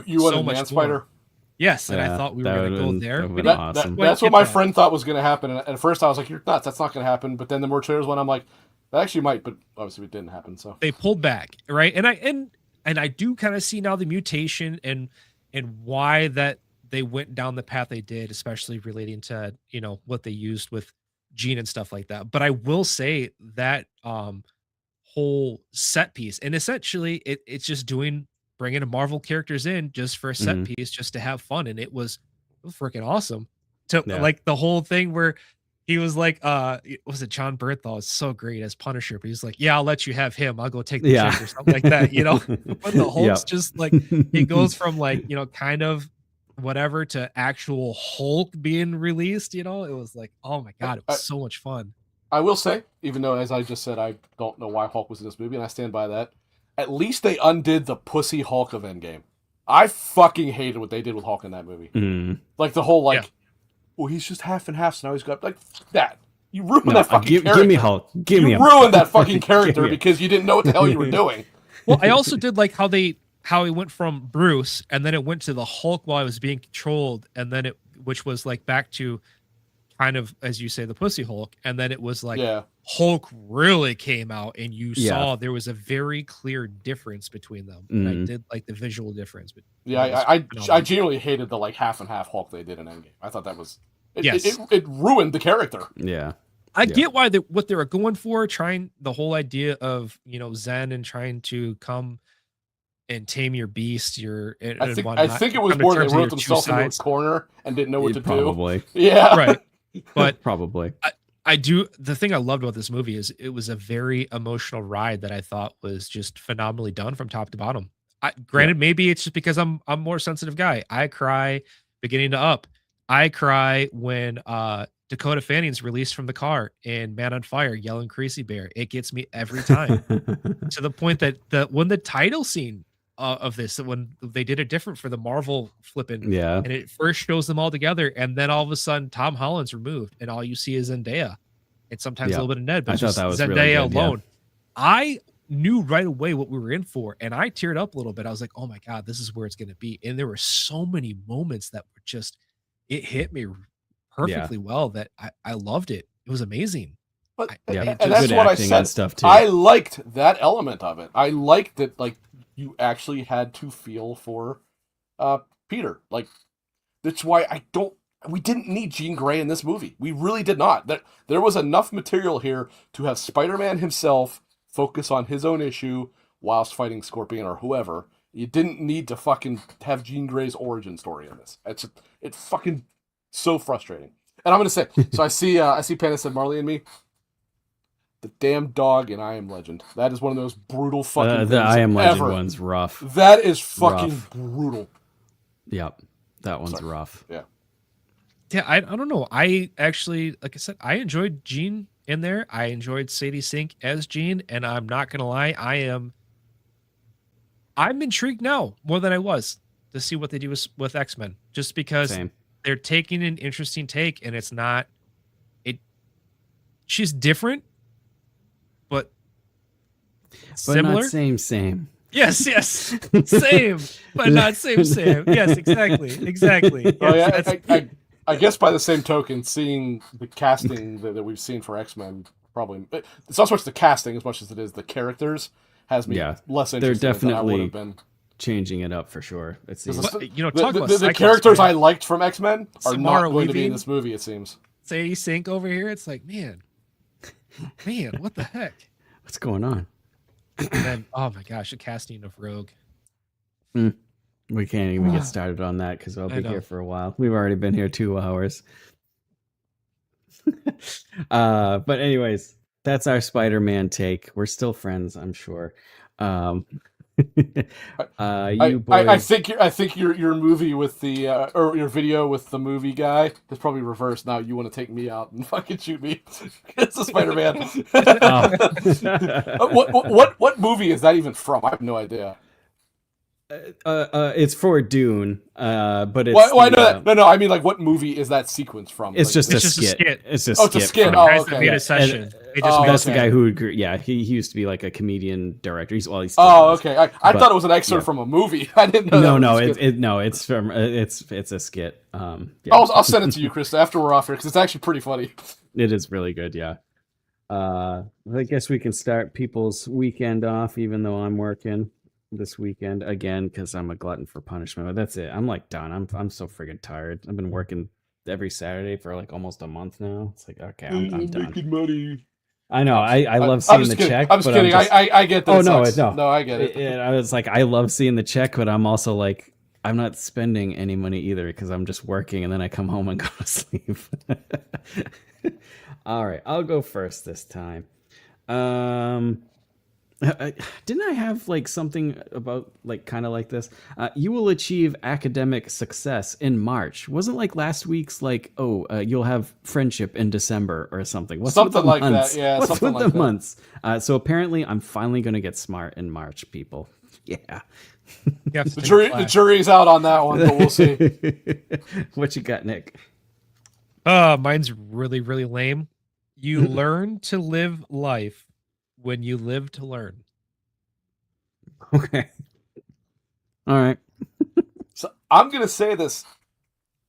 you so want much a man spider? Yes, and I thought we were going to go there. Awesome. That's what my friend thought was going to happen, and at first I was like, "You're nuts! That's not going to happen." But then the more trailers went, I'm like, "That actually might," but obviously it didn't happen. So they pulled back, right? And I do kind of see now the mutation and why that they went down the path they did, especially relating to, you know, what they used with Gene and stuff like that. But I will say that whole set piece, and essentially it's just bringing Marvel characters in just for a set piece, just to have fun, and it was freaking awesome. Like the whole thing where he was like, was it John Bernthal? It's so great as Punisher, but he's like, yeah, I'll let you have him. I'll go take the chick or something like that, you know. But the Hulk's just like, he goes from like, you know, kind of whatever to actual Hulk being released, you know. It was like, oh my God, it was so much fun. I will say, even though, as I just said, I don't know why Hulk was in this movie, and I stand by that, at least they undid the pussy Hulk of Endgame. I fucking hated what they did with Hulk in that movie. Like the whole, like, well, he's just half and half, so now he's got, like, that. You ruined that fucking character. Give me Hulk. Give me him. You ruined that fucking character because you didn't know what the hell you were doing. Well, I also did like how he went from Bruce, and then it went to the Hulk while I was being controlled, and then which was like back to kind of, as you say, the pussy Hulk, and then it was like Yeah. Hulk really came out, and you Yeah. saw there was a very clear difference between them. And I did like the visual difference. But Yeah, I genuinely hated the like half and half Hulk they did in Endgame. I thought that was it ruined the character. Yeah. I get why what they were going for, trying the whole idea of, you know, Zen and trying to come and tame your beast. I think it was more they wrote themselves into a corner and didn't know what to do. Yeah, right. But probably I do. The thing I loved about this movie is it was a very emotional ride that I thought was just phenomenally done from top to bottom. Granted, maybe it's just because I'm a more sensitive guy. I cry beginning to Up. I cry when Dakota Fanning's released from the car in Man on Fire, yelling "Crazy Bear." It gets me every time to the point that when the title scene of this, when they did it different for the Marvel flipping, and it first shows them all together, and then all of a sudden Tom Holland's removed, and all you see is Zendaya, and sometimes a little bit of Ned, but I just thought that was Zendaya really good, alone. I knew right away what we were in for, and I teared up a little bit. I was like, "Oh my god, this is where it's going to be." And there were so many moments that were just, it hit me perfectly well that I loved it. It was amazing. But and that's what I said. Stuff too. I liked that element of it. I liked that, like, you actually had to feel for Peter. Like, that's why we didn't need Jean Grey in this movie. We really did not. There was enough material here to have Spider-Man himself focus on his own issue whilst fighting Scorpion or whoever. You didn't need to fucking have Jean Grey's origin story in this. It's fucking so frustrating. And I'm gonna say, so I see Panda said Marley and Me. The damn dog in I Am Legend. That is one of those brutal fucking things. The I Am Legend one's rough. That is fucking brutal. Yep. That one's rough. Yeah. Yeah, I don't know. I actually, like I said, I enjoyed Jean in there. I enjoyed Sadie Sink as Jean, and I'm not gonna lie, I'm intrigued now more than I was to see what they do with X-Men. Just because they're taking an interesting take, and it's not she's different. But similar, not same. Yes, same, but not same. Yes, exactly. Yes, oh yeah, I guess by the same token, seeing the casting that we've seen for X-Men, probably it's not so much the casting as much as it is the characters has me less interested. They're definitely than I would have been. Changing it up for sure. It seems. The characters I liked from X-Men are not going to be in this movie. It seems. Sadie Sink over here. It's like, man, what the heck? What's going on? And then, oh my gosh, the casting of Rogue. We can't even get started on that because I'll be here for a while. We've already been here 2 hours. But anyways, that's our Spider-Man take. We're still friends, I'm sure. I think your movie with the or your video with the movie guy is probably reversed. Now you want to take me out and fucking shoot me. It's a Spider-Man. What movie is that even from? I have no idea. It's for Dune, but it's why no. I mean, like, what movie is that sequence from? It's like, just a skit. It's a skit. It's a skit. Oh, okay. A session. That's the guy who, he used to be like a comedian director. He's still okay. I thought it was an excerpt from a movie. I didn't know. It's from it's a skit. I'll send it to you, Chris, after we're off here because it's actually pretty funny. It is really good. Yeah. I guess we can start people's weekend off, even though I'm working this weekend again because I'm a glutton for punishment. But that's it. I'm like done. I'm so friggin' tired. I've been working every Saturday for like almost a month now. It's like, okay, I'm done. Making money. I know. I love seeing the check. I'm just kidding. I get that. Oh no, no, I get it. I was like, I love seeing the check, but I'm also like, I'm not spending any money either because I'm just working and then I come home and go to sleep. All right, I'll go first this time. Didn't I have like something about like kind of like this? You will achieve academic success in March. Wasn't like last week's like, you'll have friendship in December or something. What's something like months? that. Yeah, what's something with like the that. months? So apparently, I'm finally gonna get smart in March, people. Yeah. The jury's out on that one, but we'll see. What you got, Nick? Mine's really, really lame. You learn to live life when you live to learn. Okay. All right. So I'm going to say this,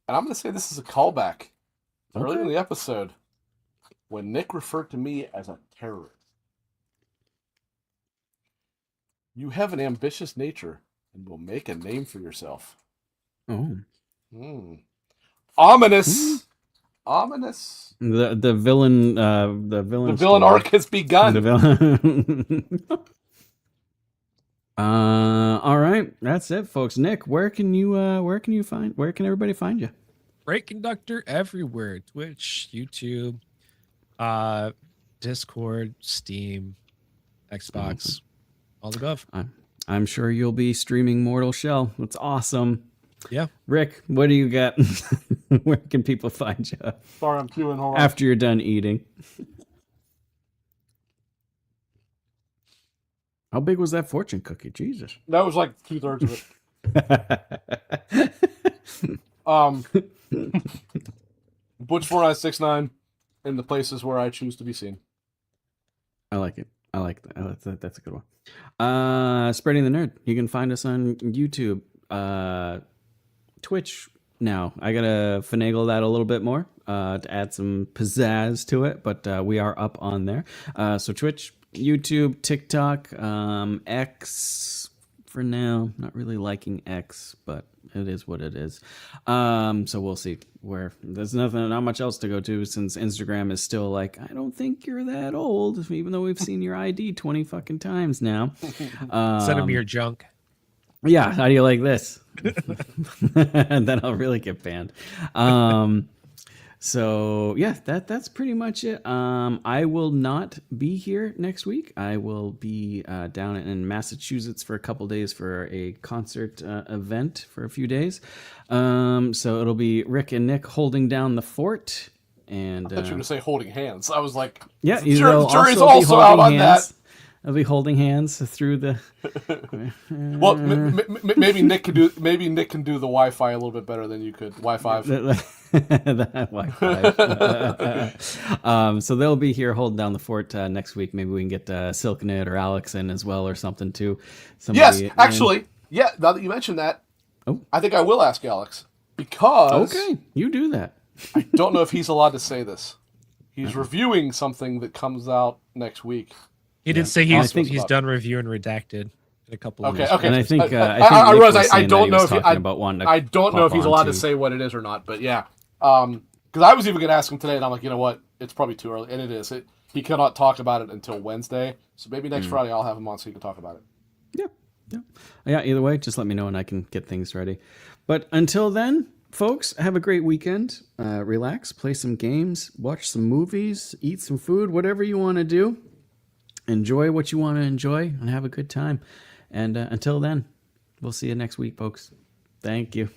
and I'm going to say this is a callback earlier in the episode when Nick referred to me as a terrorist. You have an ambitious nature and will make a name for yourself. Oh. Ominous. Ominous. The villain arc has begun. The villain. All right, that's it, folks. Nick, where can everybody find you? Break Conductor everywhere: Twitch, YouTube, Discord, Steam, Xbox, all the above. I'm sure you'll be streaming Mortal Shell. That's awesome. Yeah. Rick, what do you got? Where can people find you? Sorry, I'm chewing. Hold on. After you're done eating. How big was that fortune cookie? Jesus. That was like 2/3 of it. Butch4969 in the places where I choose to be seen. I like it. I like that. That's a good one. Spreading the Nerd. You can find us on YouTube, Twitch. Now I gotta finagle that a little bit more to add some pizzazz to it, but we are up on there. So Twitch, YouTube, TikTok, X for now. Not really liking X, but it is what it is. So we'll see where there's not much else to go to since Instagram is still like, I don't think you're that old, even though we've seen your ID 20 fucking times now. Send them your junk. Yeah, how do you like this? And then I'll really get banned. So yeah, that's pretty much it. I will not be here next week. I will be down in Massachusetts for a couple days for a concert event for a few days. So it'll be Rick and Nick holding down the fort. And I thought you were going to say holding hands. I was like, yeah, the jury's also out on that. I'll be holding hands through the. Well, maybe Nick can do the Wi-Fi a little bit better than you could. Wi-Fi. So they'll be here holding down the fort next week. Maybe we can get Silknit or Alex in as well or something too. Yes, actually, yeah. Now that you mentioned that, I think I will ask Alex because you do that. I don't know if he's allowed to say this. He's reviewing something that comes out next week. He did say he's done reviewing Redacted in a couple of years. Okay. And I think I realize I don't know if I don't know if he's allowed to say what it is or not. But yeah, because I was even going to ask him today, and I'm like, you know what? It's probably too early, and it is. He cannot talk about it until Wednesday. So maybe next Friday I'll have him on so he can talk about it. Yeah. Either way, just let me know and I can get things ready. But until then, folks, have a great weekend. Relax, play some games, watch some movies, eat some food, whatever you want to do. Enjoy what you want to enjoy and have a good time. And until then, we'll see you next week, folks. Thank you.